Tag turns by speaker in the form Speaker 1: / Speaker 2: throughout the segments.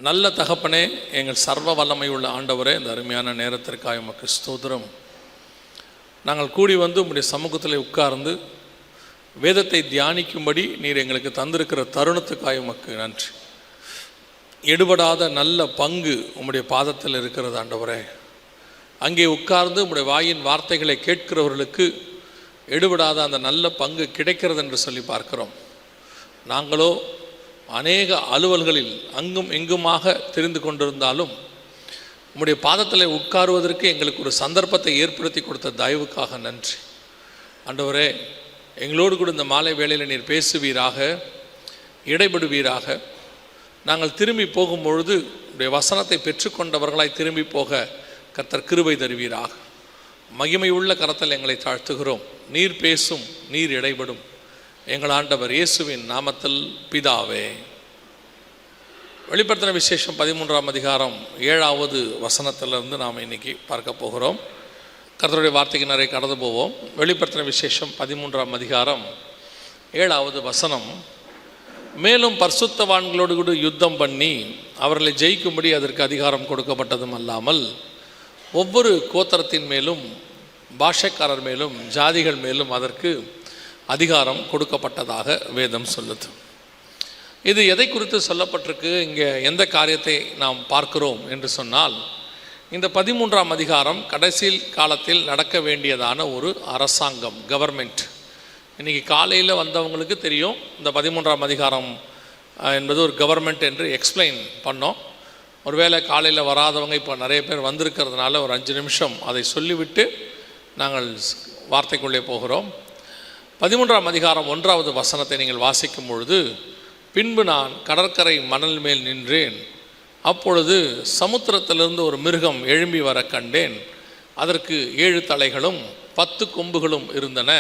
Speaker 1: நல்ல தகப்பனே, எங்கள் சர்வ வல்லமை உள்ள ஆண்டவரே, இந்த அருமையான நேரத்திற்காக உமக்கு ஸ்தோத்திரம். நாங்கள் கூடி வந்து உம்முடைய சமூகத்தில் உட்கார்ந்து வேதத்தை தியானிக்கும்படி நீர் எங்களுக்கு தந்திருக்கிற தருணத்துக்காக உமக்கு நன்றி. எடுபடாத நல்ல பங்கு உம்முடைய பாதத்தில் இருக்கிறது ஆண்டவரே. அங்கே உட்கார்ந்து உம்முடைய வாயின் வார்த்தைகளை கேட்கிறவர்களுக்கு எடுபடாத அந்த நல்ல பங்கு கிடைக்கிறது என்று சொல்லி பார்க்கிறோம். நாங்களோ அநேக அலுவல்களில் அங்கும் இங்குமாக தெரிந்து கொண்டிருந்தாலும் உம்முடைய பாதத்தில் உட்காருவதற்கு எங்களுக்கு ஒரு சந்தர்ப்பத்தை ஏற்படுத்தி கொடுத்த தயவுக்காக நன்றி ஆண்டவரே. எங்களோடு கூட இந்த மாலை வேளையில் நீர் பேசுவீராக, இடைபடுவீராக. நாங்கள் திரும்பி போகும்பொழுது உடைய வசனத்தை பெற்றுக்கொண்டவர்களாய் திரும்பி போக கர்த்தர் கிருபை தருவீராக. மகிமை உள்ள கரத்தில் எங்களை தாழ்த்துகிறோம். நீர் பேசும், நீர் இடைபடும். எங்கள் ஆண்டவர் இயேசுவின் நாமத்தில் பிதாவே. வெளிப்படுத்தின விசேஷம் 13ஆம் அதிகாரம் 7வது வசனத்திலிருந்து நாம் இன்னைக்கு பார்க்க போகிறோம். கர்த்தருடைய வார்த்தைக்கு நிறைய கடந்து போவோம். வெளிப்படுத்தின விசேஷம் 13ஆம் அதிகாரம் 7வது வசனம். மேலும் பரிசுத்தவான்களோடு கூட யுத்தம் பண்ணி அவர்களை ஜெயிக்கும்படி அதற்கு அதிகாரம் கொடுக்கப்பட்டதும் அல்லாமல் ஒவ்வொரு கோத்திரத்தின் மேலும், பாஷைக்காரர் மேலும், ஜாதிகள் மேலும் அதற்கு அதிகாரம் கொடுக்கப்பட்டதாக வேதம் சொல்லுது. இது எதை குறித்து சொல்லப்பட்டிருக்கு, இங்கே எந்த காரியத்தை நாம் பார்க்கிறோம் என்று சொன்னால், இந்த 13ஆம் அதிகாரம் கடைசி காலத்தில் நடக்க வேண்டியதான ஒரு அரசாங்கம், கவர்மெண்ட். இன்றைக்கி காலையில் வந்தவங்களுக்கு தெரியும் இந்த 13ஆம் அதிகாரம் என்பது ஒரு கவர்மெண்ட் என்று எக்ஸ்பிளைன் பண்ணோம். ஒருவேளை காலையில் வராதவங்க இப்போ நிறைய பேர் வந்திருக்கிறதுனால ஒரு 5 நிமிஷம் அதை சொல்லிவிட்டு நாங்கள் வார்த்தைக்குள்ளே போகிறோம். 13ஆம் அதிகாரம் 1வது வசனத்தை நீங்கள் வாசிக்கும் பொழுது, பின்பு நான் கடற்கரை மணல் மேல் நின்றேன். அப்பொழுது சமுத்திரத்திலிருந்து ஒரு மிருகம் எழும்பி வர கண்டேன். அதற்கு 7 தலைகளும் 10 கொம்புகளும் இருந்தன.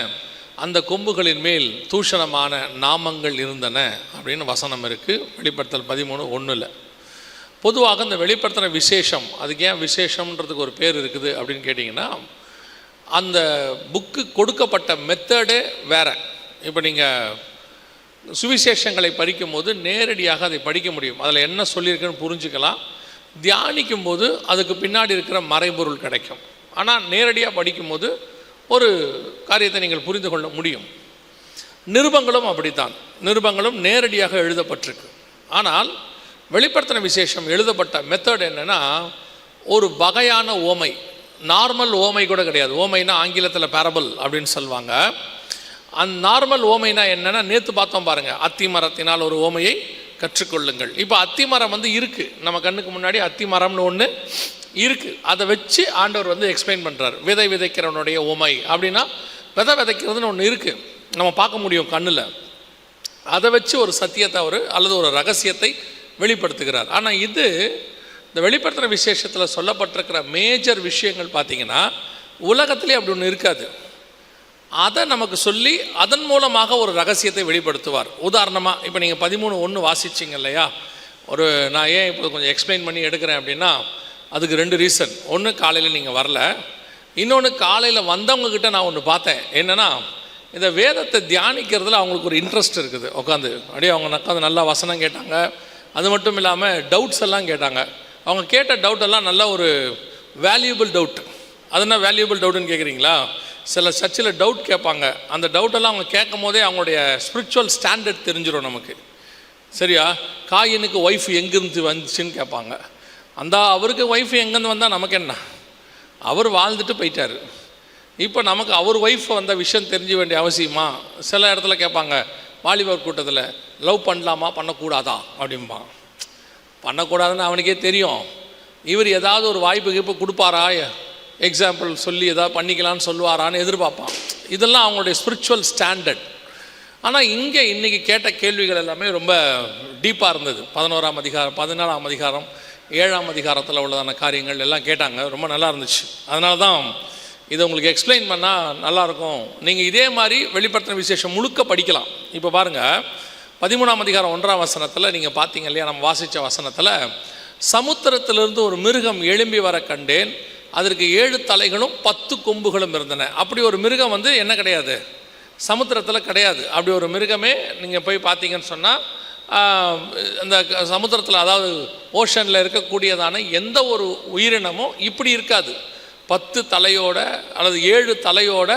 Speaker 1: அந்த கொம்புகளின் மேல் தூஷணமான நாமங்கள் இருந்தன அப்படின்னு வசனம் இருக்குது. வெளிப்படுத்தல் 13:1. பொதுவாக இந்த வெளிப்படுத்தின விசேஷம், அதுக்கு ஏன் விசேஷம்ன்றதுக்கு ஒரு பேர் இருக்குது அப்படின்னு கேட்டிங்கன்னா, அந்த புக்கு கொடுக்கப்பட்ட மெத்தடே வேறு. இப்போ நீங்கள் சுவிசேஷங்களை படிக்கும்போது நேரடியாக அதை படிக்க முடியும், அதில் என்ன சொல்லியிருக்குன்னு புரிஞ்சுக்கலாம். தியானிக்கும்போது அதுக்கு பின்னாடி இருக்கிற மறைபொருள் கிடைக்கும். ஆனால் நேரடியாக படிக்கும்போது ஒரு காரியத்தை நீங்கள் புரிந்து கொள்ள முடியும். நிருபங்களும் அப்படித்தான். நிருபங்களும் நேரடியாக எழுதப்பட்டிருக்கு. ஆனால் வெளிப்படுத்தின விசேஷம் எழுதப்பட்ட மெத்தட் என்னென்னா, ஒரு வகையான ஓமை, நார்மல் ஓமை கூட கிடையாது. ஓமைனா ஆங்கிலத்தில் பேரபிள் அப்படின்னு சொல்லுவாங்க. அந்த நார்மல் ஓமைனா என்னென்னா, நேற்று பார்த்தோம் பாருங்கள், அத்தி மரத்தினால் ஒரு ஓமையை கற்றுக்கொள்ளுங்கள். இப்போ அத்தி மரம் இருக்குது, நம்ம கண்ணுக்கு முன்னாடி அத்தி மரம்னு ஒன்று இருக்குது. அதை வச்சு ஆண்டவர் எக்ஸ்பிளைன் பண்ணுறார். விதை விதைக்கிறவனுடைய ஓமை அப்படின்னா, விதை விதைக்கிறதுன்னு ஒன்று இருக்குது, நம்ம பார்க்க முடியும் கண்ணில். அதை வச்சு ஒரு சத்தியத்தை அல்லது ஒரு ரகசியத்தை வெளிப்படுத்துகிறார். ஆனால் இது இந்த வெளிப்படுத்துகிற விசேஷத்தில் சொல்லப்பட்டிருக்கிற மேஜர் விஷயங்கள் பார்த்திங்கன்னா, உலகத்திலே அப்படி ஒன்று இருக்காது. அதை நமக்கு சொல்லி அதன் மூலமாக ஒரு ரகசியத்தை வெளிப்படுத்துவார். உதாரணமாக இப்போ நீங்கள் 13:1 வாசிச்சிங்க இல்லையா, நான் ஏன் இப்போ கொஞ்சம் எக்ஸ்பிளைன் பண்ணி எடுக்கிறேன் அப்படின்னா, அதுக்கு 2 ரீசன். ஒன்று, காலையில் நீங்கள் வரல. இன்னொன்று, காலையில் வந்தவங்கக்கிட்ட நான் ஒன்று பார்த்தேன். என்னென்னா, இந்த வேதத்தை தியானிக்கிறதுல அவங்களுக்கு ஒரு இன்ட்ரெஸ்ட் இருக்குது. உட்காந்து அப்படியே அவங்க உட்காந்து நல்லா வசனம் கேட்டாங்க. அது மட்டும் இல்லாமல் டவுட்ஸ் எல்லாம் கேட்டாங்க. அவங்க கேட்ட டவுட்டெல்லாம் நல்ல ஒரு வேல்யூபிள் டவுட். அது என்ன வேல்யூபிள் டவுட்டுன்னு கேட்குறீங்களா? சில சர்ச்சில் டவுட் கேட்பாங்க. அந்த டவுட்டெல்லாம் அவங்க கேட்கும் போதே அவங்களுடைய ஸ்பிரிச்சுவல் ஸ்டாண்டர்ட் தெரிஞ்சிடும் நமக்கு. சரியா? காயினுக்கு ஒய்ஃப் எங்கேருந்து வந்துச்சுன்னு கேட்பாங்க. அவருக்கு ஒய்ஃப் எங்கேருந்து வந்தால் நமக்கு என்ன, அவர் வாழ்ந்துட்டு போயிட்டார். இப்போ நமக்கு அவர் ஒய்ஃப் வந்த விஷயம் தெரிஞ்ச வேண்டிய அவசியமா? சில இடத்துல கேட்பாங்க, வாலிபர் கூட்டத்தில் லவ் பண்ணலாமா பண்ணக்கூடாதா அப்படிம்பான். பண்ணக்கூடாதுன்னு அவனுக்கே தெரியும். இவர் ஏதாவது ஒரு வாய்ப்பு கொடுப்பாரா, எக்ஸாம்பிள் சொல்லி ஏதாவது பண்ணிக்கலான்னு சொல்லுவாரான்னு எதிர்பார்ப்பான். இதெல்லாம் அவங்களுடைய ஸ்பிரிச்சுவல் ஸ்டாண்டர்ட். ஆனால் இங்கே இன்றைக்கி கேட்ட கேள்விகள் எல்லாமே ரொம்ப டீப்பாக இருந்தது. 11ஆம் அதிகாரம், 14ஆம் அதிகாரம், 7ஆம் அதிகாரத்தில் உள்ளதான காரியங்கள் எல்லாம் கேட்டாங்க. ரொம்ப நல்லா இருந்துச்சு. அதனால தான் இதை உங்களுக்கு எக்ஸ்பிளைன் பண்ணால் நல்லாயிருக்கும். நீங்கள் இதே மாதிரி வெளிப்படுத்தின விசேஷம் முழுக்க படிக்கலாம். இப்போ பாருங்கள், 13ஆம் அதிகாரம் 1ஆம் வசனத்தில் நீங்கள் பார்த்தீங்க இல்லையா, நம்ம வாசித்த வசனத்தில், சமுத்திரத்திலிருந்து ஒரு மிருகம் எழும்பி வர கண்டேன். அதற்கு 7 தலைகளும் 10 கொம்புகளும் இருந்தன. அப்படி ஒரு மிருகம் என்ன கிடையாது, சமுத்திரத்தில் கிடையாது. அப்படி ஒரு மிருகமே நீங்கள் போய் பார்த்தீங்கன்னு சொன்னால் அந்த சமுத்திரத்தில், அதாவது ஓஷனில் இருக்கக்கூடியதான எந்த ஒரு உயிரினமும் இப்படி இருக்காது. 10 தலையோட அல்லது 7 தலையோட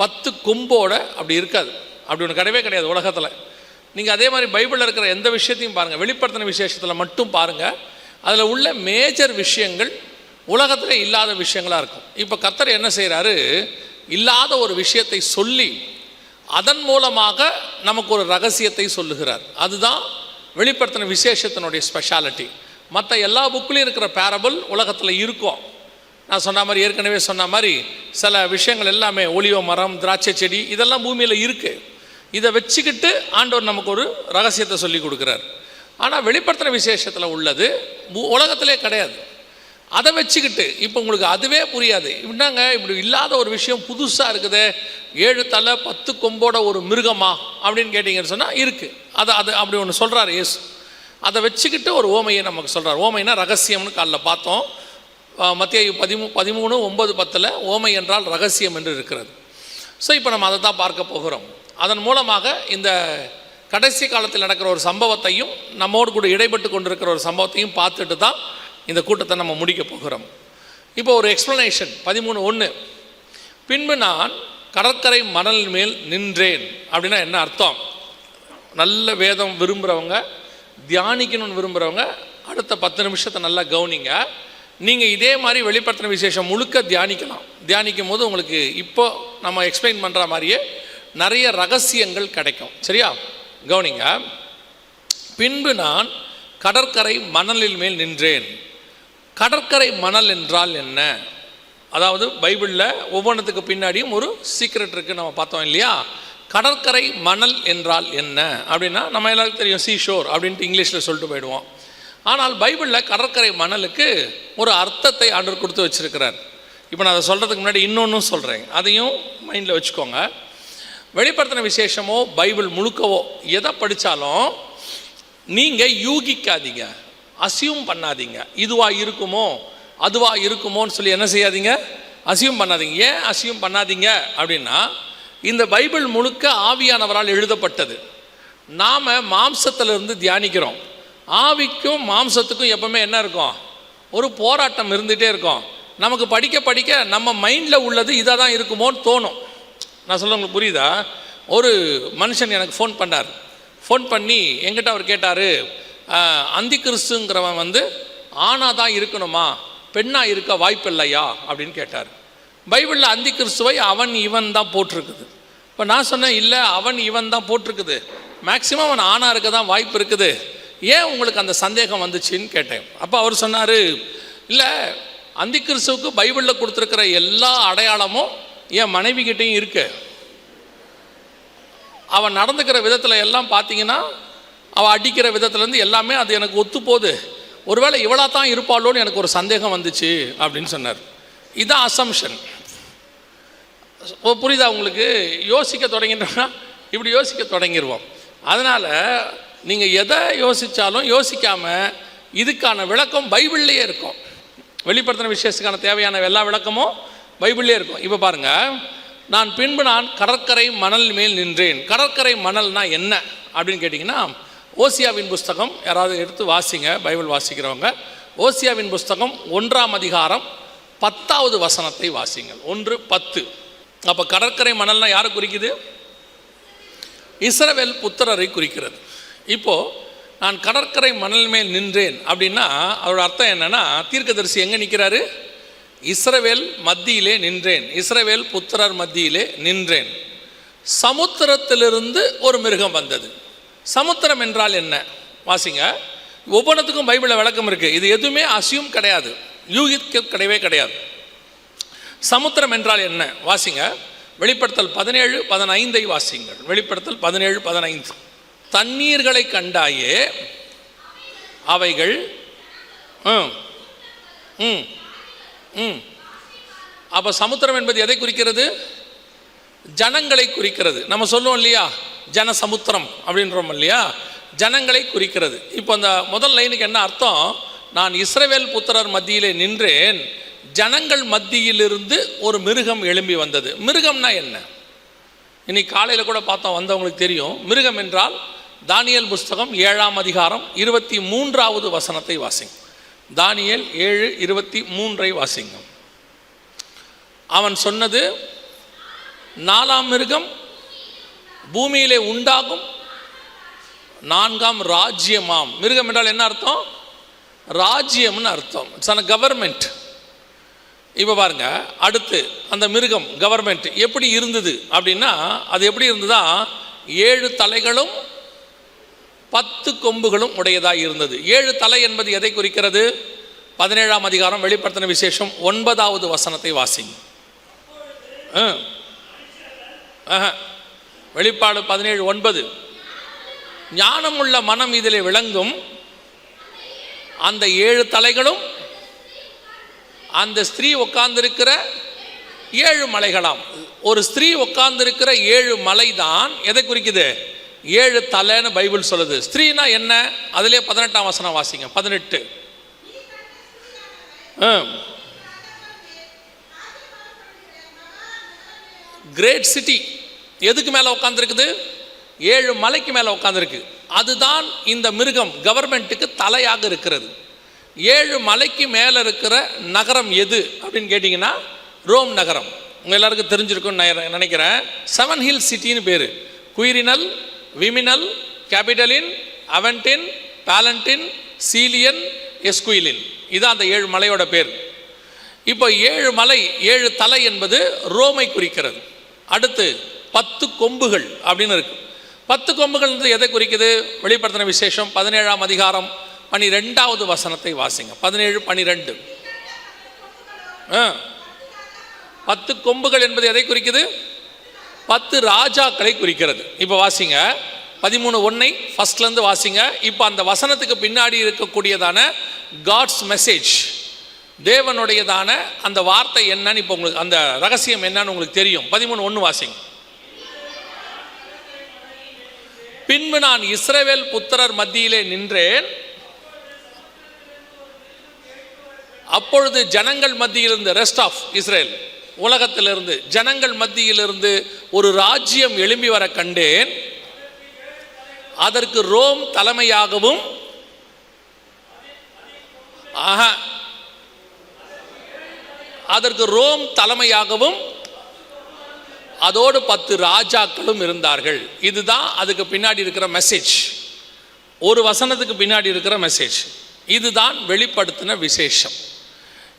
Speaker 1: 10 கொம்போட அப்படி இருக்காது. அப்படி ஒன்று கிடையவே கிடையாது உலகத்தில். நீங்கள் அதே மாதிரி பைபிளில் இருக்கிற எந்த விஷயத்தையும் பாருங்கள், வெளிப்படுத்தின விசேஷத்தில் மட்டும் பாருங்கள், அதில் உள்ள மேஜர் விஷயங்கள் உலகத்தில் இல்லாத விஷயங்களாக இருக்கும். இப்போ கர்த்தர் என்ன செய்கிறாரு, இல்லாத ஒரு விஷயத்தை சொல்லி அதன் மூலமாக நமக்கு ஒரு ரகசியத்தை சொல்லுகிறார். அதுதான் வெளிப்படுத்தின விசேஷத்தினுடைய ஸ்பெஷாலிட்டி. மற்ற எல்லா புக்லேயும் இருக்கிற பேரபிள் உலகத்தில் இருக்கும். நான் சொன்ன மாதிரி, ஏற்கனவே சொன்ன மாதிரி, சில விஷயங்கள் எல்லாமே ஒலிவ மரம், திராட்சை செடி, இதெல்லாம் பூமியில் இருக்குது. இதை வச்சுக்கிட்டு ஆண்டவர் நமக்கு ஒரு ரகசியத்தை சொல்லி கொடுக்குறார். ஆனால் வெளிப்படுத்தின விசேஷத்தில் உள்ளது உலகத்திலே கிடையாது. அதை வச்சுக்கிட்டு இப்போ உங்களுக்கு அதுவே புரியாது. இப்படின்னாங்க, இப்படி இல்லாத ஒரு விஷயம் புதுசாக இருக்குது, 7 தலை 10 கொம்போட ஒரு மிருகமா அப்படின்னு கேட்டிங்கன்னு சொன்னால் இருக்குது. அது அப்படி ஒன்று சொல்கிறார் இயேசு. அதை வச்சுக்கிட்டு ஒரு ஓமையை நமக்கு சொல்கிறார். ஓமைனா ரகசியம்னு காலைல பார்த்தோம். மத்தேயு 13:9-10 ஓமை என்றால் ரகசியம் என்று இருக்கிறது. ஸோ இப்போ நம்ம அதை தான் பார்க்க போகிறோம். அதன் மூலமாக இந்த கடைசி காலத்தில் நடக்கிற ஒரு சம்பவத்தையும் நம்மோடு கூட இடைப்பட்டு கொண்டிருக்கிற ஒரு சம்பவத்தையும் பார்த்துட்டு தான் இந்த கூட்டத்தை நம்ம முடிக்க போகிறோம். இப்போ ஒரு எக்ஸ்ப்ளனேஷன் 13:1, பின்பு நான் கடற்கரை மணல் மேல் நின்றேன் அப்படின்னா என்ன அர்த்தம்? நல்ல வேதம் விரும்புகிறவங்க, தியானிக்கணும்னு விரும்புகிறவங்க அடுத்த 10 நிமிஷத்தை நல்லா கவனிங்க. நீங்கள் இதே மாதிரி வெளிப்படுத்தின விசேஷம் முழுக்க தியானிக்கலாம். தியானிக்கும் போது உங்களுக்கு இப்போ நம்ம எக்ஸ்பிளைன் பண்ணுற மாதிரியே நிறைய ரகசியங்கள் கிடைக்கும். சரியா? கவனிங்க. பின்பு நான் கடற்கரை மணலில் மேல் நின்றேன். கடற்கரை மணல் என்றால் என்ன? அதாவது பைபிளில் ஒவ்வொன்றுத்துக்கு பின்னாடியும் ஒரு சீக்ரெட் இருக்குது, நம்ம பார்த்தோம் இல்லையா? கடற்கரை மணல் என்றால் என்ன அப்படின்னா, நம்ம எல்லாருக்கும் தெரியும் சீஷோர் அப்படின்ட்டு இங்கிலீஷில் சொல்லிட்டு போயிடுவோம். ஆனால் பைபிளில் கடற்கரை மணலுக்கு ஒரு அர்த்தத்தை ஆண்டவர் கொடுத்து வச்சிருக்கிறார். இப்போ நான் அதை சொல்கிறதுக்கு முன்னாடி இன்னொன்றும் சொல்கிறேன், அதையும் மைண்டில் வச்சுக்கோங்க. வெளிப்படுத்தின விசேஷமோ பைபிள் முழுக்கவோ எதை படித்தாலும் நீங்கள் யூகிக்காதீங்க, அசியூம் பண்ணாதீங்க. இதுவாக இருக்குமோ அதுவாக இருக்குமோன்னு சொல்லி என்ன செய்யாதீங்க, அசியூம் பண்ணாதீங்க. ஏன் அசியூம் பண்ணாதீங்க அப்படின்னா, இந்த பைபிள் முழுக்க ஆவியானவரால் எழுதப்பட்டது. நாம் மாம்சத்திலிருந்து தியானிக்கிறோம். ஆவிக்கும் மாம்சத்துக்கும் எப்பவுமே என்ன இருக்கும், ஒரு போராட்டம் இருந்துகிட்டே இருக்கும். நமக்கு படிக்க படிக்க நம்ம மைண்டில் உள்ளது இதாக தான் இருக்குமோன்னு தோணும். நான் சொல்ல உங்களுக்கு புரியுதா? ஒரு மனுஷன் எனக்கு ஃபோன் பண்ணார். ஃபோன் பண்ணி எங்கிட்ட அவர் கேட்டார், அந்தி கிறிஸ்துங்கிறவன் ஆணாக தான் இருக்கணுமா, பெண்ணாக இருக்க வாய்ப்பு இல்லையா அப்படின்னு கேட்டார். பைபிளில் அந்தி கிறிஸ்துவை அவன் இவன் தான் போட்டிருக்குது. இப்போ நான் சொன்னேன், இல்லை அவன் இவன் தான் போட்டிருக்குது, மேக்சிமம் அவன் ஆணாக இருக்க தான் வாய்ப்பு இருக்குது, ஏன் உங்களுக்கு அந்த சந்தேகம் வந்துச்சுன்னு கேட்டேன். அப்போ அவர் சொன்னார், இல்லை அந்தி கிறிஸ்துவுக்கு பைபிளில் கொடுத்துருக்கிற எல்லா அடையாளமும் என் மனைவி கிட்டையும் இருக்கு. அவன் நடந்துக்கிற விதத்தில் எல்லாம் பார்த்தீங்கன்னா, அவள் அடிக்கிற விதத்துலேருந்து எல்லாமே அது எனக்கு ஒத்து போகுது, ஒருவேளை இவளாக தான் இருப்பாளோன்னு எனக்கு ஒரு சந்தேகம் வந்துச்சு அப்படின்னு சொன்னார். இதுதான் அசம்ஷன். புரியுதா உங்களுக்கு? யோசிக்க தொடங்கிட்டோம்னா இப்படி யோசிக்க தொடங்கிடுவோம். அதனால் நீங்கள் எதை யோசித்தாலும் யோசிக்காமல் இதுக்கான விளக்கம் பைபிள்லேயே இருக்கும். வெளிப்படுத்தின விசேஷத்துக்கான தேவையான எல்லா விளக்கமும் பைபிள்லேயே இருக்கும். இப்போ பாருங்கள், நான் பின்பு நான் கடற்கரை மணல் மேல் நின்றேன். கடற்கரை மணல்னா என்ன அப்படின்னு கேட்டிங்கன்னா, ஓசியாவின் புஸ்தகம் யாராவது எடுத்து வாசிங்க, பைபிள் வாசிக்கிறவங்க. ஓசியாவின் புஸ்தகம் 1ஆம் அதிகாரம் 10வது வசனத்தை வாசிங்கள். 1:10. அப்போ கடற்கரை மணல்னா யாரை குறிக்குது? இஸ்ரவேல் புத்திரரை குறிக்கிறது. இப்போது நான் கடற்கரை மணல் மேல் நின்றேன் அப்படின்னா அதோட அர்த்தம் என்னென்னா, தீர்க்கதரிசி எங்கே நிற்கிறாரு? இஸ்ரவேல் மத்தியிலே நின்றேன், இஸ்ரவேல் புத்திரர் மத்தியிலே நின்றேன். சமுத்திரத்திலிருந்து ஒரு மிருகம் வந்தது. சமுத்திரம் என்றால் என்ன வாசிங்க. ஒவ்வொன்றுத்துக்கும் பைபிளில் விளக்கம் இருக்குது. இது எதுவுமே அசியூம் கிடையாது, யூகிக்க கிடையவே கிடையாது. சமுத்திரம் என்றால் என்ன வாசிங்க. வெளிப்படுத்தல் 17:15 வாசிங்கள். வெளிப்படுத்தல் 17:15. தண்ணீர்களை கண்டாயே அவைகள் அப்போ சமுத்திரம் என்பது எதை குறிக்கிறது? ஜனங்களை குறிக்கிறது. நம்ம சொல்லுவோம் இல்லையா, ஜன சமுத்திரம் அப்படின்றோம் இல்லையா, ஜனங்களை குறிக்கிறது. இப்போ அந்த முதல் லைனுக்கு என்ன அர்த்தம்? நான் இஸ்ரவேல் புத்திரர் மத்தியிலே நின்றேன், ஜனங்கள் மத்தியிலிருந்து ஒரு மிருகம் எழும்பி வந்தது. மிருகம்னா என்ன? இன்னைக்கு காலையில் கூட பார்த்தோம், வந்தவங்களுக்கு தெரியும். மிருகம் என்றால் தானியேல் புஸ்தகம் 7ஆம் அதிகாரம் 23வது வசனத்தை வாசிங்க. தானியேல் 7:23 வாசிங்க. அவன் சொன்னது, 4ஆம் மிருகம் பூமியிலே உண்டாகும் 4ஆம் ராஜ்யமாம். மிருகம் என்றால் என்ன அர்த்தம்? ராஜ்யம்னு அர்த்தம். It's a government. இப்போ பாருங்க, அடுத்து அந்த மிருகம் கவர்மெண்ட் எப்படி இருந்தது அப்படின்னா, அது எப்படி இருந்ததா, 7 தலைகளும் 10 கொம்புகளும் உடையதாக இருந்தது. 7 தலை என்பது எதை குறிக்கிறது? 17ஆம் அதிகாரம் வெளிப்படுத்தின விசேஷம் 9வது வசனத்தை வாசிங்க. வெளிப்பாடு 17:9. ஞானமுள்ள மனம் இதிலே விளங்கும், அந்த 7 தலைகளும் அந்த ஸ்திரீ உட்கார்ந்திருக்கிற 7 மலைகளாம். ஒரு ஸ்திரீ உட்கார்ந்திருக்கிற 7 மலை தான் எதை குறிக்குது? 7 தலைன்னு பைபிள் சொல்லுது. ஸ்திரீனா என்ன? அதிலே 18ஆம் வசனம் வாசிங்க. 18. கிரேட் சிட்டி எதுக்கு மேலே உட்காந்துருக்குது? 7 மலைக்கு மேலே உட்காந்துருக்கு. அதுதான் இந்த மிருகம் கவர்மெண்ட்டுக்கு தலையாக இருக்கிறது. 7 மலைக்கு மேலே இருக்கிற நகரம் எது அப்படின்னு கேட்டிங்கன்னா ரோம் நகரம். உங்கள் எல்லாருக்கும் தெரிஞ்சிருக்குன்னு நான் நினைக்கிறேன். 7 ஹில் சிட்டின்னு பேர். குயிரினல், விமினல், கேபிட்டலின், அவென்டின், பேலண்டின், சீலியன், எஸ்குயிலின். இதுதான் அந்த 7 மலையோட பேர். இப்போ 7 மலை 7 தலை என்பது ரோமை குறிக்கிறது. அடுத்து 10 கொம்புகள் அப்படின்னு இருக்கு. 10 கொம்புகள் எதை குறிக்குது? வெளிப்படுத்தின விசேஷம் 17ஆம் அதிகாரம் 12வது வசனத்தை வாசிங்க. 17:12. 10 கொம்புகள் என்பது எதை குறிக்குது? 10 ராஜாக்களை குறிக்கிறது. இப்போ வாசிங்க 13:1 ஃபர்ஸ்ட்லேருந்து வாசிங்க. இப்போ அந்த வசனத்துக்கு பின்னாடி இருக்கக்கூடியதான காட்ஸ் மெசேஜ், தேவனுடையதான அந்த வார்த்தை என்னன்னு இப்போ உங்களுக்கு, அந்த ரகசியம் என்னன்னு உங்களுக்கு தெரியும். 13:1 வாசிங்க. பின்பு நான் இஸ்ரவேல் புத்திரர் மத்தியிலே நின்றேன், அப்பொழுது ஜனங்கள் மத்தியிலிருந்து, ரெஸ்ட் ஆஃப் இஸ்ரேல், உலகத்திலிருந்து ஜனங்கள் மத்தியிலிருந்து ஒரு ராஜ்யம் எழும்பி வர கண்டேன். அதற்கு ரோம் தலைமையாகவும், அதற்கு ரோம் தலைமையாகவும் அதோடு 10 ராஜாக்களும் இருந்தார்கள். இதுதான் அதுக்கு பின்னாடி இருக்கிற மெசேஜ். ஒரு வசனத்துக்கு பின்னாடி இருக்கிற மெசேஜ் இதுதான் வெளிப்படுத்தின விசேஷம்.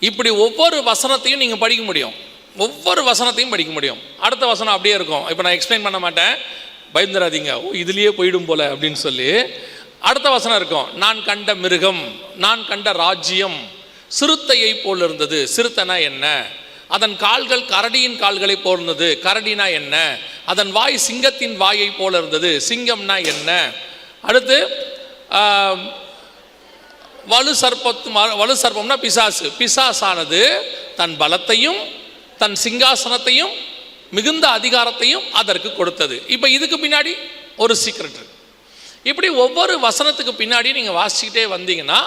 Speaker 1: இப்படி ஒவ்வொரு வசனத்தையும் நீங்கள் படிக்க முடியும், ஒவ்வொரு வசனத்தையும் படிக்க முடியும். அடுத்த வசனம் அப்படியே இருக்கும். இப்போ நான் எக்ஸ்பிளைன் பண்ண மாட்டேன், பயந்துடாதீங்க, இதுலேயே போயிடும் போல அப்படின்னு சொல்லி. அடுத்த வசனம் இருக்கும், நான் கண்ட மிருகம், நான் கண்ட ராஜ்யம் சிறுத்தையை போல் இருந்தது. சிறுத்தைனா என்ன? அதன் கால்கள் கரடியின் கால்களை போல் இருந்தது. கரடினா என்ன? அதன் வாய் சிங்கத்தின் வாயை போல இருந்தது. சிங்கம்னா என்ன? அடுத்து வலு சர்ப்பம்னா பிசாசு. பிசாசானது தன் பலத்தையும் தன் சிங்காசனத்தையும் மிகுந்த அதிகாரத்தையும் அதற்கு கொடுத்தது. இப்போ இதுக்கு பின்னாடி ஒரு சீக்ரெட் இருக்கு. இப்படி ஒவ்வொரு வசனத்துக்கு பின்னாடி நீங்கள் வாசிக்கிட்டே வந்தீங்கன்னா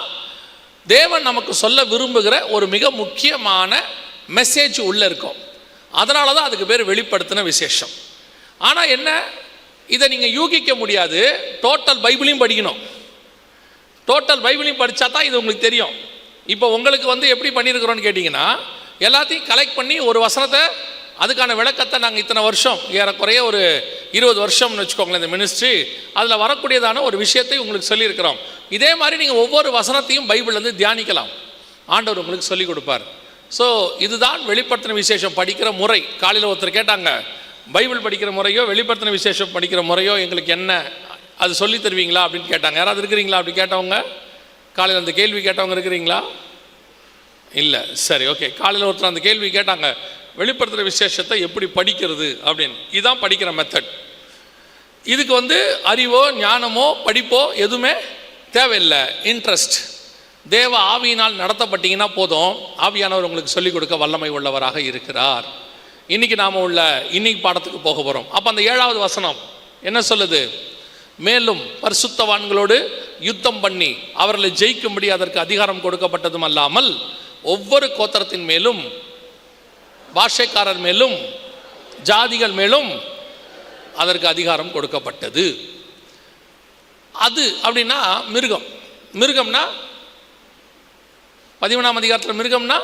Speaker 1: தேவன் நமக்கு சொல்ல விரும்புகிற ஒரு மிக முக்கியமான மெசேஜ் உள்ளே இருக்கும். அதனால தான் அதுக்கு பேர் வெளிப்படுத்தின விசேஷம். ஆனால் என்ன, இதை நீங்கள் யூகிக்க முடியாது. டோட்டல் பைபிளையும் படிக்கணும். டோட்டல் பைபிளையும் படித்தா தான் இது உங்களுக்கு தெரியும். இப்போ உங்களுக்கு எப்படி பண்ணியிருக்கிறோன்னு கேட்டிங்கன்னா, எல்லாத்தையும் கலெக்ட் பண்ணி ஒரு வசனத்தை, அதுக்கான விளக்கத்தை நாங்கள் இத்தனை வருஷம், ஏறக்குறைய ஒரு 20 வருஷம்னு வச்சுக்கோங்களேன் இந்த மினிஸ்ட்ரி, அதில் வரக்கூடியதான ஒரு விஷயத்தை உங்களுக்கு சொல்லியிருக்கிறோம். இதே மாதிரி நீங்கள் ஒவ்வொரு வசனத்தையும் பைபிள்லேருந்து தியானிக்கலாம். ஆண்டவர் உங்களுக்கு சொல்லிக் கொடுப்பார். ஸோ இதுதான் வெளிப்படுத்தின விசேஷம் படிக்கிற முறை. காலையில் ஒருத்தர் கேட்டாங்க, பைபிள் படிக்கிற முறையோ வெளிப்படுத்தின விசேஷம் படிக்கிற முறையோ எங்களுக்கு என்ன, அது சொல்லி தருவீங்களா அப்படின்னு கேட்டாங்க. யாராவது இருக்கிறீங்களா அப்படி கேட்டவங்க? காலையில் அந்த கேள்வி கேட்டவங்க இருக்கிறீங்களா? இல்லை. சரி, ஓகே. காலையில் ஒருத்தர் அந்த கேள்வி கேட்டாங்க, வெளிப்படுத்துகிற விசேஷத்தை எப்படி படிக்கிறது அப்படின்னு. இதுதான் படிக்கிற மெத்தட். இதுக்கு அறிவோ ஞானமோ படிப்போ எதுவுமே தேவையில்லை. இன்ட்ரெஸ்ட், தேவ ஆவியினால் நடத்தப்பட்டீங்கன்னா போதும். ஆவியானவர் உங்களுக்கு சொல்லிக் கொடுக்க வல்லமை உள்ளவராக இருக்கிறார். இன்னைக்கு நாம் இன்னைக்கு பாடத்துக்கு போக போகிறோம். அப்போ அந்த 7வது வசனம் என்ன சொல்லுது? மேலும் பரிசுத்தவான்களோடு யுத்தம் பண்ணி அவர்களை ஜெயிக்கும்படி அதற்கு அதிகாரம் கொடுக்கப்பட்டதும் அல்லாமல் ஒவ்வொரு கோத்திரத்தின் மேலும், பாஷைக்காரர் மேலும், ஜாதிகள் மேலும் அதற்கு அதிகாரம் கொடுக்கப்பட்டது. அது அப்படின்னா மிருகம். மிருகம்னா 13ஆம் அதிகாரத்தில் மிருகம்னா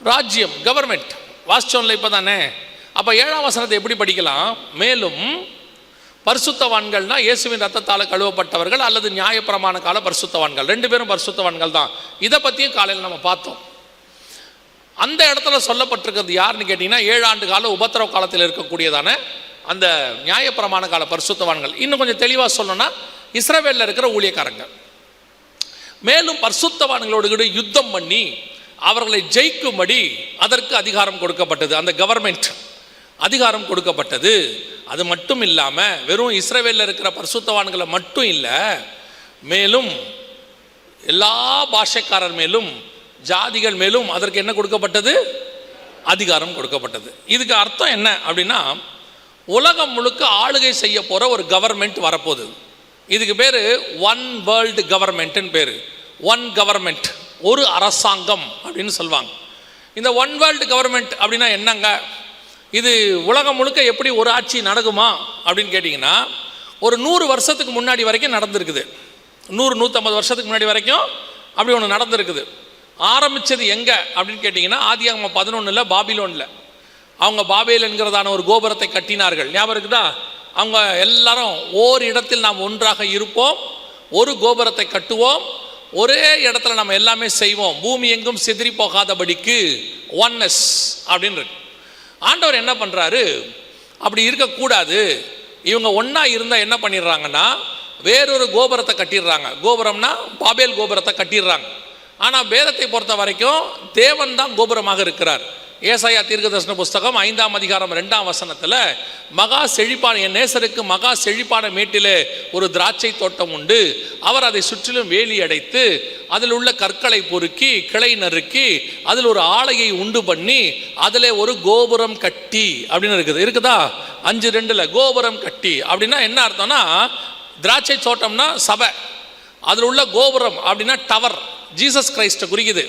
Speaker 1: ராஜ்யம், கவர்மெண்ட். வாசிச்சோம்ல இப்போ தானே. அப்போ 7ஆம் வசனத்தை எப்படி படிக்கலாம்? மேலும் பரிசுத்தவான்கள்னா இயேசுவின் ரத்தத்தால் கழுவப்பட்டவர்கள் அல்லது நியாயப்பிரமாண கால பரிசுத்தவான்கள், 2 பேரும் பரிசுத்தவான்கள் தான். இதை பற்றியும் காலையில் நம்ம பார்த்தோம். அந்த இடத்துல சொல்லப்பட்டிருக்கிறது யாருன்னு கேட்டிங்கன்னா 7 ஆண்டு கால உபத்திரவ காலத்தில் இருக்கக்கூடியதான அந்த நியாயப்பிரமாண கால பரிசுத்தவான்கள். இன்னும் கொஞ்சம் தெளிவாக சொல்லணும்னா இஸ்ரவேலில் இருக்கிற ஊழியக்காரங்க. மேலும் பரிசுத்தவான்களோடு கூட யுத்தம் பண்ணி அவர்களை ஜெயிக்கும்படி அதற்கு அதிகாரம் கொடுக்கப்பட்டது. அந்த கவர்மெண்ட் அதிகாரம் கொடுக்கப்பட்டது. அது மட்டும் இல்லாமல் வெறும் இஸ்ரவேலில் இருக்கிற பரிசுத்தவான்களை மட்டும் இல்லை, மேலும் எல்லா பாஷைக்காரர் மேலும் ஜாதிகள் மேலும் அதற்கு என்ன கொடுக்கப்பட்டது? அதிகாரம் கொடுக்கப்பட்டது. இதுக்கு அர்த்தம் என்ன அப்படின்னா, உலகம் முழுக்க ஆளுகை செய்ய போகிற ஒரு கவர்மெண்ட் வரப்போகுது. இதுக்கு பேர் ஒன் வேர்ல்டு கவர்மெண்ட்னு பேர். ஒன் கவர்மெண்ட், ஒரு அரசாங்கம் அப்படின்னு சொல்லுவாங்க. இந்த ஒன் வேர்ல்டு கவர்மெண்ட் அப்படின்னா என்னங்க? இது உலகம் முழுக்க எப்படி ஒரு ஆட்சி நடக்குமா அப்படின்னு கேட்டிங்கன்னா, ஒரு 100 வருஷத்துக்கு முன்னாடி வரைக்கும் நடந்திருக்குது. 100-150 வருஷத்துக்கு முன்னாடி வரைக்கும் அப்படி ஒன்று நடந்திருக்குது. ஆரம்பித்தது எங்கே அப்படின்னு கேட்டிங்கன்னா, ஆதியாகமம் 11 பாபிலோனில். அவங்க பாபேல் என்கிறதான ஒரு கோபுரத்தை கட்டினார்கள். ஞாபகம் இருக்குதா? அவங்க எல்லாரும் ஓர் இடத்தில் நாம் ஒன்றாக இருப்போம், ஒரு கோபுரத்தை கட்டுவோம், ஒரே இடத்துல நம்ம எல்லாமே செய்வோம், பூமி எங்கும் சிதறி போகாதபடிக்கு ஒன்னஸ் அப்படின்னு இருக்கு. ஆண்டவர் என்ன பண்ணுறாரு? அப்படி இருக்கக்கூடாது. இவங்க ஒன்றா இருந்தால் என்ன பண்ணிடுறாங்கன்னா, வேறொரு கோபுரத்தை கட்டிடுறாங்க. கோபுரம்னா பாபேல் கோபுரத்தை கட்டிடுறாங்க. ஆனால் வேதத்தை பொறுத்த வரைக்கும் தேவன் தான் கோபுரமாக இருக்கிறார். ஏசாயா தீர்க்கதரிசன புஸ்தகம் 5ஆம் அதிகாரம் 2ஆம் வசனத்தில், மகா செழிப்பான என் நேசருக்கு மகா செழிப்பான மேட்டிலே ஒரு திராட்சை தோட்டம் உண்டு, அவர் அதை சுற்றிலும் வேலி அடைத்து அதில் உள்ள கற்களை பொறுக்கி கிளை நறுக்கி அதில் ஒரு ஆலையை உண்டு பண்ணி அதில் ஒரு கோபுரம் கட்டி அப்படின்னு இருக்குதா? 5:2 கோபுரம் கட்டி அப்படின்னா என்ன அர்த்தம்னா, திராட்சை தோட்டம்னா சபை, அதில் உள்ள கோபுரம் அப்படின்னா டவர், ஜீசஸ் கிரைஸ்ட்டை குறிக்குது.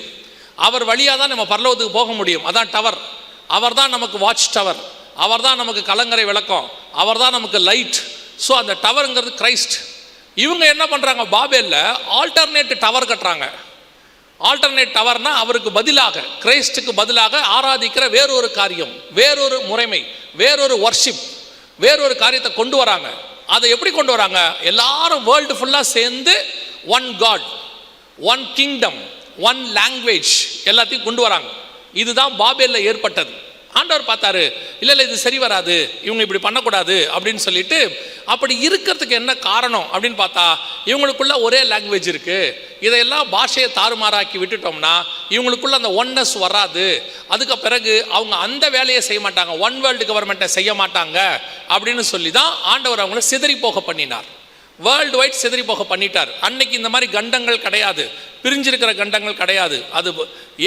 Speaker 1: அவர் வழியாக தான் நம்ம பரலோகத்துக்கு போக முடியும். அதான் டவர். அவர் தான் நமக்கு வாட்ச் டவர், அவர் தான் நமக்கு கலங்கரை விளக்கம், அவர் தான் நமக்கு லைட். ஸோ அந்த டவருங்கிறது கிரைஸ்ட். இவங்க என்ன பண்ணுறாங்க? பாபேலில் ஆல்டர்னேட் டவர் கட்டுறாங்க. ஆல்டர்னேட் டவர்னா அவருக்கு பதிலாக, கிரைஸ்டுக்கு பதிலாக ஆராதிக்கிற வேறொரு காரியம், வேறொரு முறைமை, வேறொரு வர்ஷிப், வேறொரு காரியத்தை கொண்டு வராங்க. அதை எப்படி கொண்டு வராங்க? எல்லாரும் வேர்ல்டு ஃபுல்லாக சேர்ந்து one God, one kingdom, one language எல்லாத்தையும் கொண்டு வராங்க. இதுதான் பாபேலில் ஏற்பட்டது. ஆண்டவர் பார்த்தாரு, இல்லை இது சரி வராது, இவங்க இப்படி பண்ணக்கூடாது அப்படின்னு சொல்லிட்டு, அப்படி இருக்கிறதுக்கு என்ன காரணம் அப்படின்னு பார்த்தா, இவங்களுக்குள்ள ஒரே லாங்குவேஜ் இருக்குது. இதையெல்லாம் பாஷையை தாறுமாறாக்கி விட்டுட்டோம்னா இவங்களுக்குள்ள அந்த ஒன்னஸ் வராது. அதுக்கு பிறகு அவங்க அந்த வேலையை செய்ய மாட்டாங்க, ஒன் வேர்ல்டு கவர்மெண்ட்டை செய்ய மாட்டாங்க அப்படின்னு சொல்லி தான் ஆண்டவர் அவங்கள சிதறி போக பண்ணினார். வேர்ல்டு வைட் சிதறி போக பண்ணிட்டார். அன்னைக்கு இந்த மாதிரி கண்டங்கள் கிடையாது, பிரிஞ்சிருக்கிற கண்டங்கள் கிடையாது. அது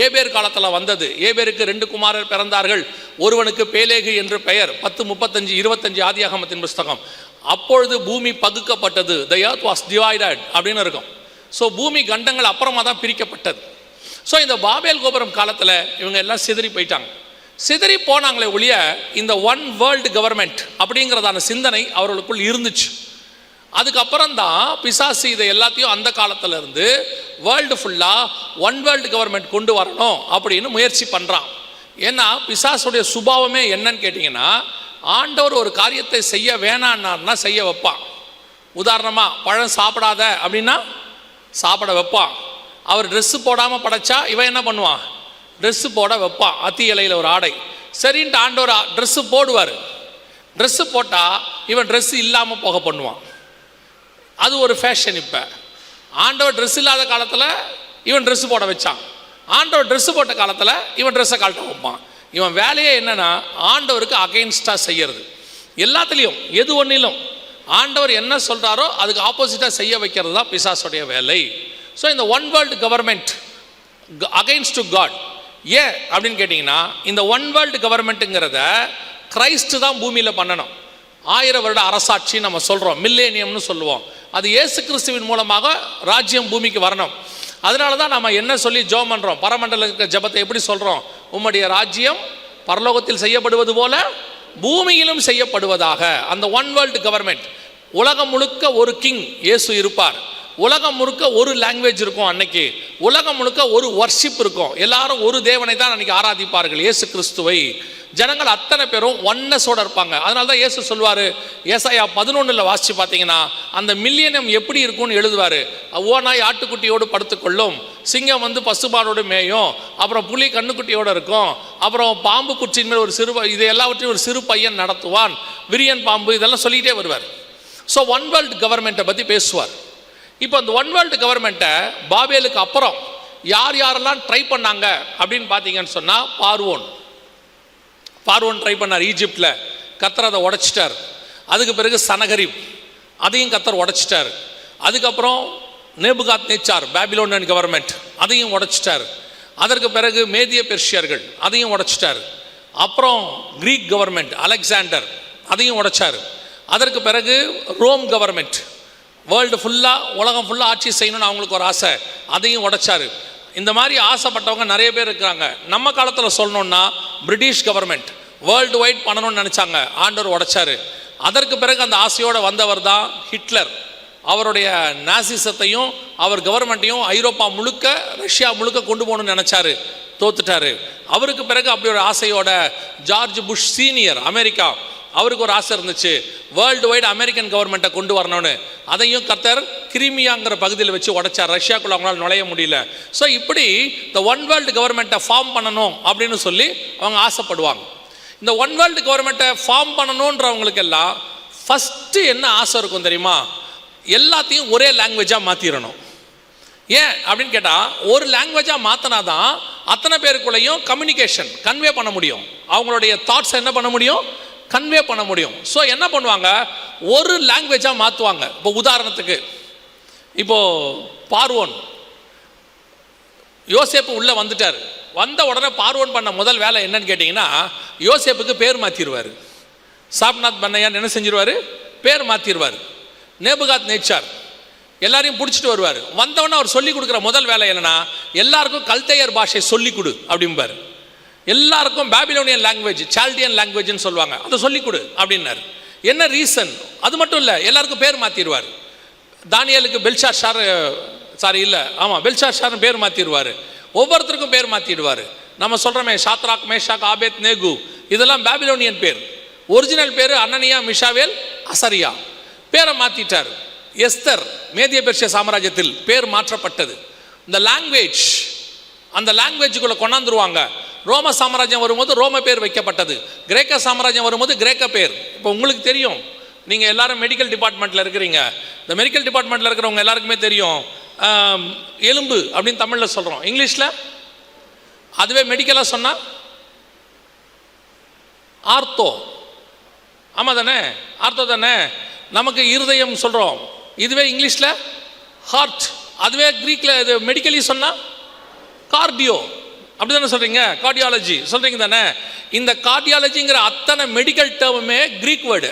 Speaker 1: ஏபேர் காலத்தில் வந்தது. ஏபேருக்கு 2 குமாரர் பிறந்தார்கள். ஒருவனுக்கு பேலேகு என்று பெயர். 10:35-25 ஆதியாகமத்தின் புஸ்தகம். அப்பொழுது பூமி பகுக்கப்பட்டது, the earth was divided அப்படின்னு இருக்கும். ஸோ பூமி கண்டங்கள் அப்புறமா தான் பிரிக்கப்பட்டது. ஸோ இந்த பாபேல் கோபுரம் காலத்தில் இவங்க எல்லாம் சிதறி போயிட்டாங்க. சிதறி போனாங்களே ஒழிய இந்த ஒன் வேர்ல்டு கவர்மெண்ட் அப்படிங்கிறதான சிந்தனை அவர்களுக்குள் இருந்துச்சு. அதுக்கப்புறம் தான் பிசாசு இதை எல்லாத்தையும் அந்த காலத்தில் இருந்து வேர்ல்டு ஃபுல்லாக ஒன் வேர்ல்டு கவர்மெண்ட் கொண்டு வரணும் அப்படின்னு முயற்சி பண்ணுறான். ஏன்னா பிசாசுடைய சுபாவமே என்னன்னு கேட்டிங்கன்னா, ஆண்டவர் ஒரு காரியத்தை செய்ய வேணான்னார்னா செய்ய வைப்பான். உதாரணமாக பழம் சாப்பிடாத அப்படின்னா சாப்பிட வைப்பான். அவர் ட்ரெஸ்ஸு போடாமல் படைச்சா இவன் என்ன பண்ணுவான்? ட்ரெஸ்ஸு போட வைப்பான். அத்தி இலையில் ஒரு ஆடை சரின்ட்டு ஆண்டவர் ட்ரெஸ்ஸு போடுவார். ட்ரெஸ்ஸு போட்டால் இவன் ட்ரெஸ்ஸு இல்லாமல் போக பண்ணுவான். அது ஒரு ஃபேஷன். இப்போ ஆண்டவர் ட்ரெஸ் இல்லாத காலத்தில் இவன் ட்ரெஸ்ஸு போட வச்சான். ஆண்டவர் ட்ரெஸ்ஸு போட்ட காலத்தில் இவன் ட்ரெஸ்ஸை கழட்ட வைப்பான். இவன் வேலையே என்னென்னா ஆண்டவருக்கு அகெயின்ஸ்டாக செய்கிறது. எல்லாத்துலேயும் எது ஒன்றிலும் ஆண்டவர் என்ன சொல்கிறாரோ அதுக்கு ஆப்போசிட்டாக செய்ய வைக்கிறது தான் பிசாசுடைய வேலை. ஸோ இந்த one world government against to God. ஏன் அப்படின்னு கேட்டிங்கன்னா, இந்த ஒன் வேர்ல்டு கவர்மெண்ட்டுங்கிறத கிரைஸ்ட் தான் பூமியில் பண்ணணும். 1000 வருட அரசாட்சி நம்ம சொல்கிறோம், மில்லேனியம்னு சொல்லுவோம். அது இயேசு கிறிஸ்துவின் மூலமாக ராஜ்யம் பூமிக்கு வரணும். அதனால தான் நம்ம என்ன சொல்லி ஜெபம் பண்ணுறோம்? பரமண்டல இருக்கிற ஜெபத்தை எப்படி சொல்கிறோம்? உம்முடைய ராஜ்யம் பரலோகத்தில் செய்யப்படுவது போல பூமியிலும் செய்யப்படுவதாக. அந்த ஒன் வேர்ல்டு கவர்மெண்ட் உலகம் முழுக்க ஒரு கிங் இயேசு இருப்பார். உலகம் முழுக்க ஒரு லாங்குவேஜ் இருக்கும். அன்னைக்கு உலகம் முழுக்க ஒரு வர்ஷிப் இருக்கும். எல்லாரும் ஒரு தேவனை தான் அன்னைக்கு ஆராதிப்பார்கள், இயேசு கிறிஸ்துவை. ஜனங்கள் அத்தனை பேரும் ஒன்னஸோட இருப்பாங்க. அதனால தான் இயேசு சொல்வார், ஏசாயா 11 வாசிச்சு பார்த்தீங்கன்னா அந்த மில்லியனம் எப்படி இருக்கும்னு எழுதுவார். ஓநாய் ஆட்டுக்குட்டியோடு படுத்துக்கொள்ளும், சிங்கம் பசுபாடோடு மேயும், அப்புறம் புலி கண்ணுக்குட்டியோடு இருக்கும், அப்புறம் பாம்பு குச்சின் மேல் ஒரு சிறு, இது எல்லாவற்றையும் ஒரு சிறு பையன் நடத்துவான், விரியன் பாம்பு, இதெல்லாம் சொல்லிக்கிட்டே வருவார். ஸோ ஒன் வேர்ல்டு கவர்மெண்ட்டை பற்றி பேசுவார். இப்போ அந்த ஒன் வேர்ல்டு கவர்மெண்ட்டை பாபேலுக்கு அப்புறம் யார் யாரெல்லாம் ட்ரை பண்ணாங்க அப்படின்னு பார்த்தீங்கன்னு சொன்னால், பார்வோன் ட்ரை பண்ணார் ஈஜிப்டில், கர்த்தர் அதை உடைச்சிட்டார். அதுக்கு பிறகு சனகரிப், அதையும் கர்த்தர் உடைச்சிட்டார். அதுக்கப்புறம் நேபுகாத் நேச்சார் பாபிலோனியன் கவர்மெண்ட், அதையும் உடைச்சிட்டார். அதற்கு பிறகு மேதிய பெர்ஷியர்கள், அதையும் உடைச்சிட்டார். அப்புறம் கிரீக் கவர்மெண்ட் அலெக்சாண்டர், அதையும் உடைச்சார். அதற்கு பிறகு ரோம் கவர்மெண்ட், வேர்ல்டு ஃபுல்லாக உலகம் ஃபுல்லாக ஆட்சி செய்யணும்னு அவங்களுக்கு ஒரு ஆசை, அதையும் உடைச்சார். இந்த மாதிரி ஆசைப்பட்டவங்க நிறைய பேர் இருக்கிறாங்க. நம்ம காலத்தில் சொல்லணும்னா பிரிட்டிஷ் கவர்மெண்ட் வேர்ல்டு வைட் பண்ணணும்னு நினச்சாங்க, ஆண்டவர் உடைச்சார். அதற்கு பிறகு அந்த ஆசையோடு வந்தவர் தான் ஹிட்லர். அவருடைய நாசிசத்தையும் அவர் கவர்மெண்ட்டையும் ஐரோப்பா முழுக்க, ரஷ்யா முழுக்க கொண்டு போகணும்னு நினச்சாரு, தோத்துட்டாரு. அவருக்கு பிறகு அப்படி ஒரு ஆசையோட ஜார்ஜ் புஷ் சீனியர் அமெரிக்கா, அவருக்கு ஒரு ஆசை இருந்துச்சு, வேர்ல்டு வைடு அமெரிக்கன் கவர்மெண்ட்டை கொண்டு வரணும்னு. அதையும் கர்த்தர் கிரிமியாங்கிற பகுதியில் வச்சு உடைச்சார். ரஷ்யாக்குள்ள அவங்களால நுழைய முடியல. ஸோ இப்படி இந்த ஒன் வேர்ல்டு கவர்மெண்ட்டை ஃபார்ம் பண்ணணும் அப்படின்னு சொல்லி அவங்க ஆசைப்படுவாங்க. இந்த ஒன் வேர்ல்டு கவர்மெண்ட்டை ஃபார்ம் பண்ணணுன்றவங்களுக்கெல்லாம் ஃபஸ்ட்டு என்ன ஆசை இருக்கும் தெரியுமா? எல்லாத்தையும் ஒரே லாங்குவேஜாக மாற்றிடணும். ஏன் அப்படின்னு கேட்டால், ஒரு லாங்குவேஜாக மாற்றினா தான் அத்தனை பேருக்குள்ளேயும் கம்யூனிகேஷன் கன்வே பண்ண முடியும், அவங்களுடைய தாட்ஸை என்ன பண்ண முடியும், கன்வே பண்ண முடியும். ஸோ என்ன பண்ணுவாங்க, ஒரு லாங்குவேஜாக மாற்றுவாங்க. இப்போ உதாரணத்துக்கு, இப்போது பார்வோன் யோசேப்பு உள்ளே வந்துட்டார். வந்த உடனே பார்வோன் பண்ண முதல் வேலை என்னன்னு கேட்டிங்கன்னா, யோசேப்புக்கு பேர் மாற்றிடுவார். சாப்நாத் பண்ணையான் என்ன செஞ்சிருவார், பேர் மாற்றிடுவார். நேபுகாத் நேச்சார் எல்லாரையும் பிடிச்சிட்டு வருவார். வந்தவொடனே அவர் சொல்லிக் கொடுக்குற முதல் வேலை என்னன்னா, எல்லாருக்கும் கல்தேயர் பாஷை சொல்லிக் கொடு அப்படிம்பார். எல்லாருக்கும் பாபிலோனியன் லாங்குவேஜ், சால்டியன் லாங்குவேஜ்னு சொல்லுவாங்க, அதை சொல்லிக் கொடு அப்படின்னாரு. என்ன ரீசன்? அது மட்டும் இல்லை, எல்லாருக்கும் பேர் மாற்றிடுவார். தானியேலுக்கு பெல்ஷாத்சார், பெல்ஷாத்சார்னு பேர் மாற்றிடுவார். ஒவ்வொருத்தருக்கும் பேர் மாற்றிடுவார். நம்ம சொல்கிறோமே ஷாத்ராக், மேஷாக், ஆபேத் நேகு, இதெல்லாம் பாபிலோனியன் பேர். ஒரிஜினல் பேர் அனனியா, மிஷாவேல், அசரியா. பேரை மாற்றிட்டார். எஸ்தர் மேதிய பெர்ஷிய சாம்ராஜ்யத்தில் பேர் மாற்றப்பட்டது. இந்த லாங்குவேஜ், அந்த லாங்குவேஜுக்குள்ளே கொண்டாந்துருவாங்க. ரோம சாம்ராஜ்யம் வரும்போது ரோம பேர் வைக்கப்பட்டது. கிரேக்க சாம்ராஜ்யம் வரும்போது கிரேக்க பேர். இப்போ உங்களுக்கு தெரியும், நீங்கள் எல்லாரும் மெடிக்கல் டிபார்ட்மெண்ட்டில் இருக்கிறீங்க. இந்த மெடிக்கல் டிபார்ட்மெண்ட்டில் இருக்கிறவங்க எல்லாருக்குமே தெரியும், எலும்பு அப்படின்னு தமிழில் சொல்கிறோம், இங்கிலீஷில் அதுவே மெடிக்கலாக சொன்னால் ஆர்த்தோ. ஆமாம் தானே, ஆர்த்தோ தானே. நமக்கு இருதயம் சொல்கிறோம், இதுவே இங்கிலீஷில் ஹார்ட். அதுவே கிரீக்கில் இது மெடிக்கலி சொன்னால் கார்டியோ, அப்படி தானே சொல்கிறீங்க, கார்டியாலஜி சொல்கிறீங்க தானே. இந்த கார்டியாலஜிங்கிற அத்தனை மெடிக்கல் டேர்முமே கிரீக் வேர்டு,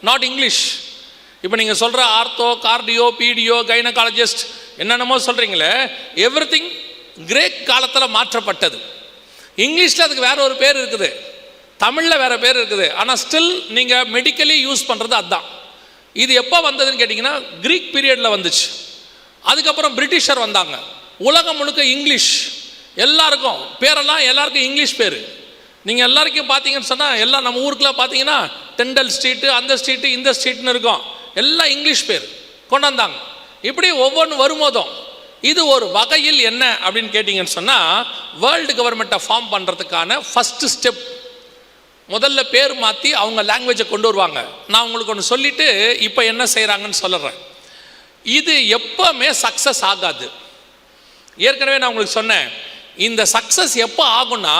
Speaker 1: நாட் இங்கிலீஷ். இப்போ நீங்கள் சொல்கிற ஆர்த்தோ, கார்டியோ, பீடியோ, கைனகாலஜிஸ்ட் என்னென்னமோ சொல்கிறீங்களே, எவ்ரி திங் கிரேக் காலத்தில் மாற்றப்பட்டது. இங்கிலீஷில் அதுக்கு வேற ஒரு பேர் இருக்குது, தமிழில் வேறு பேர் இருக்குது. ஆனால் ஸ்டில் நீங்கள் மெடிக்கலி யூஸ் பண்ணுறது அதுதான். இது எப்போ வந்ததுன்னு கேட்டிங்கன்னா, கிரீக் பீரியடில் வந்துச்சு. அதுக்கப்புறம் பிரிட்டிஷர் வந்தாங்க. உலகம் முழுக்க இங்கிலீஷ், எல்லாருக்கும் பேரெல்லாம் எல்லாருக்கும் இங்கிலீஷ் பேர். நீங்கள் எல்லாருக்கும் பார்த்தீங்கன்னு சொன்னால், எல்லாம் நம்ம ஊருக்குலாம் பார்த்தீங்கன்னா டெண்டல் ஸ்ட்ரீட்டு, அந்த ஸ்ட்ரீட்டு, இந்த ஸ்ட்ரீட்னு இருக்கும், எல்லாம் இங்கிலீஷ் பேர் கொண்டாந்தாங்க. இப்படி ஒவ்வொன்று வரும்போதும் இது ஒரு வகையில் என்ன அப்படின்னு கேட்டிங்கன்னு சொன்னால், வேர்ல்டு கவர்மெண்ட்டை ஃபார்ம் பண்ணுறதுக்கான ஃபஸ்ட்டு ஸ்டெப். முதல்ல பேர் மாற்றி அவங்க லாங்குவேஜை கொண்டு வருவாங்க. நான் உங்களுக்கு ஒன்று சொல்லிவிட்டு இப்போ என்ன செய்கிறாங்கன்னு சொல்லுறேன். இது எப்போவுமே சக்ஸஸ் ஆகாது. ஏற்கனவே நான் உங்களுக்கு சொன்னேன், இந்த சக்ஸஸ் எப்போ ஆகும்னா,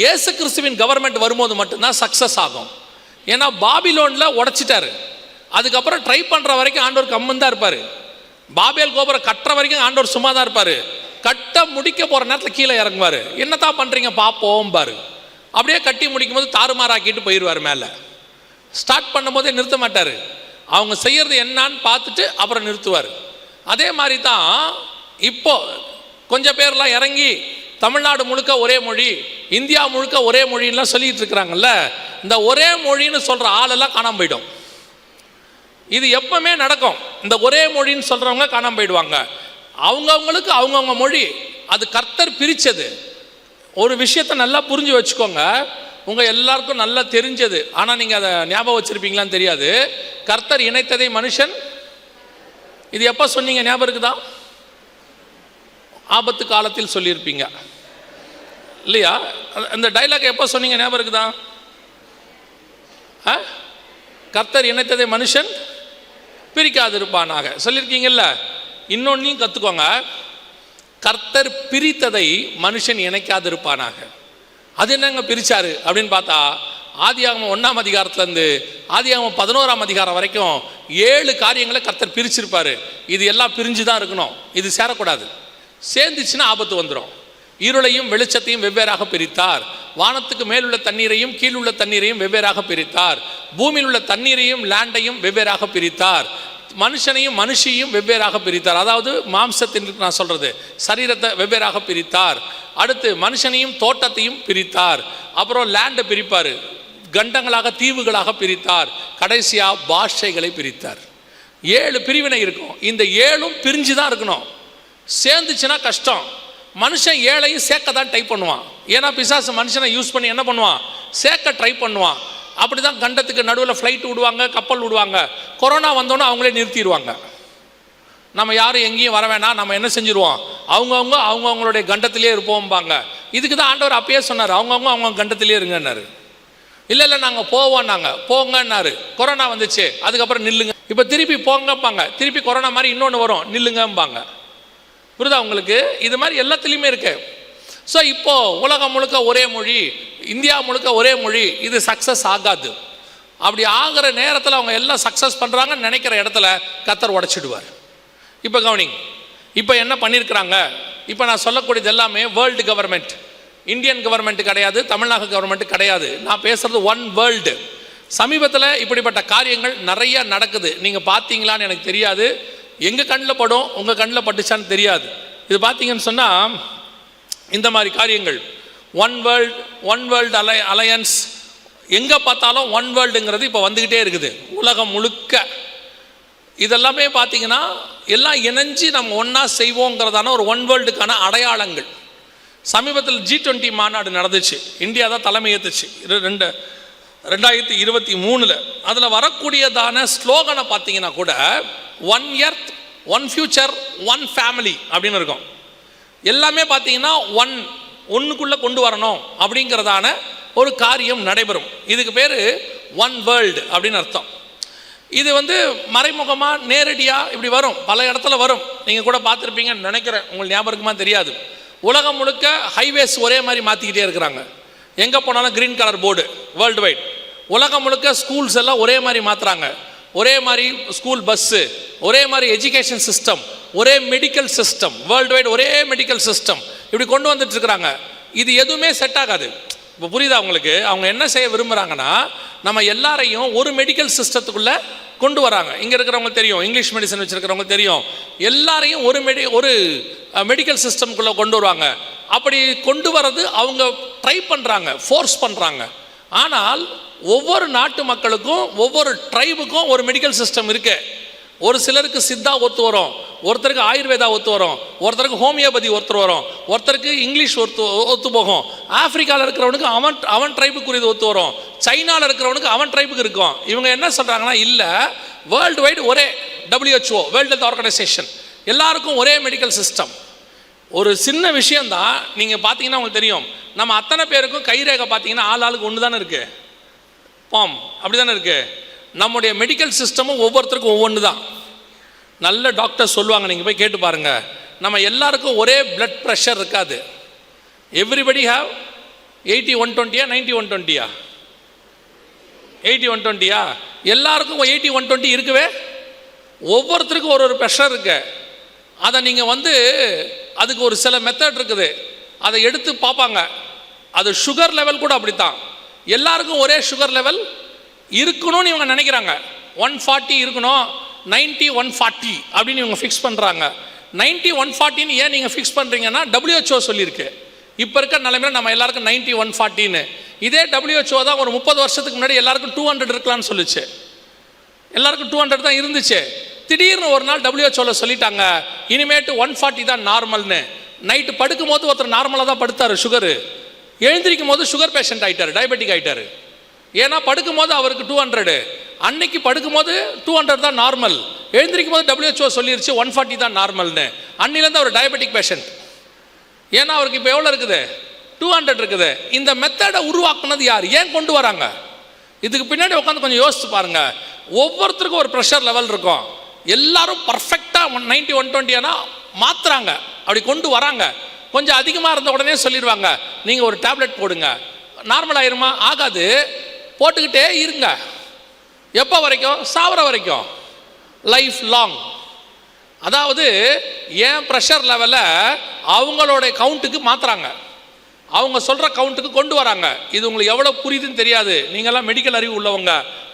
Speaker 1: இயேசு கிறிஸ்துவின் கவர்மெண்ட் வரும்போது மட்டும்தான் சக்ஸஸ் ஆகும். ஏன்னா பாபிலோனில் உடைச்சிட்டாரு. அதுக்கப்புறம் ட்ரை பண்ணுற வரைக்கும் ஆண்டவர் கம்மன் தான் இருப்பார். பாபேல் கோபுரம் கட்டுற வரைக்கும் ஆண்டவர் சும்மா தான் இருப்பார். கட்ட முடிக்க போகிற நேரத்தில் கீழே இறங்குவார். என்னத்தான் பண்ணுறீங்க பார்ப்போம் பாரு. அப்படியே கட்டி முடிக்கும் போது தாறுமாறாக்கிட்டு போயிடுவார். மேலே ஸ்டார்ட் பண்ணும் போதே நிறுத்த மாட்டார். அவங்க செய்கிறது என்னான்னு பார்த்துட்டு அப்புறம் நிறுத்துவார். அதே மாதிரி தான் இப்போ கொஞ்சம் பேர்லாம் இறங்கி தமிழ்நாடு முழுக்க ஒரே மொழி, இந்தியா முழுக்க ஒரே மொழின்லாம் சொல்லிட்டு இருக்கிறாங்கல்ல, இந்த ஒரே மொழின்னு சொல்கிற ஆளெல்லாம் காணாமல் போயிடும். இது எப்பவுமே நடக்கும். இந்த ஒரே மொழின்னு சொல்கிறவங்க காணாமல் போயிடுவாங்க. அவங்கவுங்களுக்கு அவங்கவுங்க மொழி, அது கர்த்தர் பிரித்தது. ஒரு விஷயத்தை நல்லா புரிஞ்சு வச்சுக்கோங்க, உங்கள் எல்லாருக்கும் நல்லா தெரிஞ்சது, ஆனால் நீங்கள் அதை ஞாபகம் வச்சுருப்பீங்களான்னு தெரியாது. கர்த்தர் இணைத்ததை மனுஷன், இது எப்போ சொன்னீங்க ஞாபகம் இருக்குதா? ஆபத்து காலத்தில் சொல்லியிருப்பீங்க இல்லையா? அந்த டைலாக் எப்போ சொன்னீங்க ஞாபகம் இருக்குதா? கர்த்தர் இணைத்ததை மனுஷன் பிரிக்காதிருப்பானாக சொல்லியிருக்கீங்கல்ல. இன்னொன்னையும் கற்றுக்கோங்க, கர்த்தர் பிரித்ததை மனுஷன் இணைக்காதிருப்பானாக. அது என்னங்க பிரிச்சாரு அப்படின்னு பார்த்தா, ஆதியாகமம் 1ஆம் அதிகாரத்துலேருந்து ஆதியாகமம் 11ஆம் அதிகாரம் வரைக்கும் 7 காரியங்களை கர்த்தர் பிரிச்சிருப்பாரு. இது எல்லாம் பிரிஞ்சு தான் இருக்கணும், இது சேரக்கூடாது. சேர்ந்துச்சுன்னா ஆபத்து வந்துடும். இருளையும் வெளிச்சத்தையும் வெவ்வேறாக பிரித்தார். வானத்துக்கு மேல் உள்ள தண்ணீரையும் கீழ் உள்ள தண்ணீரையும் வெவ்வேறாக பிரித்தார். பூமியில் உள்ள தண்ணீரையும் லேண்டையும் வெவ்வேறாக பிரித்தார். மனுஷனையும் மனுஷியையும் வெவ்வேறாக பிரித்தார். அதாவது மாம்சத்தின் நான் சொல்றது சரீரத்தை வெவ்வேறாக பிரித்தார். அடுத்து மனுஷனையும் தோட்டத்தையும் பிரித்தார். அப்புறம் லேண்டை பிரிப்பார், கண்டங்களாக தீவுகளாக பிரித்தார். கடைசியா பாஷைகளை பிரித்தார். 7 பிரிவினை இருக்கும். இந்த 7ம் பிரிஞ்சு தான் இருக்கணும். சேர்ந்துச்சுன்னா கஷ்டம். மனுஷன் 7ஐயும் சேர்க்க தான் ட்ரை பண்ணுவான். ஏன்னா பிசாசு மனுஷனை யூஸ் பண்ணி என்ன பண்ணுவான், சேர்க்க ட்ரை பண்ணுவான். அப்படி தான் கண்டத்துக்கு நடுவில் ஃப்ளைட் விடுவாங்க, கப்பல் விடுவாங்க. கொரோனா வந்தோன்னே அவங்களே நிறுத்திடுவாங்க. நம்ம யாரும் எங்கேயும் வர வேணாம், நம்ம என்ன செஞ்சுருவோம், அவங்கவுங்களுடைய கண்டத்திலே இருப்போம்பாங்க. இதுக்கு தான் ஆண்டவர் அப்பயே சொன்னார், அவங்க கண்டத்திலே இருங்கன்னாரு. இல்லை நாங்கள் போவோம், போங்கன்னாரு. கொரோனா வந்துச்சு, அதுக்கப்புறம் நில்லுங்க. இப்போ திருப்பி போங்கப்பாங்க, திருப்பி கொரோனா மாதிரி இன்னொன்று வரும், நில்லுங்கம்பாங்க. புரியுதா உங்களுக்கு? இது மாதிரி எல்லாத்துலேயுமே இருக்கு. ஸோ இப்போ உலகம் முழுக்க ஒரே மொழி, இந்தியா முழுக்க ஒரே மொழி, இது சக்ஸஸ் ஆகாது. அப்படி ஆகிற நேரத்தில் அவங்க எல்லாம் சக்ஸஸ் பண்ணுறாங்கன்னு நினைக்கிற இடத்துல கர்த்தர் உடைச்சிடுவார். இப்போ கவனிங்க, இப்போ என்ன பண்ணியிருக்கிறாங்க? இப்போ நான் சொல்லக்கூடியது எல்லாமே வேர்ல்டு கவர்மெண்ட், இந்தியன் கவர்மெண்ட் கிடையாது, தமிழ்நாடு கவர்மெண்ட் கிடையாது. நான் பேசுறது ஒன் வேர்ல்டு. சமீபத்தில் இப்படிப்பட்ட காரியங்கள் நிறைய நடக்குது. நீங்கள் பார்த்தீங்களான்னு எனக்கு தெரியாது. எங்கள் கண்ணில் படும், உங்கள் கண்ணில் பட்டுச்சான்னு தெரியாது. இது பார்த்தீங்கன்னு சொன்னால் இந்த மாதிரி காரியங்கள் ஒன் வேர்ல்டு அலையன்ஸ், எங்கே பார்த்தாலும் ஒன் வேர்ல்டுங்கிறது இப்போ வந்துக்கிட்டே இருக்குது உலகம் முழுக்க. இதெல்லாமே பார்த்தீங்கன்னா எல்லாம் இணைஞ்சு நம்ம ஒன்றா செய்வோங்கிறதான ஒரு ஒன் வேர்ல்டுக்கான அடையாளங்கள். சமீபத்தில் G20 மாநாடு நடந்துச்சு, இந்தியா தான் தலைமை ஏற்றுச்சு 2023. அதில் வரக்கூடியதான ஸ்லோகனை பார்த்தீங்கன்னா கூட one earth, one future, one family அப்படின்னு இருக்கும். எல்லாமே பார்த்தீங்கன்னா ஒன்றுக்குள்ளே கொண்டு வரணும் அப்படிங்கிறதான ஒரு காரியம் நடைபெறும். இதுக்கு பேர் ஒன் வேர்ல்டு அப்படின்னு அர்த்தம். இது மறைமுகமாக நேரடியாக இப்படி வரும், பல இடத்துல வரும். நீங்கள் கூட பார்த்துருப்பீங்கன்னு நினைக்கிறேன், உங்களுக்கு ஞாபகம் இருக்குமா தெரியாது. உலகம் முழுக்க ஹைவேஸ் ஒரே மாதிரி மாற்றிக்கிட்டே இருக்கிறாங்க. எங்கே போனாலும் green colour board world wide. உலகம் முழுக்க ஸ்கூல்ஸ் எல்லாம் ஒரே மாதிரி மாற்றுறாங்க. ஒரே மாதிரி ஸ்கூல் பஸ்ஸு, ஒரே மாதிரி எஜுகேஷன் சிஸ்டம், ஒரே மெடிக்கல் சிஸ்டம், வேர்ல்டு வைட் ஒரே மெடிக்கல் சிஸ்டம் இப்படி கொண்டு வந்துட்டு இருக்கிறாங்க. இது எதுவுமே செட் ஆகாது. இப்போ புரியுதா உங்களுக்கு? அவங்க என்ன செய்ய விரும்புகிறாங்கன்னா, நம்ம எல்லாரையும் ஒரு மெடிக்கல் சிஸ்டத்துக்குள்ளே கொண்டு வராங்க. இங்கே இருக்கிறவங்க தெரியும், இங்கிலீஷ் மெடிசன் வச்சுருக்கிறவங்க தெரியும், எல்லாரையும் ஒரு மெடிக்கல் சிஸ்டம்குள்ளே கொண்டு வருவாங்க. அப்படி கொண்டு வர்றது அவங்க ட்ரை பண்ணுறாங்க, ஃபோர்ஸ் பண்ணுறாங்க. ஆனால் ஒவ்வொரு நாட்டு மக்களுக்கும் ஒவ்வொரு ட்ரைபுக்கும் ஒரு மெடிக்கல் சிஸ்டம் இருக்கு. ஒரு சிலருக்கு சித்தா ஒத்து வரும், ஒருத்தருக்கு ஆயுர்வேதா ஒத்து வரும், ஒருத்தருக்கு ஹோமியோபதி ஒருத்தர் வரும், ஒருத்தருக்கு இங்கிலீஷ் ஒத்து போகும். ஆப்பிரிக்காவில் இருக்கிறவனுக்கு அவன் ட்ரைபுக்குரியது ஒத்து வரும், சைனாவில் இருக்கிறவனுக்கு அவன் ட்ரைபுக்கு இருக்கும். இவங்க என்ன சொல்கிறாங்கன்னா, இல்லை வேர்ல்டு வைடு ஒரே WHO வேர்ல்டு ஹெல்த் ஆர்கனைசேஷன், எல்லாருக்கும் ஒரே மெடிக்கல் சிஸ்டம். ஒரு சின்ன விஷயந்தான். நீங்கள் பார்த்தீங்கன்னா உங்களுக்கு தெரியும், நம்ம அத்தனை பேருக்கும் கைரேகை பார்த்தீங்கன்னா ஆளுக்கு ஒன்று தானே இருக்குது, பாம் அப்படி தானே இருக்குது. நம்முடைய மெடிக்கல் சிஸ்டமும் ஒவ்வொருத்தருக்கும் ஒவ்வொன்று தான். நல்ல டாக்டர் சொல்லுவாங்க, நீங்கள் போய் கேட்டு பாருங்கள். நம்ம எல்லாருக்கும் ஒரே பிளட் ப்ரெஷர் இருக்காது. எவ்ரிபடி ஹாவ் 80/120 90/120 80/120 எல்லாருக்கும் 80/120 இருக்குவே. ஒவ்வொருத்தருக்கும் ஒரு ப்ரெஷர் இருக்கு. அதை நீங்கள் அதுக்கு ஒரு சில மெத்தட் இருக்குது, அதை எடுத்து பார்ப்பாங்க. அது சுகர் லெவல் கூட அப்படித்தான். எல்லாருக்கும் ஒரே சுகர் லெவல் இருக்கணும்னு இவங்க நினைக்கிறாங்க. 140 இருக்கணும், 90/140 அப்படின்னு இவங்க ஃபிக்ஸ் பண்ணுறாங்க. 90/140 ஏன் நீங்கள் ஃபிக்ஸ் பண்ணுறீங்கன்னா, WHO சொல்லியிருக்கு. இப்போ இருக்க நிலைமையில் நம்ம எல்லாருக்கும் 90/140. இதே WHO தான் ஒரு 30 வருஷத்துக்கு முன்னாடி எல்லாருக்கும் 200 இருக்கலாம்னு சொல்லிச்சு. எல்லாருக்கும் 200 தான் இருந்துச்சு. திடீர்னு ஒரு நாள் WHO சொல்லிட்டாங்க, இனிமேட்டு 140 தான் நார்மல்னு. நைட்டு படுக்கும் போது ஒருத்தர் நார்மலாக தான் படுத்தார், சுகரு. எழுந்திரிக்கும் போது சுகர் பேஷண்ட் ஆகிட்டார், டயபெட்டிக் ஆகிட்டார். ஏன்னா படுக்கும் போது அவருக்கு 200, அன்னைக்கு படுக்கும் போது 200 தான் நார்மல், எழுந்திரிக்கும் போது WHO சொல்லிருச்சு 140 தான் நார்மல்னு. அன்னிலேருந்து அவர் டயபெட்டிக் பேஷண்ட். ஏன்னா அவருக்கு இப்போ எவ்வளோ இருக்குது, 200 இருக்குது. இந்த மெத்தடை உருவாக்குனது யார், ஏன் கொண்டு வராங்க? இதுக்கு பின்னாடி உட்காந்து கொஞ்சம் யோசிச்சு பாருங்க. ஒவ்வொருத்தருக்கும் ஒரு ப்ரெஷர் லெவல் இருக்கும். எல்லாரும் பர்ஃபெக்டாக 90 120 மாத்துறாங்க, அப்படி கொண்டு வராங்க. கொஞ்சம் அதிகமாக இருந்த உடனே சொல்லிடுவாங்க, நீங்கள் ஒரு டேப்லெட் போடுங்க, நார்மல் ஆயிருமா? ஆகாது, போட்டுக்கிட்டே இருங்க. எப்போ வரைக்கும்? சாவர வரைக்கும், லைஃப் லாங். அதாவது ஏன் ப்ரெஷர் லெவலை அவங்களோட கவுண்ட்டுக்கு மாற்றுறாங்க, அவங்க சொல்கிற கவுண்ட்டுக்கு கொண்டு வராங்க. இது உங்களுக்கு எவ்வளோ புரியுதுன்னு தெரியாது. நீங்கள்லாம் மெடிக்கல் அறிவு உள்ளவங்க,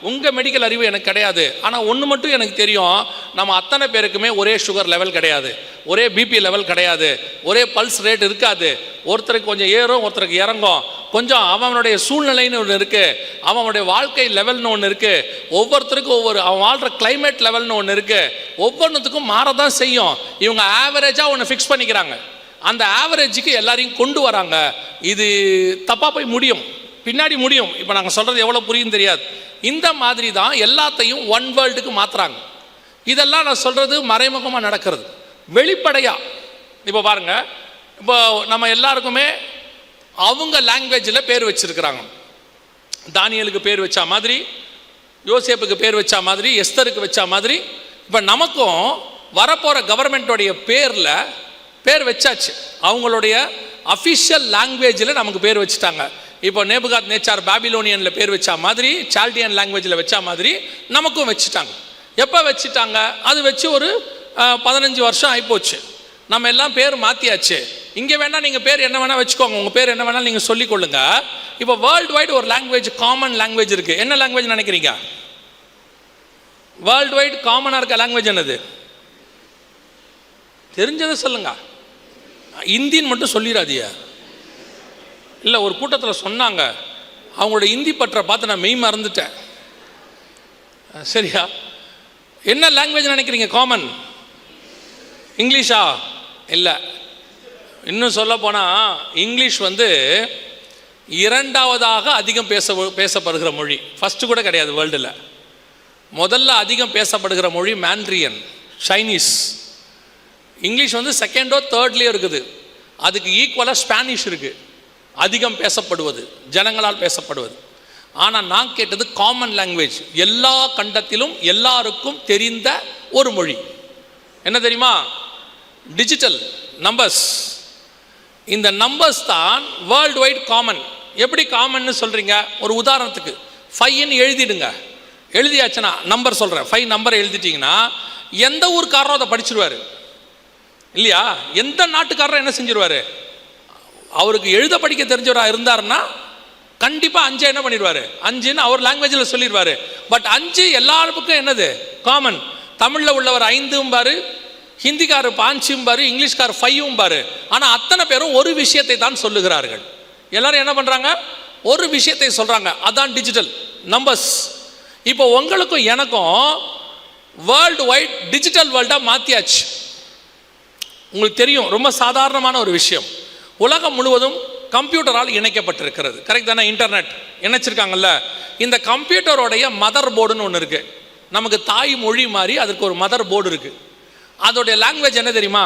Speaker 1: உங்கள் மெடிக்கல் அறிவு எனக்கு கிடையாது. ஆனால் ஒன்று மட்டும் எனக்கு தெரியும், நம்ம அத்தனை பேருக்குமே ஒரே சுகர் லெவல் கிடையாது, ஒரே பிபி லெவல் கிடையாது, ஒரே பல்ஸ் ரேட் இருக்காது. ஒருத்தருக்கு கொஞ்சம் ஏறும், ஒருத்தருக்கு இறங்கும். கொஞ்சம் அவனுடைய சூழ்நிலைன்னு ஒன்று இருக்குது, அவனுடைய வாழ்க்கை லெவல்னு ஒன்று இருக்குது, ஒவ்வொருத்தருக்கும் ஒவ்வொரு அவன் வாழ்கிற கிளைமேட் லெவல்னு ஒன்று இருக்குது. ஒவ்வொன்றுத்துக்கும் மாறதான் செய்யும். இவங்க ஆவரேஜாக ஒன்று ஃபிக்ஸ் பண்ணிக்கிறாங்க, அந்த ஆவரேஜுக்கு எல்லாரையும் கொண்டு வராங்க. இது தப்பாக போய் முடியும், பின்னாடி முடியும். இப்போ நாங்கள் சொல்கிறது எவ்வளோ புரியும் தெரியாது. இந்த மாதிரி தான் எல்லாத்தையும் ஒன் வேர்ல்டுக்கு மாற்றுறாங்க. இதெல்லாம் நான் சொல்கிறது மறைமுகமாக நடக்கிறது. வெளிப்படையாக இப்போ பாருங்கள், இப்போ நம்ம எல்லாருக்குமே அவங்க லாங்குவேஜில் பேர் வச்சுருக்கிறாங்க. தானியலுக்கு பேர் வச்சா மாதிரி, யோசேப்புக்கு பேர் வச்சா மாதிரி, எஸ்தருக்கு வச்சா மாதிரி, இப்போ நமக்கும் வரப்போகிற கவர்மெண்ட்டோடைய பேரில் பேர் வச்சாச்சு. அவங்களுடைய அஃபிஷியல் லாங்குவேஜில் நமக்கு பேர் வச்சுட்டாங்க. இப்போ நேபுகாத் நேச்சார் பாபிலோனியனில் பேர் வச்சா மாதிரி, சால்டியன் லாங்குவேஜில் வச்சா மாதிரி நமக்கும் வச்சுட்டாங்க. எப்போ வச்சுட்டாங்க? அது வச்சு ஒரு 15 வருஷம் ஆகிப்போச்சு. நம்ம எல்லாம் பேர் மாற்றியாச்சு. இங்கே வேணால் நீங்கள் பேர் என்ன வேணால் வச்சுக்கோங்க, உங்கள் பேர் என்ன வேணாலும் நீங்கள் சொல்லிக்கொள்ளுங்க. இப்போ வேர்ல்டு வைடு ஒரு லாங்குவேஜ், காமன் லாங்குவேஜ் இருக்குது. என்ன லாங்குவேஜ் நினைக்கிறீங்க? வேர்ல்டு வைடு காமனாக இருக்க லாங்குவேஜ் என்னது? தெரிஞ்சதை சொல்லுங்க, இந்தின்னு மட்டும் சொல்லிடாதீங்க. இல்லை, ஒரு கூட்டத்தில் சொன்னாங்க, அவங்களோட இந்தி பற்றை பார்த்து நான் மெய் மறந்துட்டேன். சரியா? என்ன லாங்குவேஜ் நினைக்கிறீங்க காமன்? இங்கிலீஷா? இல்லை, இன்னும் சொல்ல போனால் இங்கிலீஷ் இரண்டாவதாக அதிகம் பேசப்படுகிற மொழி. ஃபஸ்ட்டு கூட கிடையாது வேர்ல்டில். முதல்ல அதிகம் பேசப்படுகிற மொழி மேண்ட்ரியன், சைனீஸ். இங்கிலீஷ் செகண்டோ தேர்ட்லேயோ இருக்குது. அதுக்கு ஈக்குவலாக ஸ்பானிஷ் இருக்குது, அதிகம் பேசப்படுவது, ஜனங்களால் பேசப்படுவது. ஆனால் நான் கேட்டது காமன் லாங்குவேஜ், எல்லா கண்டத்திலும் எல்லாருக்கும் தெரிந்த ஒரு மொழி. என்ன தெரியுமா? Digital numbers. இந்த நம்பர்ஸ் தான் வேர்ல்டு வைட் காமன். எப்படி காமன்னு சொல்கிறீங்க? ஒரு உதாரணத்துக்கு 5ன்னு எழுதிடுங்க. எழுதியாச்சுன்னா நம்பர் சொல்கிறேன், 5 நம்பரை எழுதிட்டிங்கன்னா எந்த ஊருக்காரரும் அதை படிச்சிருவார் இல்லையா? எந்த நாட்டுக்காரரும் என்ன செஞ்சிருவார்? அவருக்கு எழுத படிக்க தெரிஞ்சவராக இருந்தாருன்னா கண்டிப்பாக 5 என்ன பண்ணிடுவார்? 5ன்னு அவர் லாங்குவேஜில் சொல்லிடுவார். பட் 5 எல்லாருக்கும் என்னது? காமன். தமிழில் உள்ளவர் 5 ஹிந்திக்காரர் 5 இங்கிலீஷ்கார் 5 ஆனால் அத்தனை பேரும் ஒரு விஷயத்தை தான் சொல்லுகிறார்கள். எல்லாரும் என்ன பண்ணுறாங்க? ஒரு விஷயத்தை சொல்கிறாங்க. அதான் டிஜிட்டல் நம்பர்ஸ். இப்போ உங்களுக்கும் எனக்கும் வேர்ல்டு வைட் டிஜிட்டல் வேர்ல்டாக மாற்றியாச்சு. உங்களுக்கு தெரியும், ரொம்ப சாதாரணமான ஒரு விஷயம். உலகம் முழுவதும் கம்ப்யூட்டரால் இணைக்கப்பட்டிருக்கிறது. கரெக்ட் தானே? இன்டர்நெட் இணைச்சிருக்காங்கல்ல. இந்த கம்ப்யூட்டரோடைய மதர் போர்டுன்னு ஒன்று இருக்குது. நமக்கு தாய் மொழி மாதிரி அதுக்கு ஒரு மதர் போர்டு இருக்குது. அதோடைய லாங்குவேஜ் என்ன தெரியுமா?